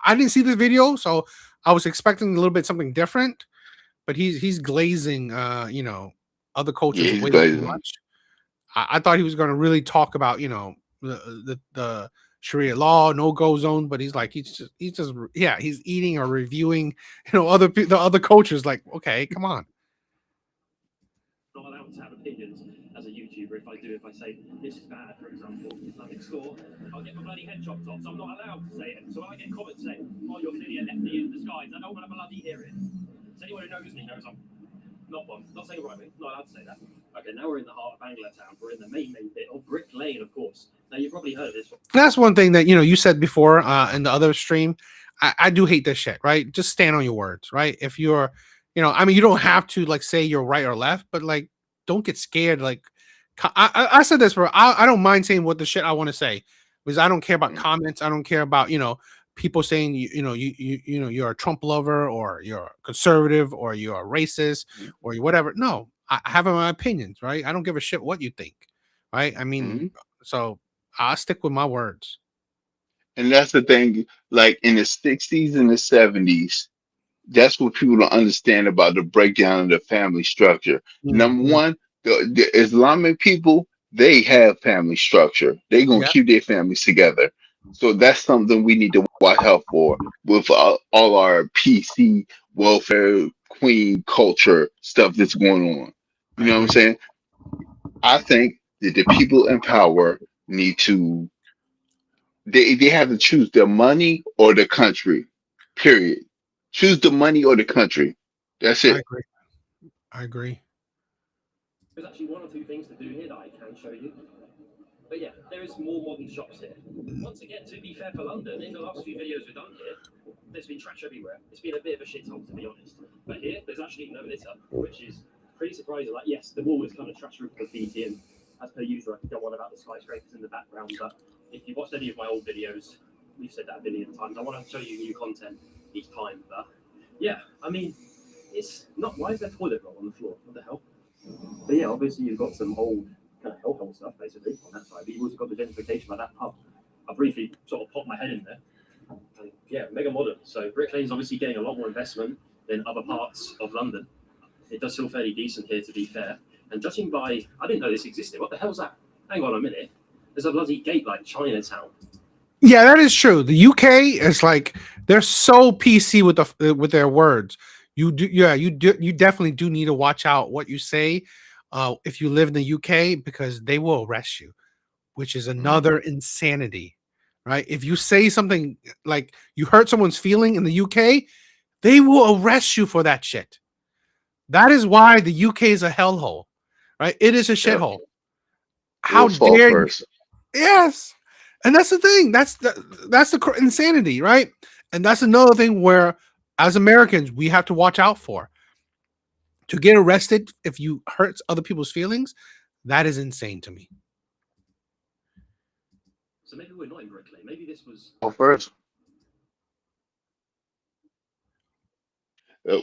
I didn't see this video, so I was expecting a little bit something different. But he's glazing, other
Yeah,
cultures
he's
way too
glazing.
much. I thought he was going to really talk about, the Sharia law, no go zone, but he's eating or reviewing, the other cultures. Like, okay, come on.
Not allowed to have opinions as a YouTuber. If I say this is bad, for example, Islamic score, I'll get my bloody head chopped off. So I'm not allowed to say it. So when I get comments saying, "Oh, you're clearly a lefty in disguise," I don't want to bloody hear it. So anyone who knows me knows I'm not one. Not saying right wing. Not allowed to say that. Okay, now we're in the heart of Bangla-town. We're in the main bit of Brick Lane, of course. Now you've probably heard of this one.
That's one thing that you said before in the other stream. I do hate this shit, right? Just stand on your words, right? If you're, you don't have to like say you're right or left, but like don't get scared. Like I said this, bro. I don't mind saying what the shit I want to say because I don't care about comments. I don't care about people saying you're a Trump lover or you're conservative or you're a racist or you're whatever. No, I have my opinions, right? I don't give a shit what you think, right? I mean, so I'll stick with my words.
And that's the thing, like in the 60s and the 70s, that's what people don't understand about the breakdown of the family structure. Number one, the Islamic people, they have family structure. They're gonna
Yeah.
keep their families together. So that's something we need to watch out for with all our PC welfare queen culture stuff that's going on. You know what I'm saying? I think that the people in power need to they have to choose their money or the country. Period. Choose the money or the country. That's
I
it.
agree. I agree.
There's actually one or two things to do here that I can show you. But yeah, there is more modern shops here. Once again, to be fair for London, in the last few videos we've done here, there's been trash everywhere. It's been a bit of a shithole, to be honest. But here, there's actually no litter, which is pretty surprising. Like, yes, the wall is kind of trash with graffiti, and as per usual, I could go on about the skyscrapers in the background. But if you watched any of my old videos, we've said that a billion times. I want to show you new content each time. But yeah, I mean, it's not. Why is there toilet roll on the floor? What the hell? But yeah, obviously you've got some old kind of hellhole stuff basically on that side. But you've also got the gentrification like that pub. I briefly sort of popped my head in there. And yeah, mega modern. So Brick Lane's obviously getting a lot more investment than other parts of London. It does feel fairly decent here, to be fair. And judging by, I didn't know this existed. What the hell's that? Hang on a minute. There's a bloody gate like Chinatown.
Yeah, that is true. The UK is like they're so PC with their words. You definitely do need to watch out what you say if you live in the UK because they will arrest you, which is another insanity, right? If you say something like you hurt someone's feeling in the UK, they will arrest you for that shit. That is why the UK is a hellhole, right? It is a shithole. How
We'll fall
dare you?
first.
Yes. And that's the thing. That's the insanity, right? And that's another thing where, as Americans, we have to watch out for. To get arrested if you hurt other people's feelings, that is insane to me.
So maybe we're not in Brick Lane. Maybe this was.
Fall first.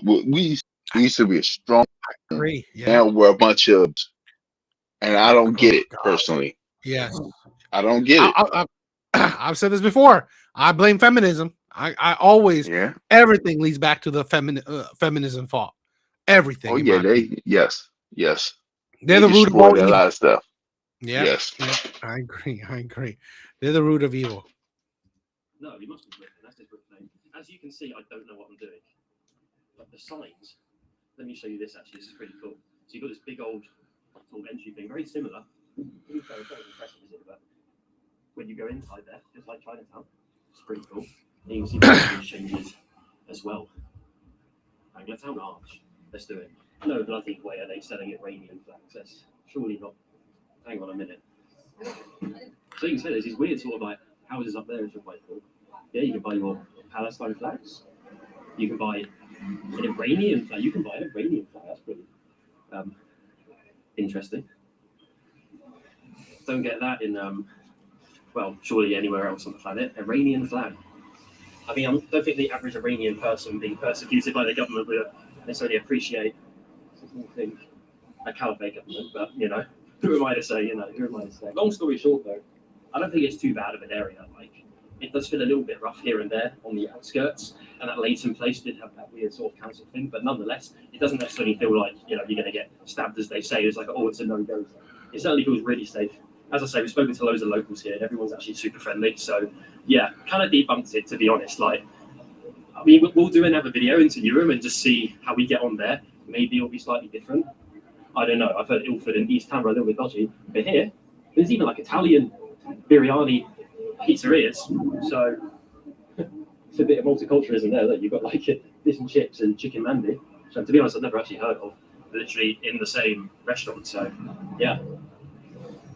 We used to be a strong.
Agree. Yeah.
Now we're a bunch of, and I don't get it personally.
Yes.
I don't get it.
I've said this before. I blame feminism. I always everything leads back to the feminism fault. Everything.
Oh yeah, yes.
They're
They
the root of
destroyed
all
a
evil.
lot of stuff.
Yeah.
Yes.
Yeah, I agree. They're the root of evil.
No, we must be Brick Lane. That's his Brick Lane. As you can see, I don't know what I'm doing. But the signs. Let me show you this actually. This is pretty cool. So you've got this big old sort of entry thing, very similar. It's very impressive, is it? But when you go inside there, just like Chinatown, it's pretty cool. And you can see the changes as well. Bangla-town Arch. Let's do it. No bloody way are they selling Iranian flags. That's surely not. Hang on a minute.
So you can say there's these weird sort of like houses up there, which are quite cool. Yeah, you can buy your Palestine flags. You can buy an Iranian flag. You can buy an Iranian flag. That's pretty interesting. Don't get that in well, surely anywhere else on the planet. Iranian flag. I mean, I don't think the average Iranian person being persecuted by the government would necessarily appreciate something thing. A caliphate government, but you know, who am I to say? You know, who am I to say? Long story short, though, I don't think it's too bad of an area. Like, it does feel a little bit rough here and there on the outskirts, and that Leighton place did have that weird sort of council thing. But nonetheless, it doesn't necessarily feel like you're going to get stabbed, as they say. It's like, oh, it's a no-go. It certainly feels really safe. As I say, we've spoken to loads of locals here, and everyone's actually super friendly. So, yeah, kind of debunked it, to be honest. Like, I mean, we'll do another video into Newham and just see how we get on there. Maybe it'll be slightly different. I don't know. I've heard Ilford and East Tamra a little bit dodgy, but here there's even like Italian biryani pizzerias. So it's a bit of multiculturalism there. That you've got like fish and chips and chicken mandi. So to be honest, I've never actually heard of literally in the same restaurant. So yeah,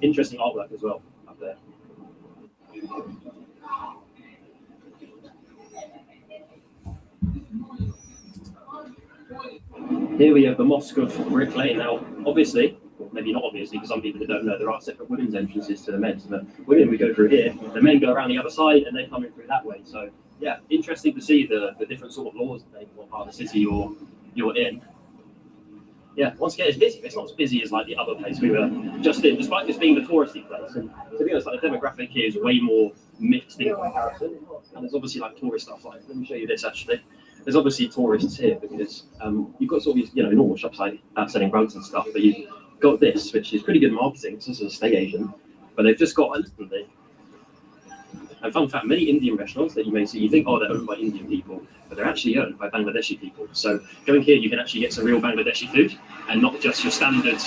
interesting artwork as well up there. Here we have the Mosque of Brick Lane. Now, obviously, well, maybe not obviously, because some people don't know there are separate women's entrances to the men's. But women, we go through here. The men go around the other side, and they come in through that way. So, yeah, interesting to see the different sort of laws depending on what part of the city you're in. Yeah, once again, it's busy. It's not as busy as like the other place we were just in, despite this being the touristy place. And to be honest, like the demographic here is way more mixed in comparison. And there's obviously like tourist stuff. Like, let me show you this actually. There's obviously tourists here because you've got sort of these, normal shops like selling rugs and stuff, but you've got this, which is pretty good marketing. This is a estate agent, but they've just got a and fun fact, many Indian restaurants that you may see, you think, oh, they're owned by Indian people, but they're actually owned by Bangladeshi people. So going here, you can actually get some real Bangladeshi food and not just your standard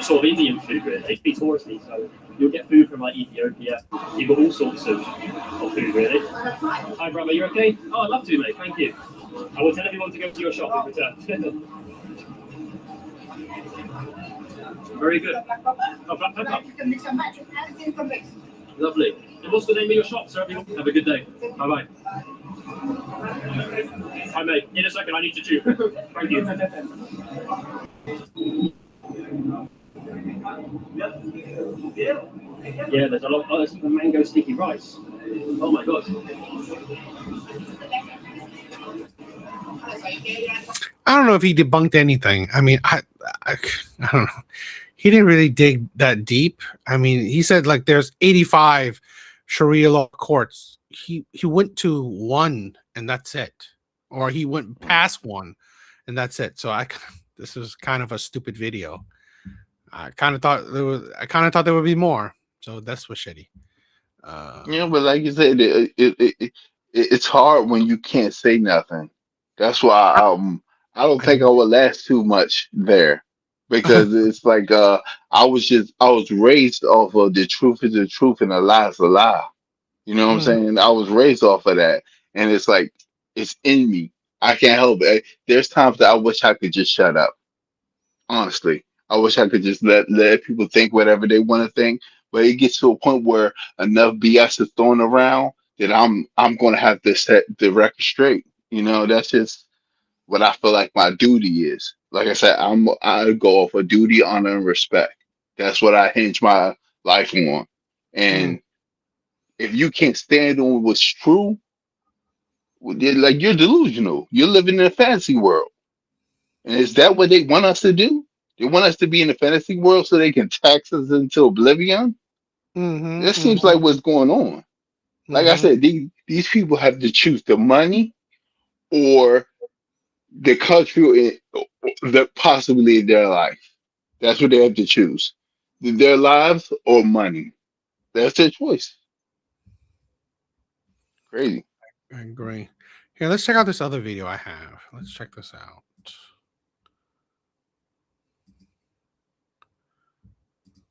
sort of Indian food, really. It's be touristy, so you'll get food from like Ethiopia. You've got all sorts of food, really. Hi, brother, you okay? Oh, I'd love to, mate. Thank you. I will tell everyone to go to your shop in return. Very good. Oh, black pepper. Lovely. And what's the name of your shop, sir? Have a good day. Bye-bye. Hi, mate. In a second, I need to chew. Thank you. Yeah, there's a lot. Oh, there's even mango sticky rice. Oh, my God.
I don't know if he debunked anything. I mean, I don't know. He didn't really dig that deep. I mean, he said like there's 85 Sharia law courts. He went to one and that's it, or he went past one and that's it. So this is kind of a stupid video. I kind of thought there would be more. So that's what's shitty.
But like you said, it's hard when you can't say nothing. That's why I don't think I would last too much there, because it's like I was raised off of the truth is the truth and a lie is a lie. You know what I'm saying? I was raised off of that, and it's like it's in me. I can't help it. There's times that I wish I could just shut up. Honestly, I wish I could just let people think whatever they want to think. But it gets to a point where enough BS is thrown around that I'm gonna have to set the record straight. That's just what I feel like my duty is. Like I said, I go off of duty, honor, and respect. That's what I hinge my life on. And if you can't stand on what's true, you're delusional. You're living in a fantasy world. And is that what they want us to do? They want us to be in a fantasy world so they can tax us into oblivion? That seems like what's going on. Like I said, these people have to choose the money or the country that possibly their life. That's what they have to choose. Their lives or money. That's their choice. Crazy.
I agree. Here, let's check out this other video I have. Let's check this out.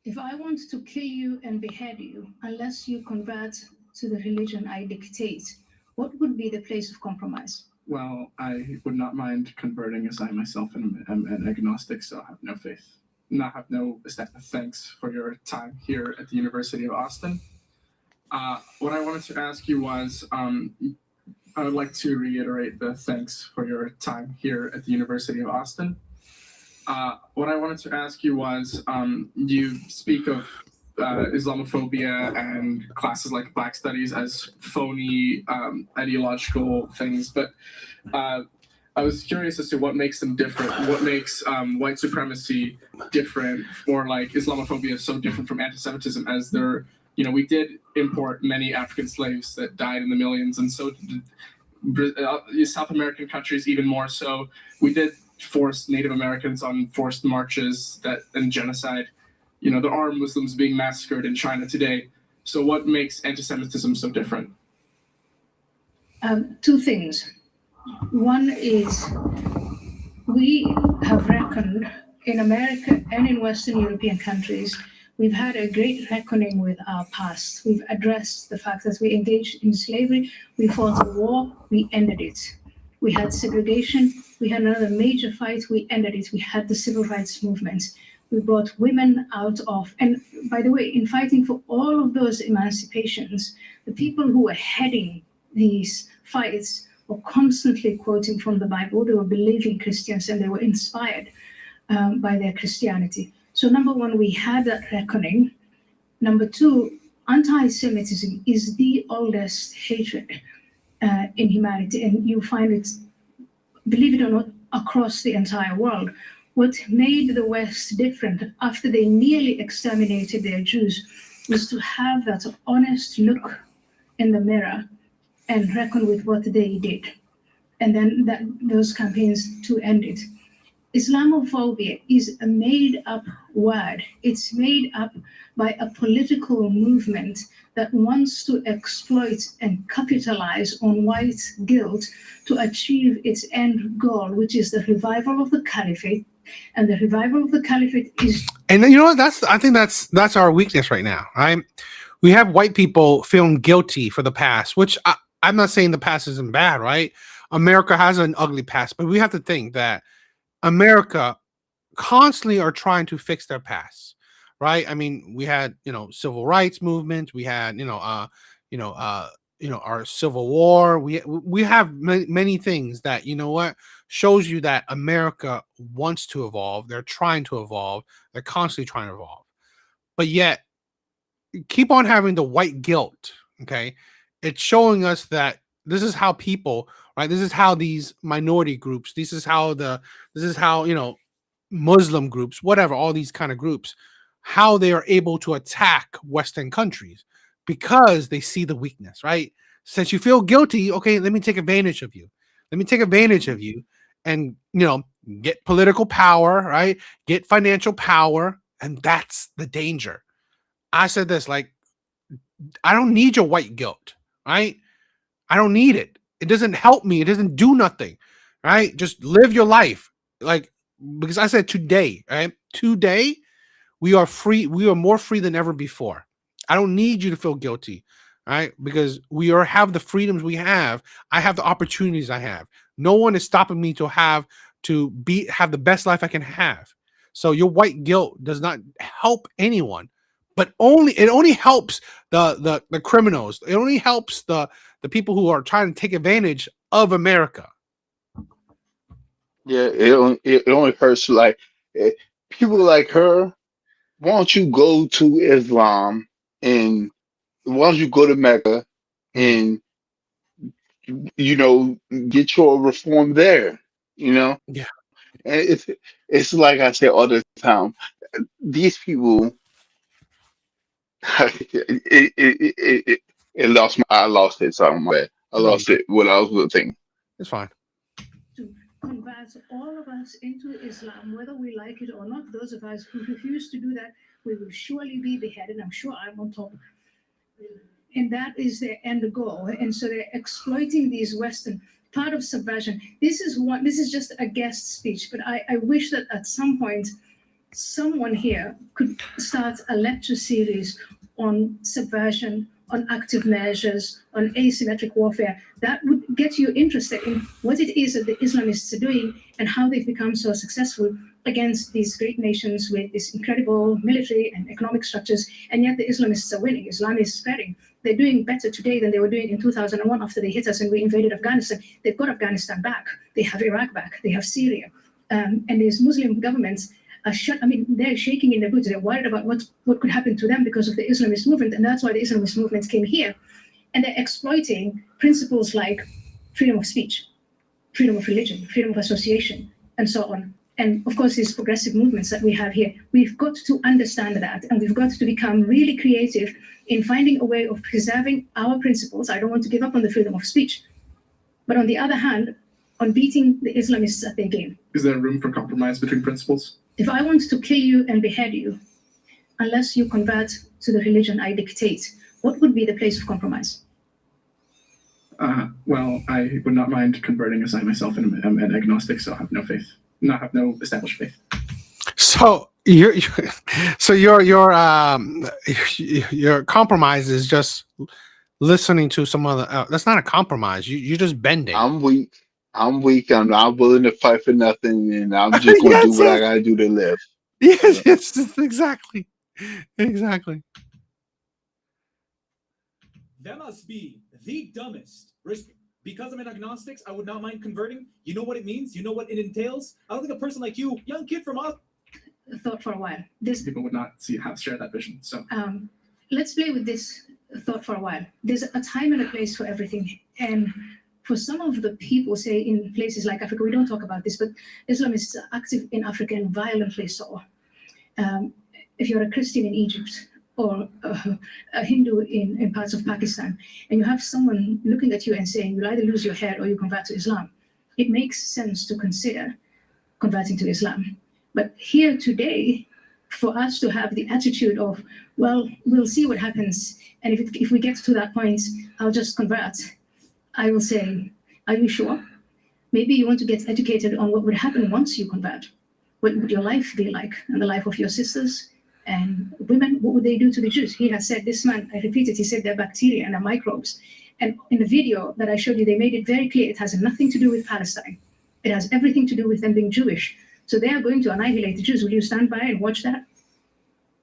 If I want to kill you and behead you, unless you convert to the religion I dictate, what would be the place of compromise?
Well, I would not mind converting, as I myself am an agnostic, so I have no faith. I have no thanks for your time here at the University of Austin. What I wanted to ask you was, I would like to reiterate the thanks for your time here at the University of Austin. What I wanted to ask you was, you speak of Islamophobia and classes like Black Studies as phony ideological things, but I was curious as to what makes them different. What makes white supremacy different, or like Islamophobia so different from anti-Semitism, as there, we did import many African slaves that died in the millions, and so did South American countries even more so. We did force Native Americans on forced marches and genocide. There are Muslims being massacred in China today. So what makes anti-Semitism so different?
Two things. One is we have reckoned in America and in Western European countries, we've had a great reckoning with our past. We've addressed the fact that we engaged in slavery, we fought a war, we ended it. We had segregation, we had another major fight, we ended it. We had the civil rights movement. We brought women out of, and by the way, in fighting for all of those emancipations, the people who were heading these fights were constantly quoting from the Bible. They were believing Christians and they were inspired by their Christianity. So number one, we had that reckoning. Number two, anti-Semitism is the oldest hatred in humanity, and you find it, believe it or not, across the entire world. What made the West different after they nearly exterminated their Jews was to have that honest look in the mirror and reckon with what they did. And then those campaigns to end it. Islamophobia is a made-up word. It's made up by a political movement that wants to exploit and capitalize on white guilt to achieve its end goal, which is the revival of the caliphate. And the revival of the caliphate is...
And then, I think that's our weakness right now, right? We have white people feeling guilty for the past, which I'm not saying the past isn't bad, right? America has an ugly past, but we have to think that America constantly are trying to fix their past, right? I mean, we had, civil rights movement. We had, our Civil War. We have many things that, shows you that America wants to evolve. They're trying to evolve. They're constantly trying to evolve, but yet keep on having the white guilt. Okay. It's showing us that this is how people, right? This is how these minority groups, this is how Muslim groups, whatever, all these kind of groups, how they are able to attack Western countries because they see the weakness, right? Since you feel guilty, okay, let me take advantage of you. Let me take advantage of you and, get political power, right? Get financial power. And that's the danger. I said this, like, I don't need your white guilt, right? I don't need it. It doesn't help me. It doesn't do nothing, right? Just live your life. Like, because I said today, right? Today, we are free. We are more free than ever before. I don't need you to feel guilty, right? Because we have the freedoms we have. I have the opportunities I have. No one is stopping me to have the best life I can have. So your white guilt does not help anyone, but it only helps the criminals. It only helps the people who are trying to take advantage of America.
Yeah, it only hurts people like her. Why don't you go to Islam, and why don't you go to Mecca and get your reform there?
Yeah.
And it's like I say all the time. These people, I lost it. So my bad. I lost it. What I was thinking.
It's fine.
To convert all of us into Islam, whether we like it or not, those of us who refuse to do that, we will surely be beheaded. I'm sure I'm on top. And that is their end goal. And so they're exploiting these Western part of subversion. This is just a guest speech, but I wish that at some point someone here could start a lecture series on subversion, on active measures, on asymmetric warfare. That would get you interested in what it is that the Islamists are doing and how they've become so successful against these great nations with this incredible military and economic structures, and yet the Islamists are winning. Islam is spreading. They're doing better today than they were doing in 2001 after they hit us and we invaded Afghanistan. They've got Afghanistan back. They have Iraq back. They have Syria. And these Muslim governments are they're shaking in their boots. They're worried about what could happen to them because of the Islamist movement. And that's why the Islamist movement came here. And they're exploiting principles like freedom of speech, freedom of religion, freedom of association, and so on. And of course, these progressive movements that we have here, we've got to understand that, and we've got to become really creative in finding a way of preserving our principles. I don't want to give up on the freedom of speech, but on the other hand, on beating the Islamists at their game.
Is there room for compromise between principles?
If I want to kill you and behead you, unless you convert to the religion I dictate, what would be the place of compromise?
Well, I would not mind converting, as I myself am an agnostic, so I have no faith. Have no established faith.
So your compromise is just listening to some other. That's not a compromise. You're just bending.
I'm weak. I'm not willing to fight for nothing, and I'm just going to do what I got to do to live.
Yes, yes, exactly.
That must be the dumbest. Because I'm an agnostic, I would not mind converting. You know what it means? You know what it entails? I don't think a person like you, young kid from us,
thought for a while.
People would not share that vision. So
let's play with this thought for a while. There's a time and a place for everything. And for some of the people, say in places like Africa, we don't talk about this, but Islamists are active in Africa and violently so. If you're a Christian in Egypt, or a Hindu in parts of Pakistan, and you have someone looking at you and saying, you'll either lose your head or you convert to Islam, it makes sense to consider converting to Islam. But here today, for us to have the attitude of, well, we'll see what happens, and if we get to that point, I'll just convert, I will say, are you sure? Maybe you want to get educated on what would happen once you convert. What would your life be like, and the life of your sisters? And women, what would they do to the Jews? He has said, this man, I repeat it, he said they're bacteria and they're microbes. And in the video that I showed you, they made it very clear it has nothing to do with Palestine. It has everything to do with them being Jewish. So they are going to annihilate the Jews. Will you stand by and watch that?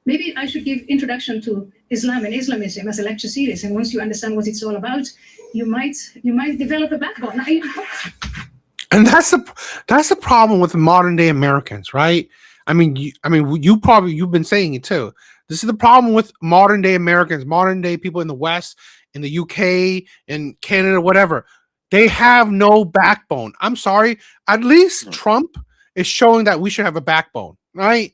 Maybe I should give Introduction to Islam and Islamism as a lecture series. And once you understand what it's all about, you might develop a backbone.
And that's the problem with modern day Americans, right? You've been saying it too. This is the problem with modern day Americans, modern day people in the West, in the UK, in Canada, whatever. They have no backbone. I'm sorry. At least Trump is showing that we should have a backbone, right?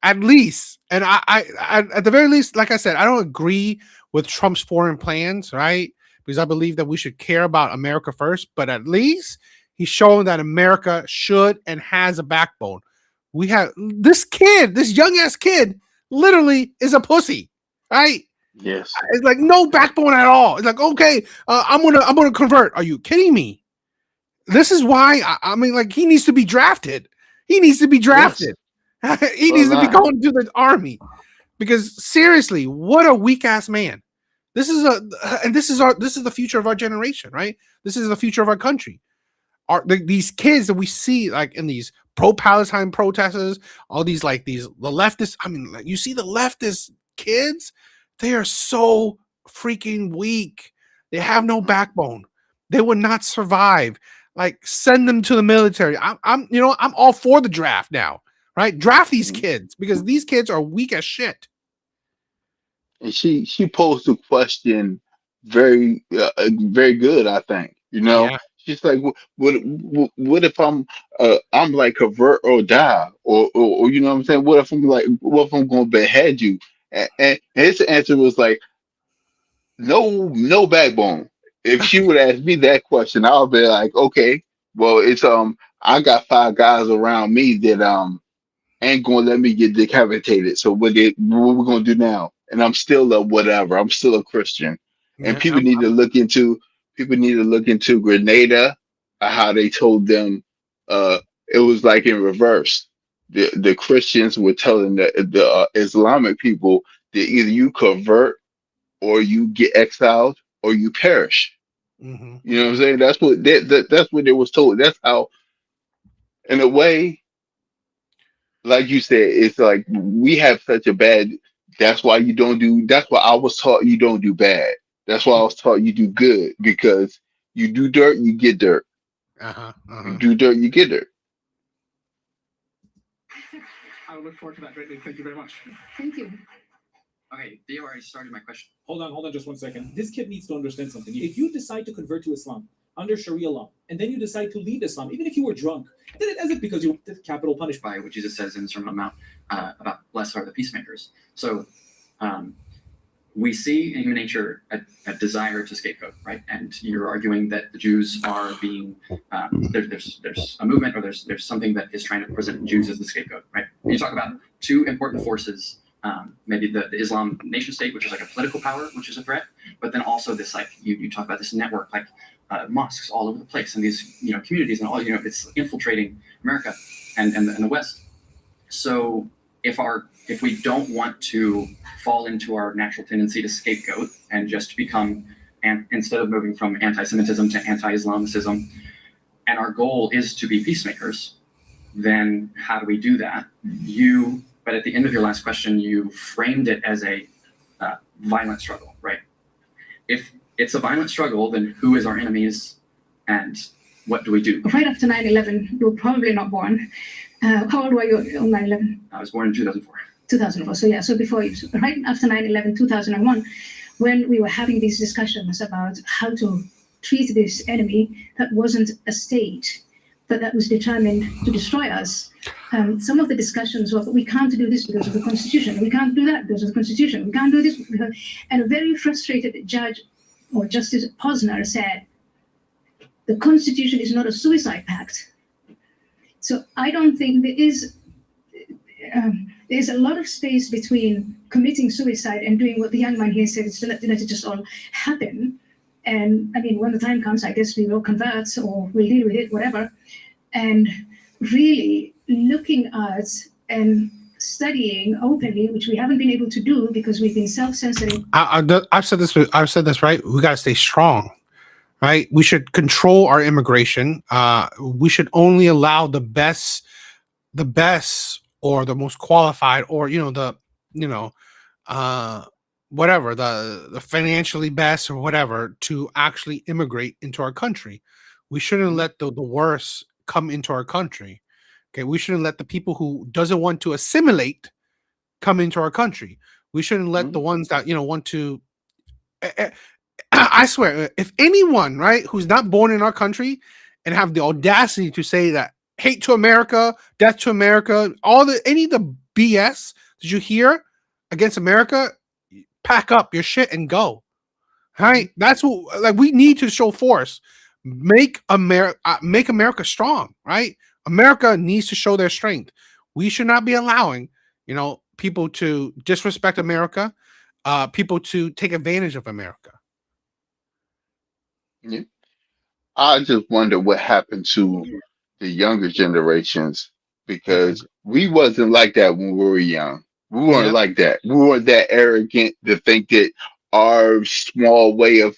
At least. And I at the very least, like I said, I don't agree with Trump's foreign plans, right? Because I believe that we should care about America first, but at least he's showing that America should and has a backbone. We have this young ass kid, literally is a pussy, right?
Yes.
It's like no backbone at all. It's like, okay, I'm gonna convert. Are you kidding me? This is why he needs to be drafted. He needs to be drafted. Yes. He needs to be going to the army. Because seriously, what a weak ass man. This is the future of our generation, right? This is the future of our country. These kids that we see like in these pro-Palestine protesters, all these the leftists. You see the leftist kids, they are so freaking weak. They have no backbone. They would not survive. Like, send them to the military. I'm all for the draft now, right? Draft these kids because these kids are weak as shit.
And she posed a question very good, I think.
Yeah.
She's like, what if I'm like convert or die, or you know what I'm saying? What if I'm going to behead you? And his answer was like, no backbone. If she would ask me that question, I would be like, okay, well, it's I got 5 guys around me that ain't gonna let me get decapitated. So what we gonna do now? And I'm still a whatever. I'm still a Christian. And
Yeah,
people need to look into Grenada, how they told them it was like in reverse. The Christians were telling the Islamic people that either you convert or you get exiled or you perish.
Mm-hmm.
You know what I'm saying? That's what they was told. That's how, in a way, like you said, it's like we have such a bad. That's why I was taught you don't do bad. That's why I was taught you do good, because you do dirt, you get dirt. You do dirt, you get dirt.
I look forward to that greatly. Thank you very much.
Thank you.
Okay, Theo already started my question.
Hold on just 1 second. This kid needs to understand something. If you decide to convert to Islam under Sharia law, and then you decide to leave Islam, even if you were drunk, is it because you did capital punishment?
By what Jesus says in the Sermon on the Mount about blessed are the peacemakers. So we see in human nature a desire to scapegoat, right? And you're arguing that the Jews are being there's a movement, or there's something that is trying to present Jews as the scapegoat, right? And you talk about two important forces. Maybe the Islam nation state, which is like a political power, which is a threat, but then also this, like you talk about this network, like mosques all over the place, and these communities, and all it's infiltrating America and the West. So if we don't want to fall into our natural tendency to scapegoat and just become, instead of moving from anti-Semitism to anti-Islamicism, and our goal is to be peacemakers, then how do we do that? But at the end of your last question, you framed it as a violent struggle, right? If it's a violent struggle, then who is our enemies, and what do we do?
Right after 9/11, you were probably not born. How old were you on 9/11?
I was born in 2004.
2004. So yeah, so before you, right after 9/11, 2001, when we were having these discussions about how to treat this enemy that wasn't a state, but that was determined to destroy us. Some of the discussions were, we can't do this because of the Constitution. We can't do that because of the Constitution. We can't do this. And a very frustrated judge or Justice Posner said, the Constitution is not a suicide pact. So I don't think there's a lot of space between committing suicide and doing what the young man here said, is to let it just all happen. And I mean, when the time comes, I guess we will convert or we'll deal with it, whatever. And really looking at and studying openly, which we haven't been able to do because we've been self-censoring.
I've said this, right? We got to stay strong, right? We should control our immigration. We should only allow the best or the most qualified, or whatever, the financially best or whatever, to actually immigrate into our country. We shouldn't let the worst come into our country. Okay, we shouldn't let the people who doesn't want to assimilate come into our country. We shouldn't let the ones that want to. I swear, if anyone, right, who's not born in our country and have the audacity to say that hate to America, death to America, any of the BS that you hear against America, pack up your shit and go. Right? That's what we need to show force. Make America strong, right? America needs to show their strength. We should not be allowing, people to disrespect America, people to take advantage of America.
Yeah. I just wonder what happened to the younger generations, because we wasn't like that when we were young. We weren't like that. We weren't that arrogant to think that our small way of,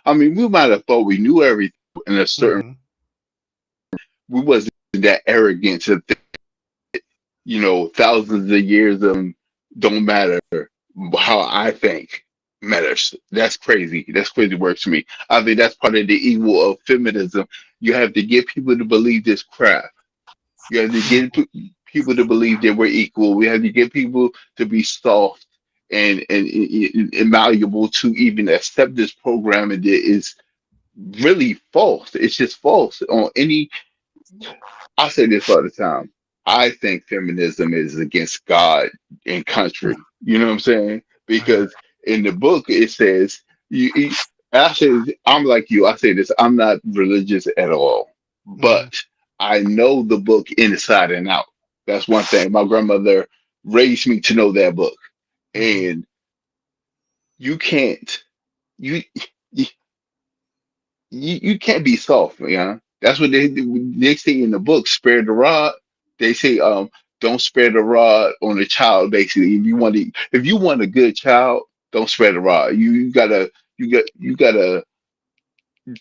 I mean, we might have thought we knew everything in a certain. We wasn't that arrogant to think, thousands of years of don't matter. How I think matters. That's crazy. That's crazy work to me. I think that's part of the evil of feminism. You have to get people to believe this crap. You have to get people to believe that we're equal. We have to get people to be soft and malleable to even accept this program, and it is really false. It's just false on any. I say this all the time. I think feminism is against God and country. You know what I'm saying? Because in the book it says I'm like you. I say this. I'm not religious at all, but I know the book inside and out. That's one thing. My grandmother raised me to know that book, and you can't you you can't be soft, That's what they say in the book. Spare the rod. They say don't spare the rod on a child. Basically, if you want a good child, don't spare the rod. You gotta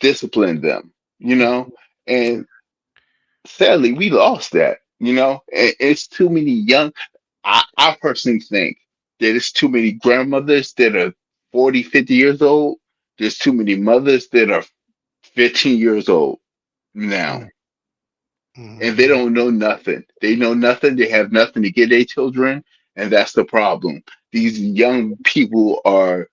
discipline them. And sadly, we lost that. And it's too many young. I personally think that it's too many grandmothers that are 40, 50 years old There's too many mothers that are 15 years old now, and they don't know nothing. They know nothing. They have nothing to give their children, and that's the problem. These young people are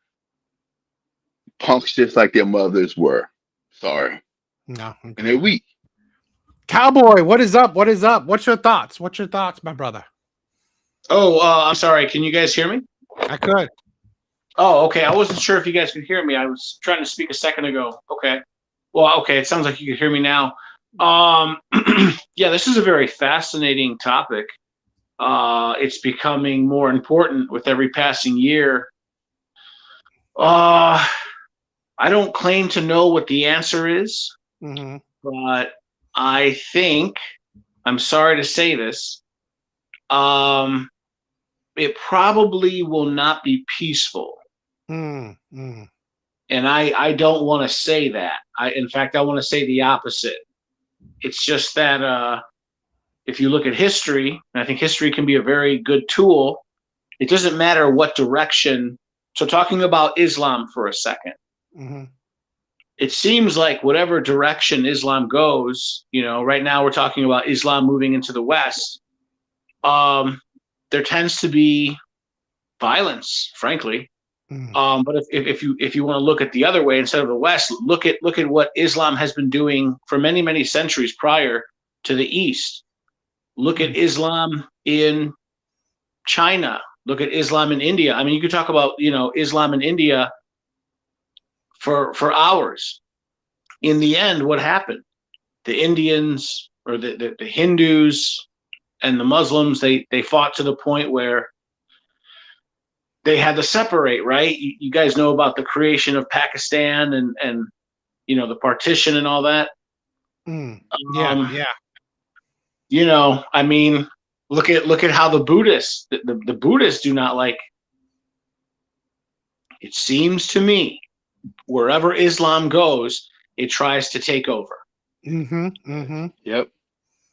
punks just like their mothers were. Sorry.
No,
And they're weak.
Cowboy, what is up? What is up? What's your thoughts? What's your thoughts, my brother?
Oh, I'm sorry. Can you guys hear me?
I could.
Oh, okay. I wasn't sure if you guys could hear me. I was trying to speak a second ago. Okay. Well, okay. It sounds like you can hear me now. Yeah, this is a very fascinating topic. It's becoming more important with every passing year. I don't claim to know what the answer is, but I think, I'm sorry to say this, it probably will not be peaceful. And I don't want to say that. In fact, I want to say the opposite. It's just that if you look at history, and I think history can be a very good tool, it doesn't matter what direction. So talking about Islam for a second, it seems like whatever direction Islam goes, right now we're talking about Islam moving into the West, there tends to be violence, frankly. But if you want to look at the other way instead of the West, look at what Islam has been doing for many, many centuries prior to the East. Look at Islam in China. Look at Islam in India. I mean, you could talk about Islam in India for hours. In the end, what happened? The Indians or the Hindus and the Muslims, they fought to the point where they had to separate, right? You guys know about the creation of Pakistan and the partition and all that.
Yeah.
I mean, look at how the Buddhists, the Buddhists do not like. It seems to me, wherever Islam goes, it tries to take over.
Yep.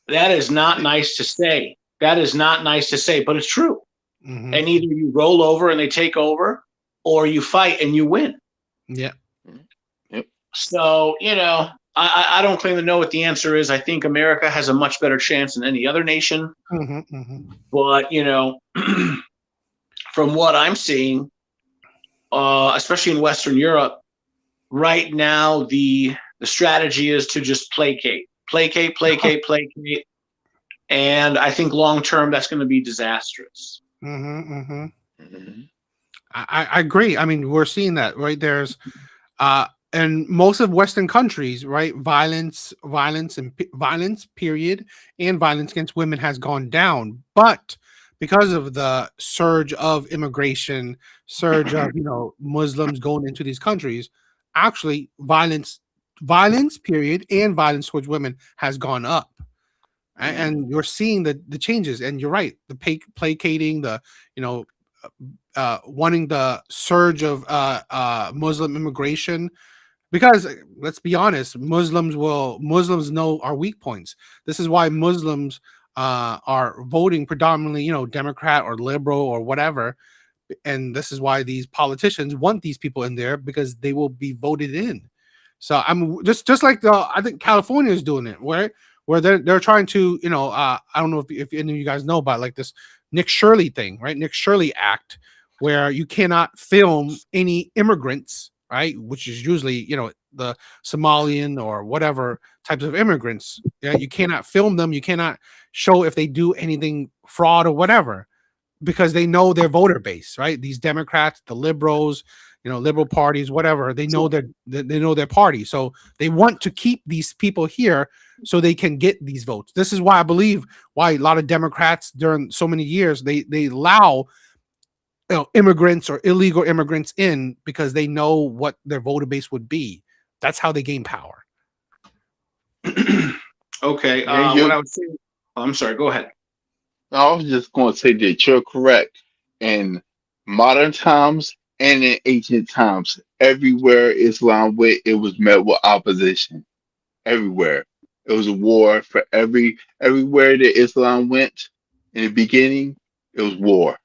That is not nice to say. That is not nice to say, but it's true. And either you roll over and they take over, or you fight and you win.
Yeah.
So, I don't claim to know what the answer is. I think America has a much better chance than any other nation. But, from what I'm seeing, especially in Western Europe, right now the strategy is to just placate. And I think long term that's going to be disastrous.
I agree. I mean, we're seeing that, right? There's and most of Western countries, right? Violence, period, and violence against women has gone down. But because of the surge of immigration, surge of Muslims going into these countries, actually violence, period, and violence towards women has gone up. And you're seeing the changes. And you're right, the placating, the wanting the surge of Muslim immigration. Because let's be honest, Muslims know our weak points. This is why Muslims are voting predominantly, Democrat or liberal or whatever. And this is why these politicians want these people in there, because they will be voted in. So I'm just like I think California is doing it, where they're trying to, I don't know if any of you guys know about like this Nick Shirley thing, right? Nick Shirley Act, where you cannot film any immigrants, right? Which is usually, the Somalian or whatever types of immigrants. Yeah, you cannot film them. You cannot show if they do anything fraud or whatever, because they know their voter base, right? These Democrats, the liberals, liberal parties, whatever, they know their party. So they want to keep these people here so they can get these votes. This is why I believe why a lot of Democrats during so many years, they allow immigrants or illegal immigrants in, because they know what their voter base would be. That's how they gain power.
Okay. What I would say, I'm sorry, go ahead.
I was just going to say that you're correct. In modern times and in ancient times, everywhere Islam went, it was met with opposition. Everywhere. It was a war for everywhere that Islam went in the beginning, it was war.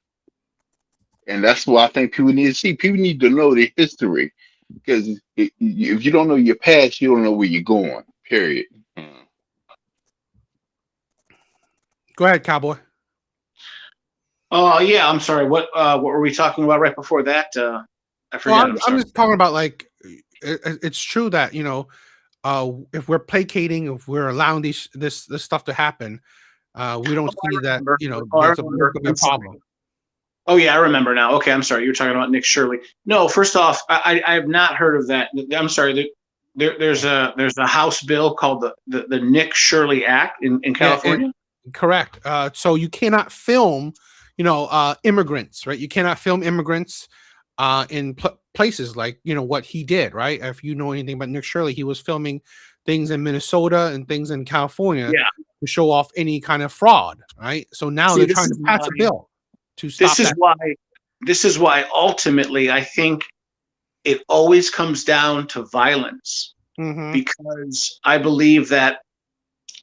And that's what I think people need to see. People need to know the history. Because if you don't know your past, you don't know where you're going. Period.
Go ahead, Cowboy.
Oh yeah, I'm sorry. What were we talking about right before that? I forgot.
Well,
I'm sorry.
I'm just talking about like it's true that if we're placating, if we're allowing this stuff to happen, we don't see that there's a problem.
Oh yeah, I remember now. Okay, I'm sorry. You were talking about Nick Shirley. No, first off, I have not heard of that. I'm sorry. There's a House bill called the Nick Shirley Act in California.
Correct. So you cannot film, immigrants, right? You cannot film immigrants in places like what he did, right? If you know anything about Nick Shirley, he was filming things in Minnesota and things in California to show off any kind of fraud, right? So now they're trying to pass a bill to stop that.
This is why ultimately I think it always comes down to violence, because I believe that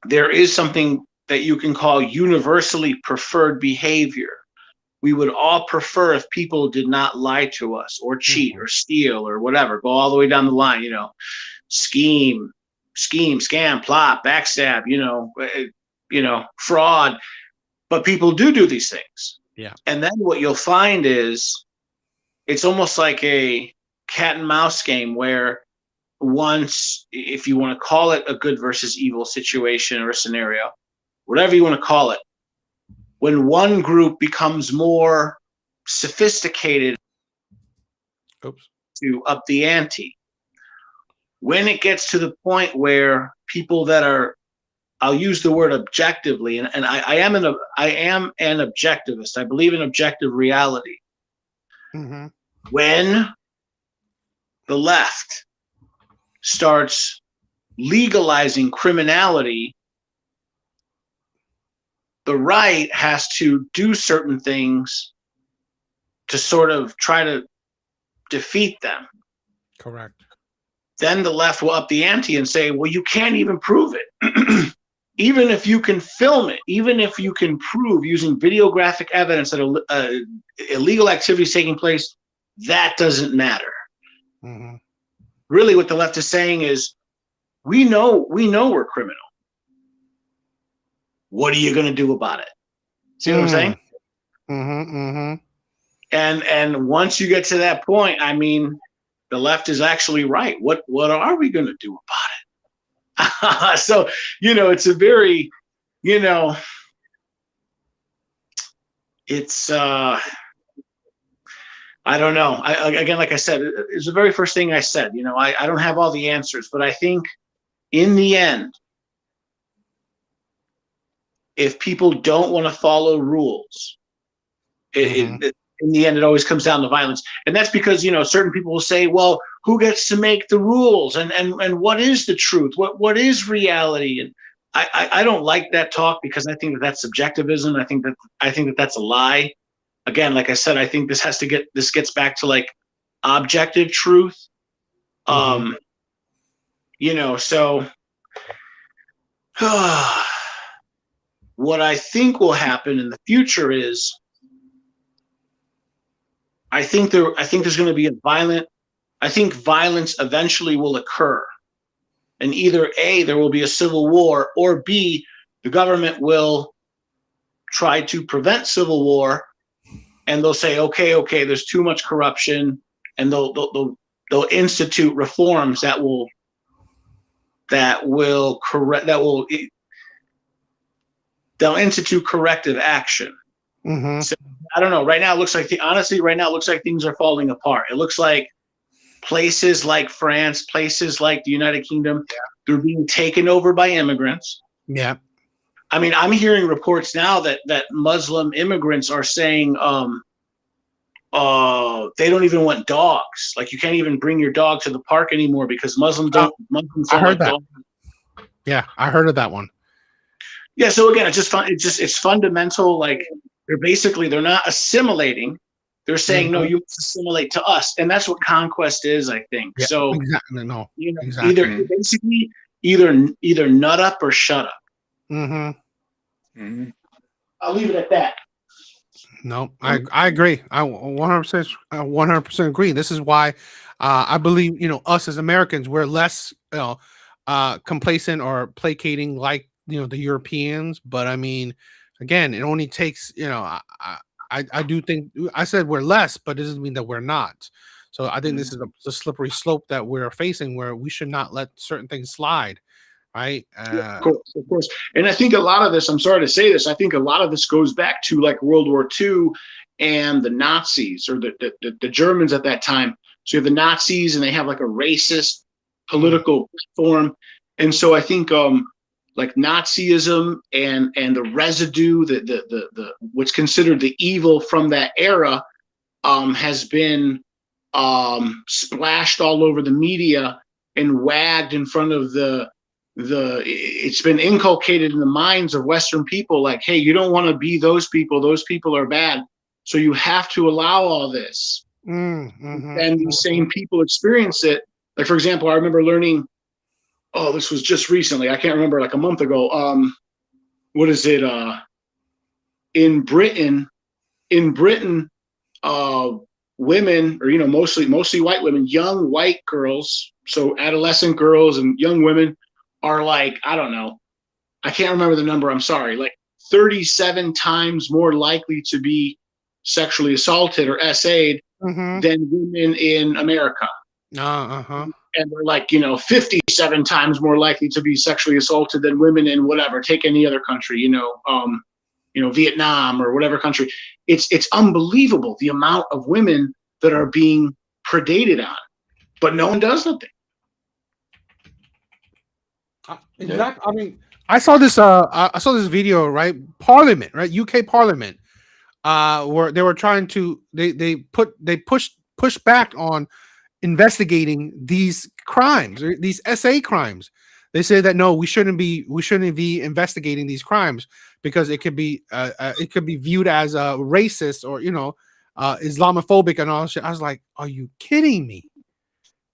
there is something that you can call universally preferred behavior. We would all prefer if people did not lie to us or cheat or steal or whatever, go all the way down the line, scheme, scam, plot, backstab, fraud. But people do these things.
Yeah.
And then what you'll find is it's almost like a cat and mouse game where once, if you want to call it a good versus evil situation or a scenario, whatever you want to call it, when one group becomes more sophisticated to up the ante, when it gets to the point where people that are, I'll use the word objectively, and I am an objectivist. I believe in objective reality. When the left starts legalizing criminality, the right has to do certain things to sort of try to defeat them.
Correct.
Then the left will up the ante and say, well, you can't even prove it. Even if you can film it, even if you can prove using videographic evidence that illegal activity is taking place, that doesn't matter. Really what the left is saying is, we know we're criminal. What are you going to do about it? See what I'm saying? And once you get to that point, I mean, the left is actually right. What are we going to do about it? So, it's a very, it's, I don't know. Again, like I said, it's the very first thing I said, I don't have all the answers, but I think in the end, if people don't want to follow rules, in the end, it always comes down to violence. And that's because, certain people will say, well, who gets to make the rules? And what is the truth? What is reality? And I don't like that talk, because I think that's subjectivism. I think that that's a lie. Again, like I said, I think this gets back to like objective truth. So what I think will happen in the future is, I think there's going to be I think violence eventually will occur. And either A, there will be a civil war, or B, the government will try to prevent civil war, and they'll say, okay, there's too much corruption, and they'll institute reforms they'll institute corrective action. So I don't know. Right now, it looks like things are falling apart. It looks like places like France, places like the United Kingdom, they're being taken over by immigrants.
Yeah.
I mean, I'm hearing reports now that Muslim immigrants are saying they don't even want dogs. Like, you can't even bring your dog to the park anymore because Muslims don't like dogs.
Yeah, I heard of that one.
Yeah, so again, it's fundamental. Like, they're not assimilating. They're saying, no, you must assimilate to us. And that's what conquest is, I think.
Yeah,
so
exactly. No,
exactly. Either nut up or shut up. I'll leave it at that.
No, I agree. I 100% agree. This is why I believe, us as Americans, we're less, complacent or placating like, the Europeans. But I mean, again, it only takes, I do think I said we're less, but it doesn't mean that we're not. So I think this is the slippery slope that we're facing, where we should not let certain things slide. Right.
Of course. And I think a lot of this, I'm sorry to say this, I think a lot of this goes back to like World War II and the Nazis, or the Germans at that time. So you have the Nazis, and they have like a racist political form. And so I think like Nazism and the residue, the what's considered the evil from that era has been splashed all over the media and wagged in front of it's been inculcated in the minds of Western people, like, hey, you don't want to be those people are bad, so you have to allow all this. And these same people experience it. Like, for example, I remember learning, this was just recently, I can't remember, like a month ago, what is it, in Britain, women, or mostly white women, young white girls, so adolescent girls and young women, are like, I don't know, I can't remember the number, I'm sorry, like 37 times more likely to be sexually assaulted or SA'd than women in America. And they're like, 57 times more likely to be sexually assaulted than women in whatever, take any other country, Vietnam or whatever country. It's unbelievable the amount of women that are being predated on, but no one does nothing.
Exactly. I mean, I saw this video, right? Parliament, right? UK Parliament, where they were trying to they pushed back on investigating these crimes, or these SA crimes. They say that no, we shouldn't be investigating these crimes because it could be viewed as racist or Islamophobic and all that shit. I was like, are you kidding me?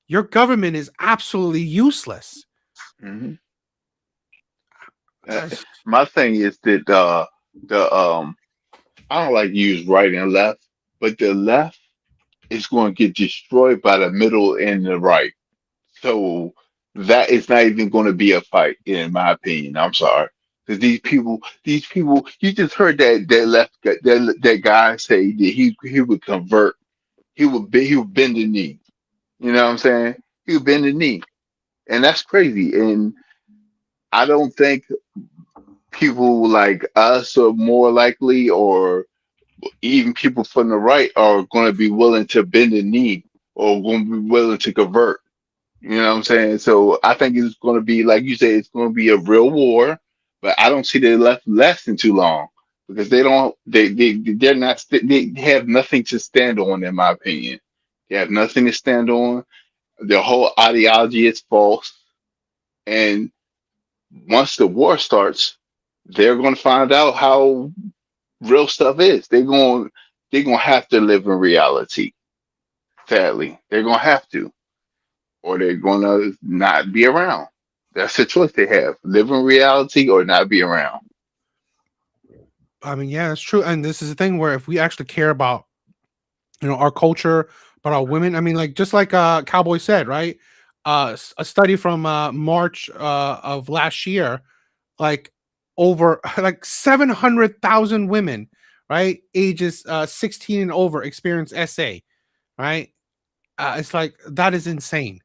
Your government is absolutely useless.
Mm-hmm. My thing is that I don't like to use right and left, but the left is going to get destroyed by the middle and the right. So that is not even going to be a fight, in my opinion. I'm sorry, because these people, you just heard that guy say that he would convert, he would bend the knee. You know what I'm saying? He would bend the knee, and that's crazy. And I don't think people like us are more likely, or even people from the right are going to be willing to bend the knee or going to be willing to convert. You know what I'm saying? So I think it's going to be, like you say, it's going to be a real war, but I don't see the left lasting too long because they're not, they have nothing to stand on, in my opinion. They have nothing to stand on. Their whole ideology is false. And once the war starts, they're going to find out how real stuff is. They're going to have to live in reality. Sadly, they're going to have to, or they're going to not be around. That's the choice they have: live in reality or not be around.
I mean, yeah, that's true. And this is the thing where if we actually care about, our culture, about our women, I mean, like, just like Cowboy said, right? A study from March of last year, like over like 700,000 women, right, ages 16 and over experience SA, right? It's like, that is insane.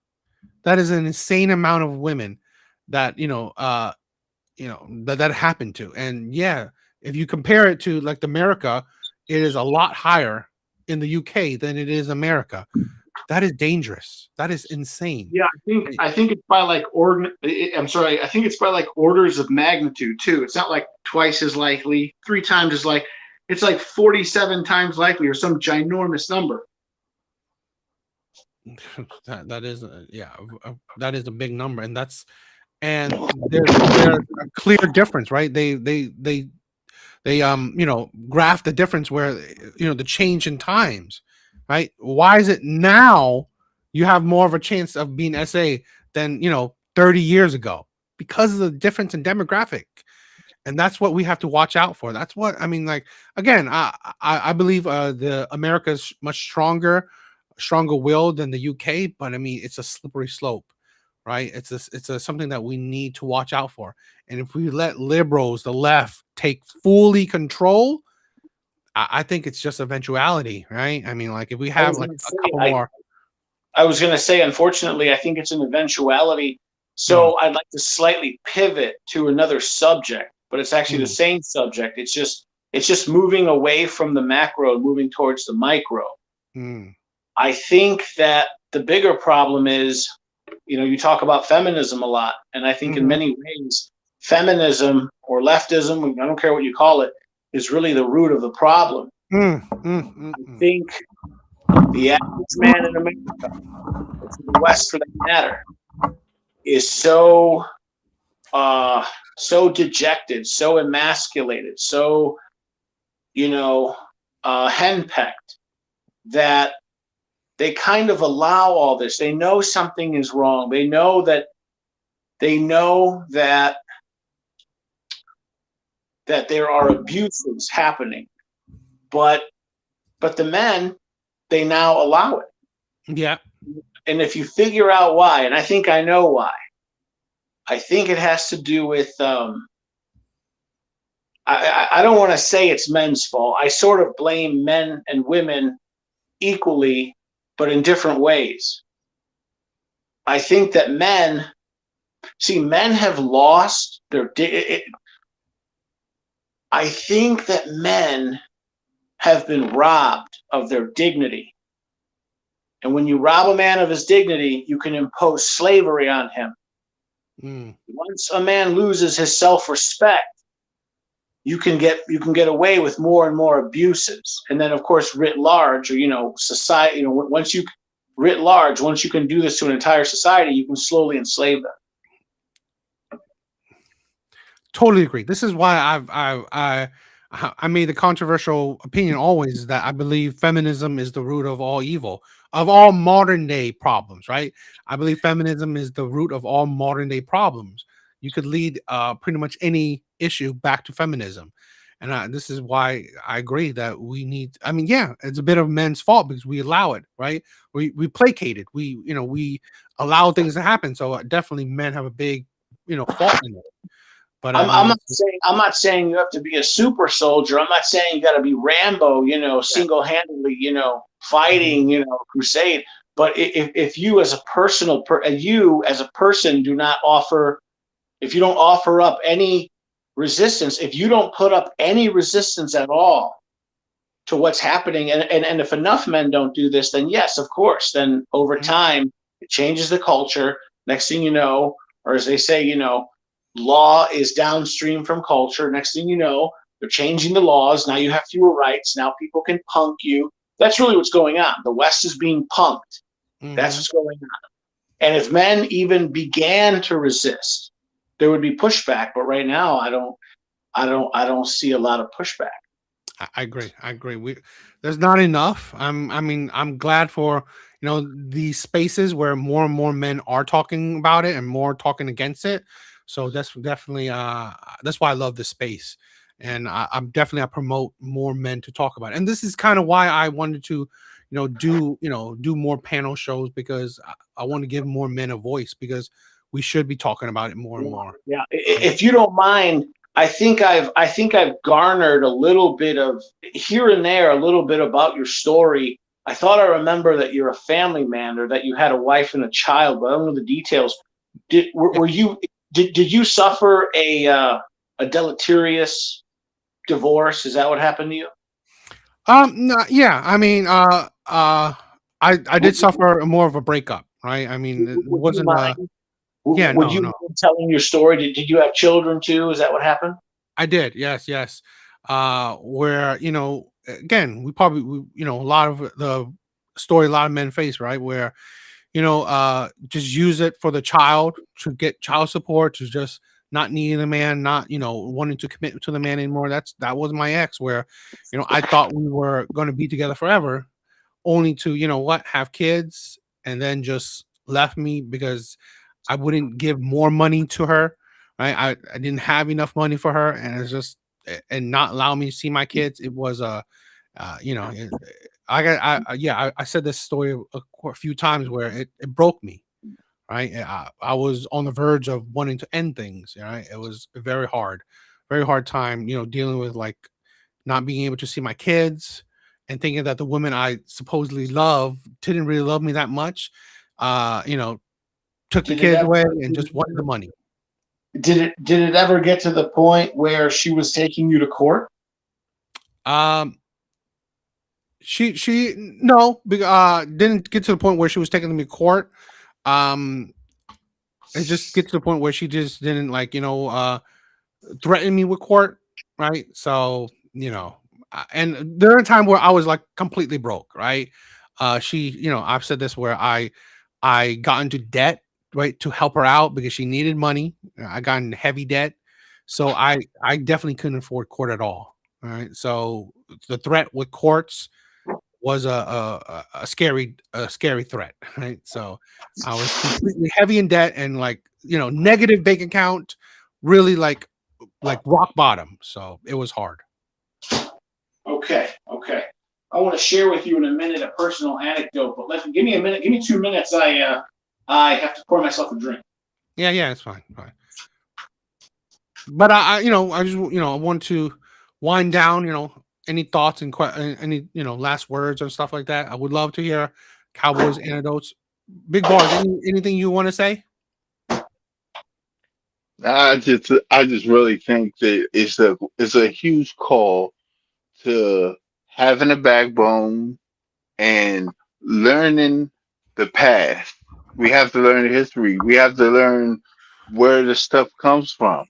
That is an insane amount of women that that happened to. And yeah, if you compare it to like America, it is a lot higher in the UK than it is America. That is dangerous. That is insane.
Yeah, I think it's by like I think it's by like orders of magnitude too. It's not like twice as likely, 3 times as like, it's like 47 times likely, or some ginormous number.
that is that is a big number, and there's a clear difference, right? They graph the difference where the change in times, right? Why is it now you have more of a chance of being SA than 30 years ago? Because of the difference in demographic. And that's what we have to watch out for. That's what I mean. Like again, I believe the America's much stronger willed than the UK, but I mean it's a slippery slope, right? It's a something that we need to watch out for. And if we let liberals, the left, take fully control, I think it's just eventuality, right? I mean, like if we have like a couple more.
I was going to say, unfortunately, I think it's an eventuality. So I'd like to slightly pivot to another subject, but it's actually the same subject. It's just moving away from the macro, moving towards the micro. I think that the bigger problem is, you talk about feminism a lot, and I think in many ways, feminism or leftism, I don't care what you call it, is really the root of the problem. I think the average man in America, or in the West for that matter, is so dejected, so emasculated, so henpecked that they kind of allow all this. They know something is wrong. They know that there are abuses happening, but the men, they now allow it.
Yeah.
And if you figure out why, and I think I know why, I think it has to do with I don't want to say it's men's fault. I sort of blame men and women equally, but in different ways. I think that men have lost their I think that men have been robbed of their dignity. And when you rob a man of his dignity, you can impose slavery on him. Once a man loses his self-respect, you can get away with more and more abuses. And then, of course, writ large, or society, once you can do this to an entire society, you can slowly enslave them.
Totally agree. This is why I made the controversial opinion always that I believe feminism is the root of all evil, of all modern day problems, right? I believe feminism is the root of all modern day problems. You could lead pretty much any issue back to feminism. And this is why I agree that we need, I mean, yeah, it's a bit of men's fault because we allow it, right? We placate it. We allow things to happen. So definitely men have a big, fault in it. But
I'm not saying you have to be a super soldier. I'm not saying you got to be Rambo, single-handedly, fighting, crusade. But if you as a person do not offer, if you don't offer up any resistance, if you don't put up any resistance at all to what's happening, and if enough men don't do this, then yes, of course, then over time it changes the culture. Next thing you know, or as they say, law is downstream from culture. Next thing you know, they're changing the laws. Now you have fewer rights. Now people can punk you. That's really what's going on. The West is being punked. That's what's going on. And if men even began to resist, there would be pushback. But right now, I don't see a lot of pushback.
I agree. There's not enough. I'm glad for these spaces where more and more men are talking about it and more talking against it. So that's definitely that's why I love this space, and I promote more men to talk about it. And this is kind of why I wanted to, do more panel shows, because I want to give more men a voice, because we should be talking about it more and more.
Yeah, if you don't mind, I think I've garnered a little bit of here and there, a little bit about your story. I thought I remember that you're a family man, or that you had a wife and a child, but I don't know the details. Did you suffer a deleterious divorce? Is that what happened to you?
No, yeah. I mean, I did suffer more of a breakup, right? I mean, it wasn't.
Would you mind telling your story? Did you have children too? Is that what happened?
I did. Yes. Where again, we a lot of the story a lot of men face, right? Where just use it for the child, to get child support, to just not needing a man, not wanting to commit to the man anymore. That was my ex, where I thought we were going to be together forever, only to have kids, and then just left me because I wouldn't give more money to her, right? I didn't have enough money for her, and it's just and not allowing me to see my kids. It was you know, I said this story a few times where it broke me, right? I was on the verge of wanting to end things, right? It was a very hard time, you know, dealing with like not being able to see my kids and thinking that the women I supposedly love didn't really love me that much. You know, took the
Did it
kids
ever
away and just wanted the money.
did it ever get to the point where she was taking you to court?
She no, didn't get to the point where she was taking me to court. Um, it just gets to the point where she just didn't like, you know, threaten me with court, right? So, you know, and there are times where I was like completely broke, right? She, you know, I've said this where I got into debt, right, to help her out because she needed money. I got in heavy debt, so I definitely couldn't afford court at all. All right, so the threat with courts was a scary threat, right? So I was completely heavy in debt and like, you know, negative bank account, really like rock bottom. So it was hard.
Okay. I want to share with you in a minute a personal anecdote, but give me a minute. Give me 2 minutes. I have to pour myself a drink.
Yeah, it's fine. But you know, I just, you know, I want to wind down. You know, any thoughts and any, you know, last words and stuff like that. I would love to hear Cowboys anecdotes. Big Bars, anything you want to say?
I just really think that it's a huge call to having a backbone and learning the past. We have to learn the history. We have to learn where the stuff comes from.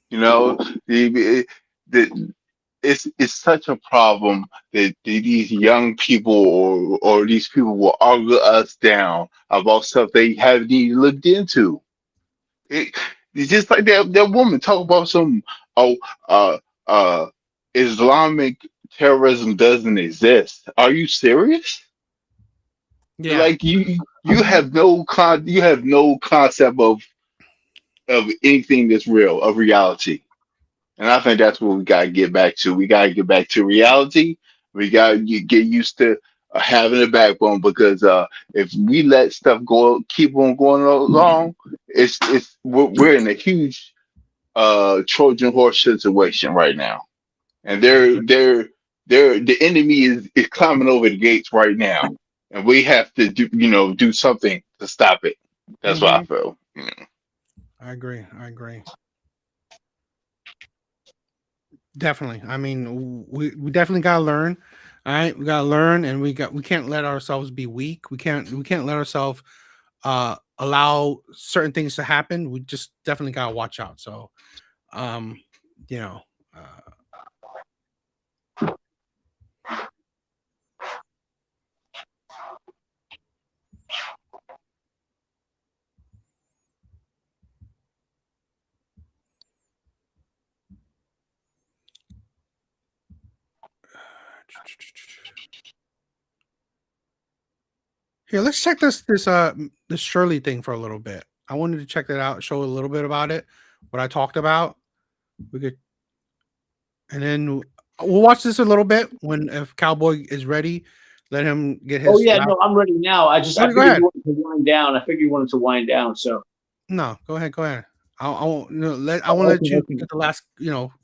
You know, the it's such a problem that these young people or these people will argue us down about stuff they haven't even looked into. It, it's just like that woman talk about some oh uh uh Islamic terrorism doesn't exist. Are you serious?
Yeah.
Like you have you have no concept of anything that's real, of reality. And I think that's what we gotta get back to. We gotta get back to reality. We gotta get used to having a backbone because if we let stuff go, keep on going along, we're in a huge Trojan horse situation right now, and the enemy is climbing over the gates right now, and we have to do something to stop it. That's what I feel.
I agree. Definitely. I mean, we definitely gotta learn. All right, we gotta learn, and we can't let ourselves be weak. We can't let ourselves allow certain things to happen. We just definitely gotta watch out. So, you know, here, let's check this Shirley thing for a little bit. I wanted to check that out, show a little bit about it, what I talked about. We could, and then we'll watch this a little bit when if Cowboy is ready, let him get his.
Oh yeah, no, I'm ready now. I
Go
figured
ahead.
you wanted to wind down. I figured you wanted to wind down. So
No, go ahead. I want to let you get the last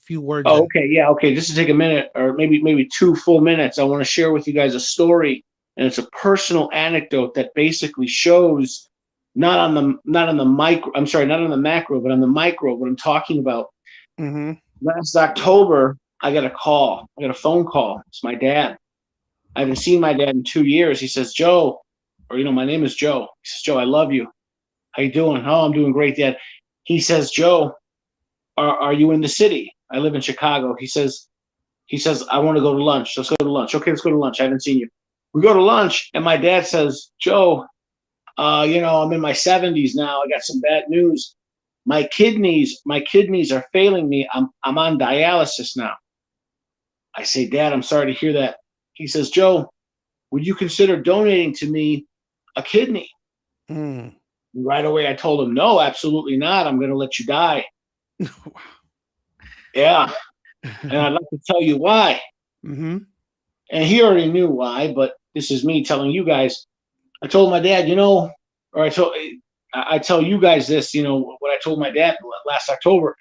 few words.
Oh,
in.
okay, yeah, okay. Just to take a minute, or maybe 2 full minutes, I want to share with you guys a story, and it's a personal anecdote that basically shows not on the micro. I'm sorry, not on the macro, but on the micro. What I'm talking about.
Mm-hmm.
Last October, I got a call. I got a phone call. It's my dad. I haven't seen my dad in 2 years. He says, Joe, or my name is Joe. He says, Joe, I love you. How you doing? Oh, I'm doing great, Dad. He says, Joe, are you in the city? I live in Chicago. He says, I want to go to lunch. Let's go to lunch. Okay, let's go to lunch. I haven't seen you. We go to lunch, and my dad says, Joe, I'm in my 70s now. I got some bad news. My kidneys are failing me. I'm on dialysis now. I say, Dad, I'm sorry to hear that. He says, Joe, would you consider donating to me a kidney?
Mm.
Right away, I told him, no, absolutely not. I'm going to let you die. Yeah, and I'd like to tell you why.
Mm-hmm.
And he already knew why, but this is me telling you guys. I told my dad, or I tell you guys this, what I told my dad last October.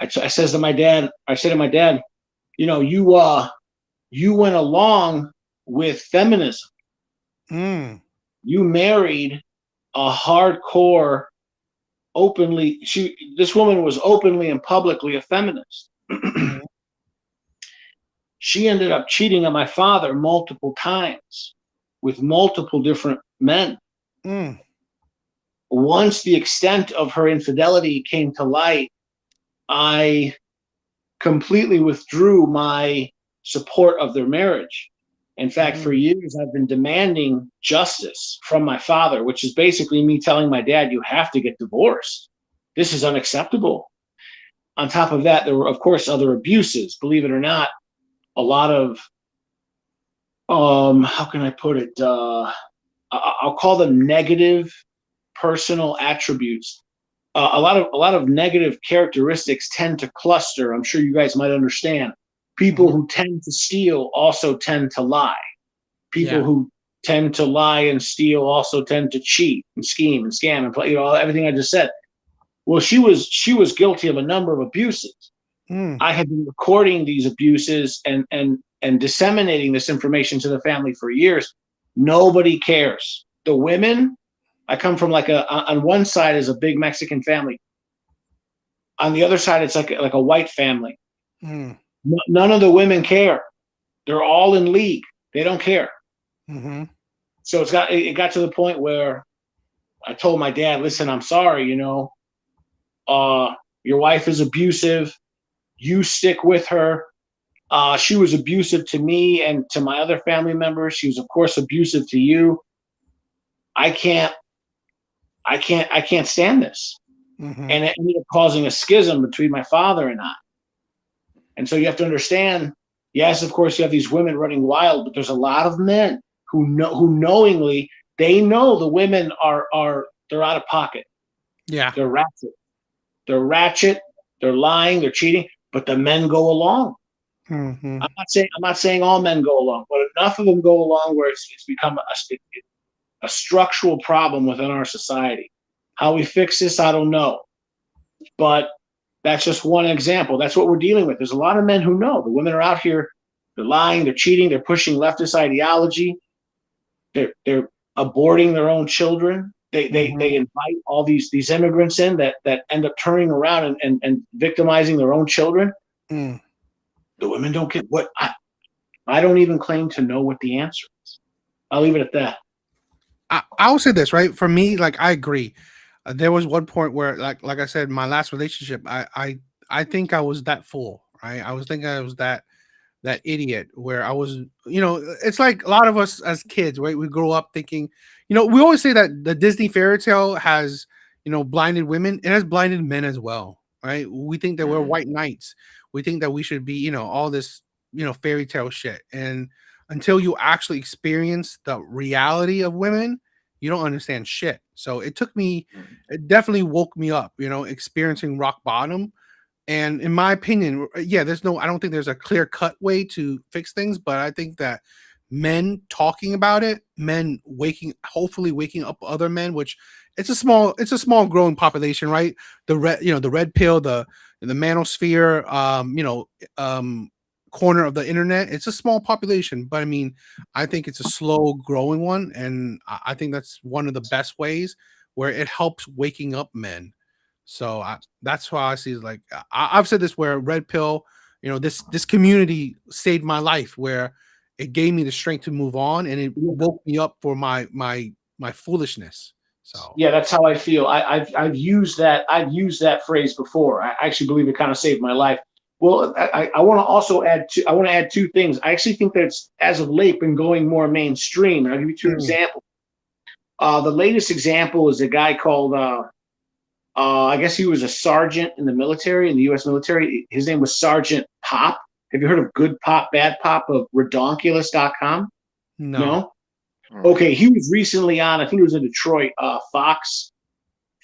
I said to my dad, you went along with feminism. You married a hardcore, this woman was openly and publicly a feminist. She ended up cheating on my father multiple times with multiple different men. Once the extent of her infidelity came to light, I completely withdrew my support of their marriage. In fact, for years, I've been demanding justice from my father, which is basically me telling my dad, you have to get divorced. This is unacceptable. On top of that, there were, of course, other abuses. Believe it or not, a lot of, how can I put it? I'll call them negative personal attributes. A lot of negative characteristics tend to cluster. I'm sure you guys might understand. People who tend to steal also tend to lie. People who tend to lie and steal also tend to cheat and scheme and scam and play, everything I just said. Well, she was guilty of a number of abuses. I had been recording these abuses and disseminating this information to the family for years. Nobody cares. The women, I come from on one side is a big Mexican family. On the other side, it's like a white family. None of the women care. They're all in league. They don't care. So it got to the point where I told my dad, listen, I'm sorry, your wife is abusive. You stick with her. She was abusive to me and to my other family members. She was, of course, abusive to you. I can't stand this. And it ended up causing a schism between my father and I. And so you have to understand, yes, of course, you have these women running wild, but there's a lot of men who knowingly, they know the women they're out of pocket.
Yeah.
They're ratchet, they're lying, they're cheating, but the men go along. I'm not saying all men go along, but enough of them go along where it's become a structural problem within our society. How we fix this, I don't know. But that's just one example. That's what we're dealing with. There's a lot of men who know the women are out here, they're lying, they're cheating, they're pushing leftist ideology, they're aborting their own children. They invite all these immigrants in that end up turning around and victimizing their own children. The women don't get what I don't even claim to know what the answer is. I'll leave it at that.
I will say this, right? For me, I agree. There was one point where, like I said, my last relationship, I think I was that fool, right? I was thinking I was that idiot where I was, it's like a lot of us as kids, right? We grow up thinking, we always say that the Disney fairy tale has, blinded women. It has blinded men as well, right? We think that we're white knights. We think that we should be, all this, fairy tale shit. And until you actually experience the reality of women, you don't understand shit. So it definitely woke me up, experiencing rock bottom. And in my opinion, I don't think there's a clear cut way to fix things, but I think that men talking about it, men hopefully waking up other men, which it's a small growing population, right? The red pill, the manosphere, corner of the internet. It's a small population, but I mean, I think it's a slow growing one. And I think that's one of the best ways where it helps waking up men. So that's why I see it. Like I've said this, where Red Pill, this community saved my life, where it gave me the strength to move on, and it woke me up for my foolishness. So
yeah, that's how I feel. I've used that phrase before. I actually believe it kind of saved my life. Well, I want to also add two things. I actually think that it's, as of late, been going more mainstream. And I'll give you two examples. The latest example is a guy called. I guess he was a sergeant in the military, in the U.S. military. His name was Sergeant Pop. Have you heard of Good Pop, Bad Pop of Redonkulous.com? No? Okay, he was recently on, I think it was in Detroit, Fox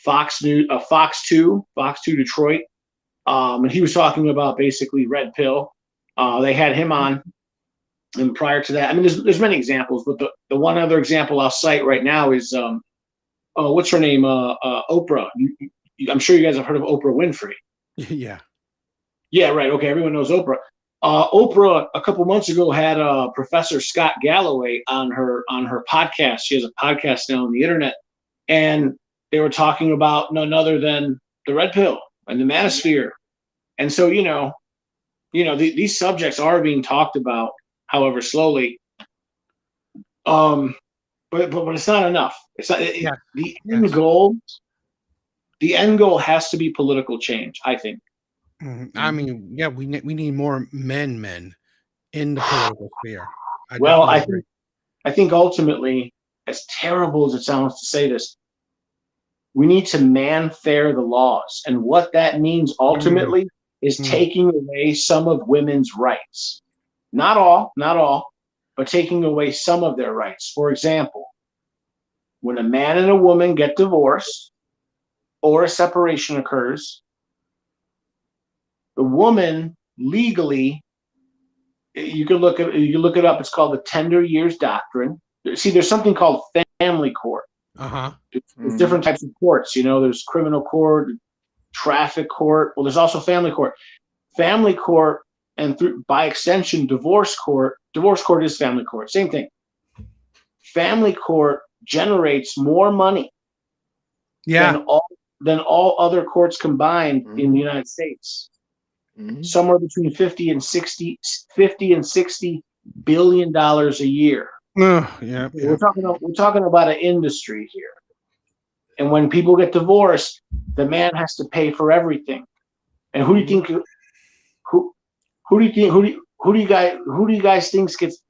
2 Detroit. and he was talking about basically red pill. They had him on, and prior to that, I mean, there's many examples, but the one other example I'll cite right now is what's her name? Oprah. I'm sure you guys have heard of Oprah Winfrey.
Yeah.
Yeah, right. Okay, everyone knows Oprah. Oprah a couple months ago had Professor Scott Galloway on her podcast. She has a podcast now on the internet, and they were talking about none other than the red pill and the manosphere. And so, these subjects are being talked about, however slowly. But it's not enough. It's not the end goal. The end goal has to be political change, I think.
I mean, yeah, we need more men in the political sphere.
I think ultimately, as terrible as it sounds to say this, we need to man-fair the laws, and what that means ultimately is taking away some of women's rights. Not all, but taking away some of their rights. For example, when a man and a woman get divorced or a separation occurs, the woman legally, you can look it up. It's called the tender years doctrine. See, there's something called family court. There's different types of courts. There's criminal court, traffic court. Well, there's also family court. Family court, and by extension, divorce court. Divorce court is family court. Same thing. Family court generates more money than all other courts combined in the United States. Somewhere between 50 and 60 billion dollars a year. We're talking about an industry here. And when people get divorced, the man has to pay for everything. And who do you guys think gets?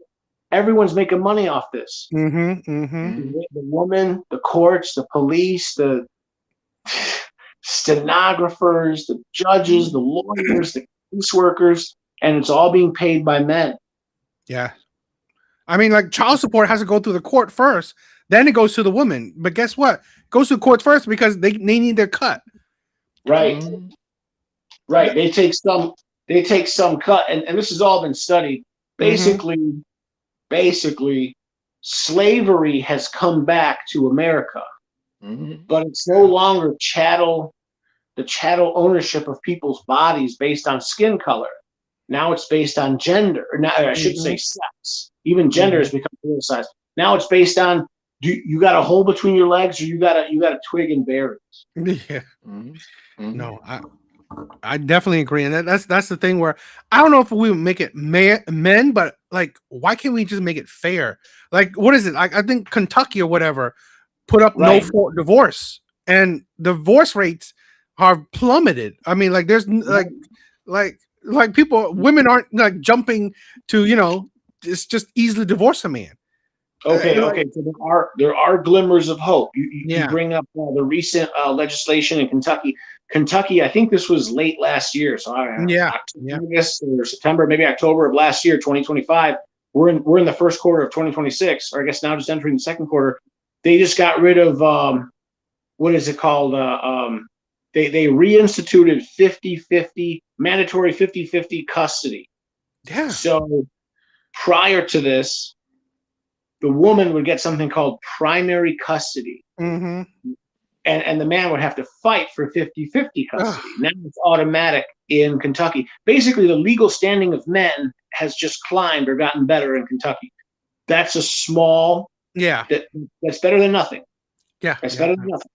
Everyone's making money off this. The woman, the courts, the police, the stenographers, the judges, the lawyers, the police workers, and it's all being paid by men.
Yeah. I mean, like, child support has to go through the court first, then it goes to the woman. But guess what? It goes to the court first because they need their cut.
Right. Right. They take some cut, and this has all been studied. Basically, slavery has come back to America. But it's no longer the chattel ownership of people's bodies based on skin color. Now it's based on gender. Now I should say sex. Even gender has become politicized. Now it's based on you got a hole between your legs, or you got a twig and berries.
Yeah. No, I definitely agree, and that's the thing where I don't know if we would make it men, but like, why can't we just make it fair? Like, what is it? I think Kentucky or whatever put up no fault divorce, and divorce rates are plummeted. I mean, like, there's like people, women aren't like jumping to just easily divorce a man.
Okay. So there are glimmers of hope. You bring up the recent legislation in Kentucky. Kentucky, I think this was late last year. So August or September, maybe October of last year, 2025. We're in the first quarter of 2026, or I guess now just entering the second quarter. They just got rid of what is it called? They reinstituted 50-50 mandatory 50-50 custody.
Yeah.
So prior to this, the woman would get something called primary custody. And the man would have to fight for 50-50 custody. Now it's automatic in Kentucky. Basically, the legal standing of men has just climbed or gotten better in Kentucky. That's a small. That's better than nothing. That's better than nothing.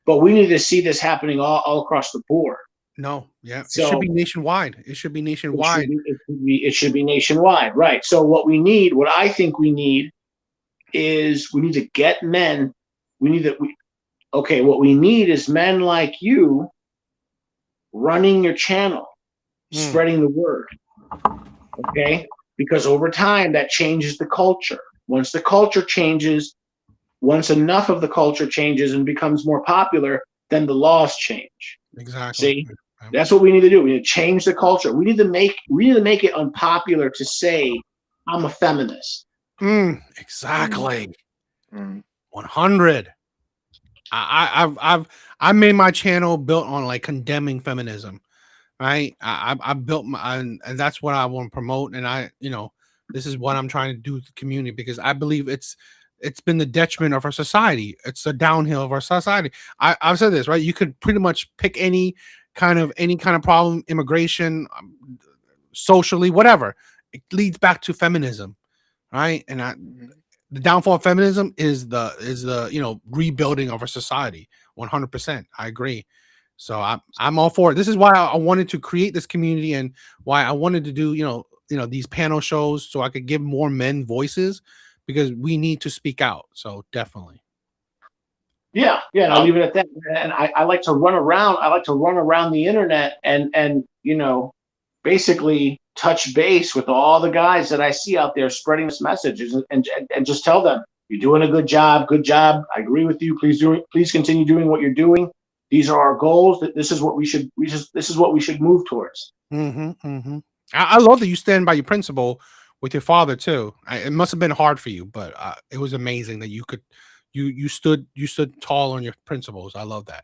But we need to see this happening all across the board.
So, it should be nationwide. It should be nationwide.
It should be nationwide, right? So what I think we need is we need to get men. What we need is men like you running your channel, spreading the word. Okay? Because over time that changes the culture. Once enough of the culture changes and becomes more popular, then the laws change.
Exactly.
See? That's what we need to do. We need to change the culture. We need to make it unpopular to say I'm a feminist.
Exactly. 100. I made my channel built on like condemning feminism. right? I built my, and that's what I want to promote. And this is what I'm trying to do with the community, because I believe it's been the detriment of our society. It's the downhill of our society. I've said this, right? You could pretty much pick any kind of problem, immigration, socially, whatever. It leads back to feminism, right? And the downfall of feminism is the rebuilding of our society. 100%. I agree. So I'm all for it. This is why I wanted to create this community, and why I wanted to do these panel shows, so I could give more men voices, because we need to speak out. So definitely.
Yeah, and I'll leave it at that. And I like to run around. I like to run around the internet and basically touch base with all the guys that I see out there spreading this message, and just tell them, you're doing a good job. Good job. I agree with you. Please continue doing what you're doing. These are our goals. This is what we should move towards.
I love that you stand by your principle with your father too. It must have been hard for you, but it was amazing that you stood tall on your principles. I love that.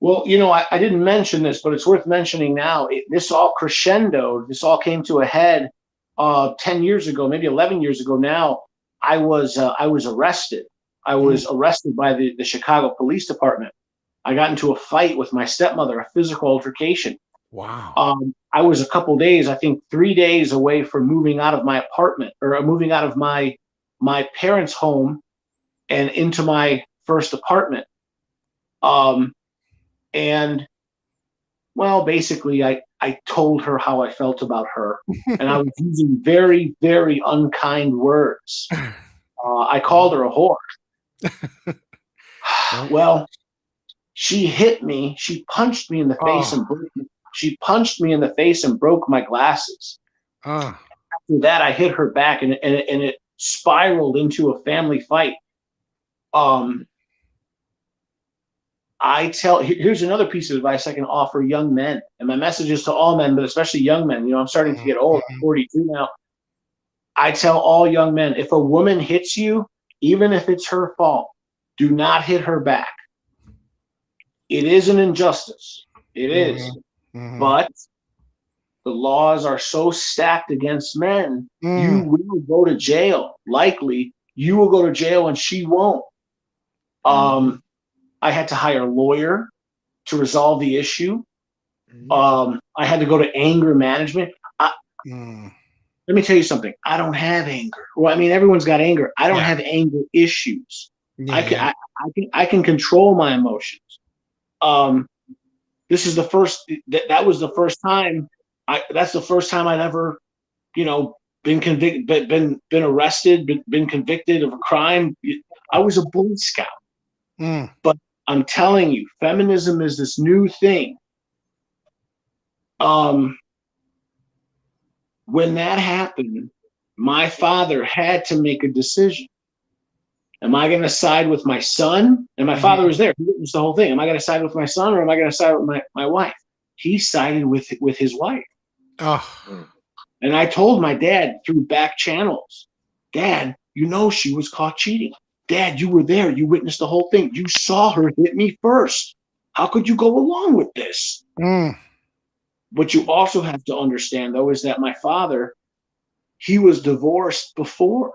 Well, I didn't mention this, but it's worth mentioning now. This all crescendoed. This all came to a head 10 years ago, maybe 11 years ago now. I was arrested. I was arrested by the Chicago Police Department. I got into a fight with my stepmother, a physical altercation.
Wow.
I was a couple days, I think 3 days away from moving out of my apartment, or moving out of my parents' home and into my first apartment. And well, basically I told her how I felt about her, and I was using very, very unkind words. I called her a whore. Well, she hit me. She punched me in the face and broke me. She punched me in the face and broke my glasses. After that, I hit her back, and it spiraled into a family fight. Here's another piece of advice I can offer young men, and my message is to all men, but especially young men. I'm starting to get old. I'm 42 now. I tell all young men, if a woman hits you, even if it's her fault, do not hit her back. It is an injustice. It is. But the laws are so stacked against men, you will go to jail. Likely, you will go to jail and she won't. I had to hire a lawyer to resolve the issue. I had to go to anger management. Let me tell you something. I don't have anger. Well, I mean, everyone's got anger. I don't have anger issues. I can control my emotions. This is the first. That was the first time. That's the first time I'd ever, been convicted, been arrested, been convicted of a crime. I was a Boy Scout. But I'm telling you, feminism is this new thing. When that happened, my father had to make a decision. Am I going to side with my son? And my father was there. He witnessed the whole thing. Am I going to side with my son, or am I going to side with my wife? He sided with his wife. And I told my dad through back channels, Dad, she was caught cheating. Dad, you were there. You witnessed the whole thing. You saw her hit me first. How could you go along with this? What you also have to understand, though, is that my father, he was divorced before.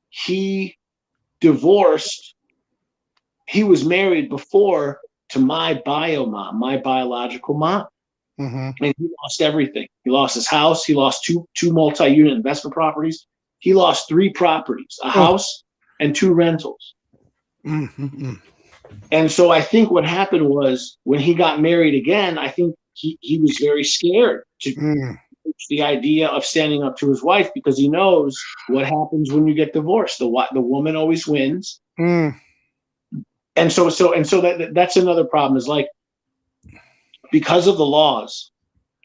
He was married before to my bio mom, my biological mom. And he lost everything. He lost his house. He lost two multi-unit investment properties. He lost 3 properties, a house and 2 rentals. And so I think what happened was, when he got married again, I think he was very scared to the idea of standing up to his wife, because he knows what happens when you get divorced. The woman always wins. And so that's another problem, is like, because of the laws,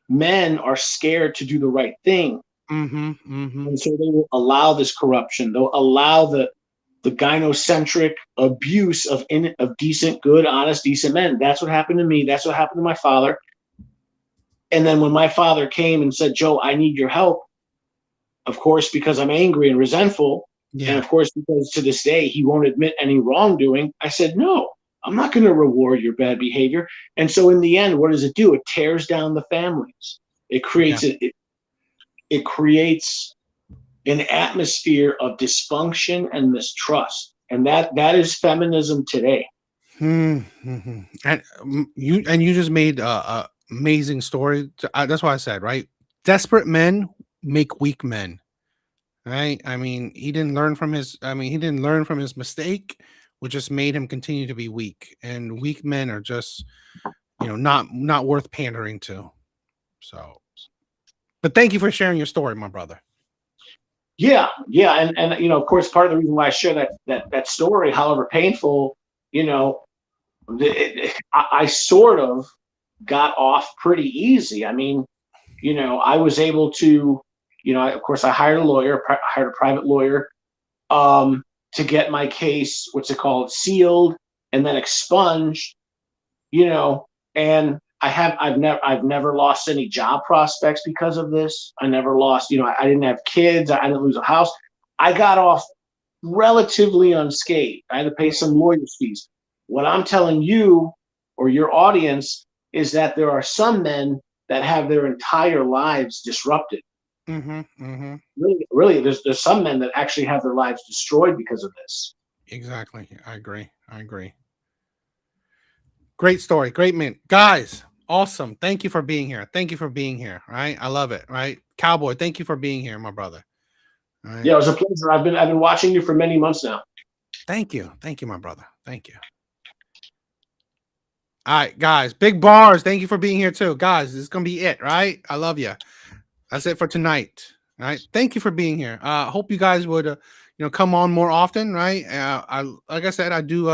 men are scared to do the right thing. And so they will allow this corruption. They'll allow the gynocentric abuse of decent, good, honest, decent men. That's what happened to me. That's what happened to my father. And then when my father came and said, Joe, I need your help, of course, because I'm angry and resentful, and of course, because to this day he won't admit any wrongdoing, I said, no, I'm not going to reward your bad behavior. And so in the end, what does it do? It tears down the families. It creates it creates an atmosphere of dysfunction and mistrust. And that is feminism today.
And you just made a amazing story. That's why I said, right? Desperate men make weak men. Right? I mean, he didn't learn from his mistake, which just made him continue to be weak. And weak men are just, not worth pandering to. So, but thank you for sharing your story, my brother.
Yeah, and of course, part of the reason why I share that story, however painful, I sort of got off pretty easy. I mean, I was able to, of course, I hired a lawyer, hired a private lawyer, to get my case, what's it called, sealed and then expunged, and I've never lost any job prospects because of this. I never lost, I didn't have kids. I didn't lose a house. I got off relatively unscathed. I had to pay some lawyer's fees. What I'm telling you or your audience is that there are some men that have their entire lives disrupted. Really, there's some men that actually have their lives destroyed because of this.
Exactly. I agree. Great story. Great man. Guys, awesome. Thank you for being here. Right? I love it. Right? Cowboy, thank you for being here, my brother.
Right. Yeah, it was a pleasure. I've been watching you for many months now.
Thank you, my brother. Thank you. All right, guys. Big Bars, thank you for being here too, guys. This is gonna be it, right? I love you. That's it for tonight. All right. Thank you for being here. Hope you guys would, come on more often, right? Like I said, I do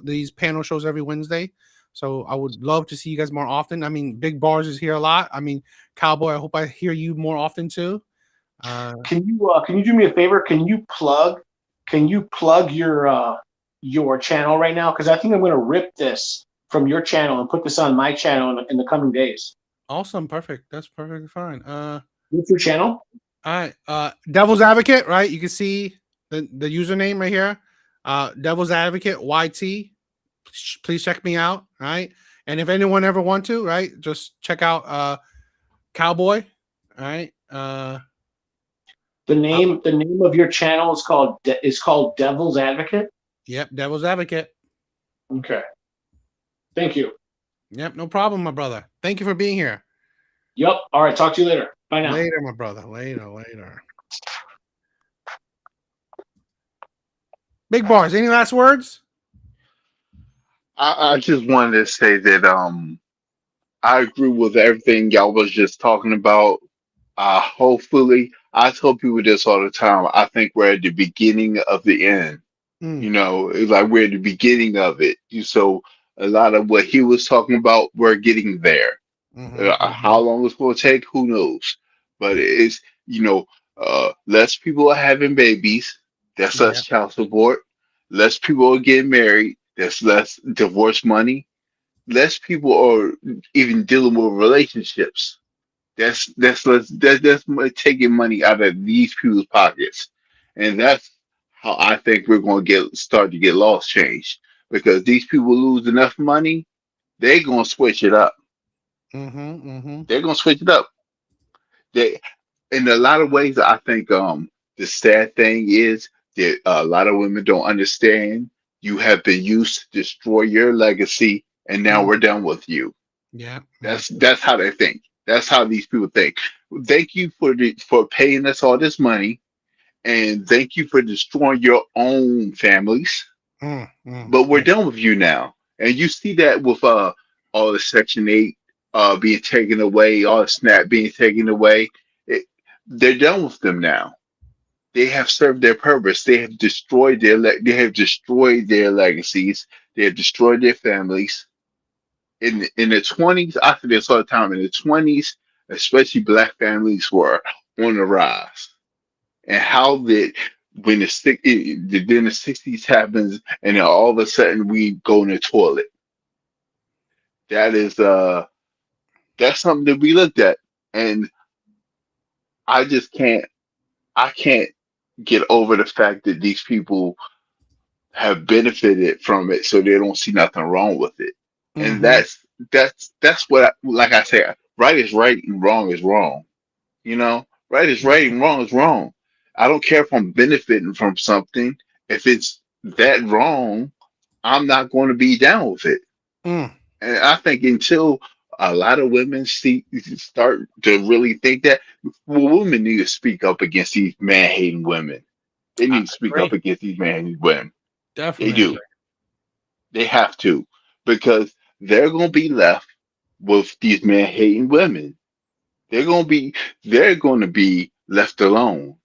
these panel shows every Wednesday. So I would love to see you guys more often. I mean, Big Bars is here a lot. I mean, Cowboy, I hope I hear you more often too.
Can you do me a favor? Can you plug your channel right now? Because I think I'm going to rip this from your channel and put this on my channel in the coming days.
Awesome, perfect. That's perfectly fine.
What's your channel?
All right, Devil's Advocate, right? You can see the username right here. Devil's Advocate YT. Please check me out, right? And if anyone ever want to, right, just check out Cowboy, all right?
The name of your channel is called Devil's Advocate.
Yep, Devil's Advocate.
Okay. Thank you.
Yep, no problem, my brother. Thank you for being here.
Yep. All right. Talk to you later. Bye now.
Later, my brother. Later. Big Bars, any last words?
I just wanted to say that I agree with everything y'all was just talking about. Hopefully, I tell people this all the time. I think we're at the beginning of the end. It's like we're at the beginning of it. So a lot of what he was talking about, we're getting there. How long it's going to take, who knows? But it's less people are having babies. That's less child support. Less people are getting married. There's less divorce money. Less people are even dealing with relationships. That's taking money out of these people's pockets, and that's how I think we're going to start to get laws changed, because these people lose enough money, they're going to switch it up. They're going to switch it up. They, in a lot of ways, I think the sad thing is that a lot of women don't understand. You have been used to destroy your legacy, and now we're done with you.
Yeah,
that's how they think. That's how these people think. Thank you for paying us all this money, and thank you for destroying your own families. But we're done with you now, and you see that with all the Section 8 being taken away, all the SNAP being taken away. They're done with them now. They have served their purpose. They have destroyed their legacies. They have destroyed their families. In the 20s, I say this all the time. In the 20s, especially Black families were on the rise. And how did when the 60s happens, and then all of a sudden we go in the toilet? That's something to be looked at, and I just can't get over the fact that these people have benefited from it, so they don't see nothing wrong with it. And that's what, like I said, right is right and wrong is wrong. You know, right is right and wrong is wrong. I don't care if I'm benefiting from something. If it's that wrong, I'm not going to be down with it.
Mm.
And I think until a lot of women start to really think that, well, women need to speak up against these man hating women. They need to speak up against these man hating women. They
Definitely.
do. They have to, because they're going to be left with these man hating women. They're going to be left alone.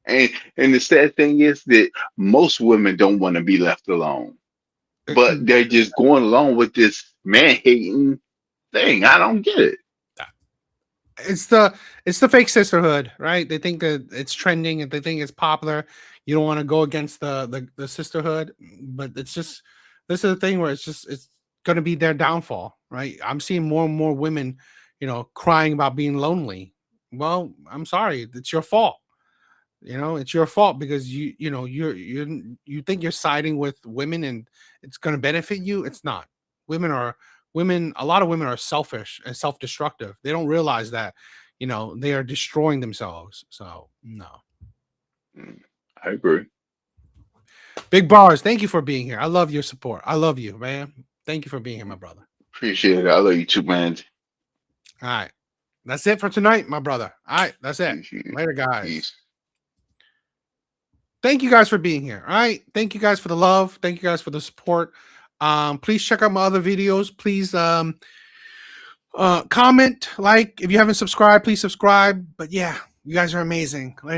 And the sad thing is that most women don't want to be left alone, but they're just going along with this man hating thing. I don't get it.
It's the fake sisterhood, right? They think that it's trending and they think it's popular. You don't want to go against the sisterhood, but it's just, this is the thing where it's going to be their downfall, right? I'm seeing more and more women, crying about being lonely. Well, I'm sorry, it's your fault. It's your fault because you think you're siding with women and it's going to benefit you. It's not. Women. A lot of women are selfish and self-destructive. They don't realize that, they are destroying themselves. So no.
I agree.
Big Bars, thank you for being here. I love your support. I love you, man. Thank you for being here, my brother.
Appreciate it. I love you too, man.
All right. That's it for tonight, my brother. All right. That's it. Later, guys.
Peace.
Thank you guys for being here. All right. Thank you guys for the love. Thank you guys for the support. Please check out my other videos. Please comment, like. If you haven't subscribed, please subscribe. But yeah, you guys are amazing. Later.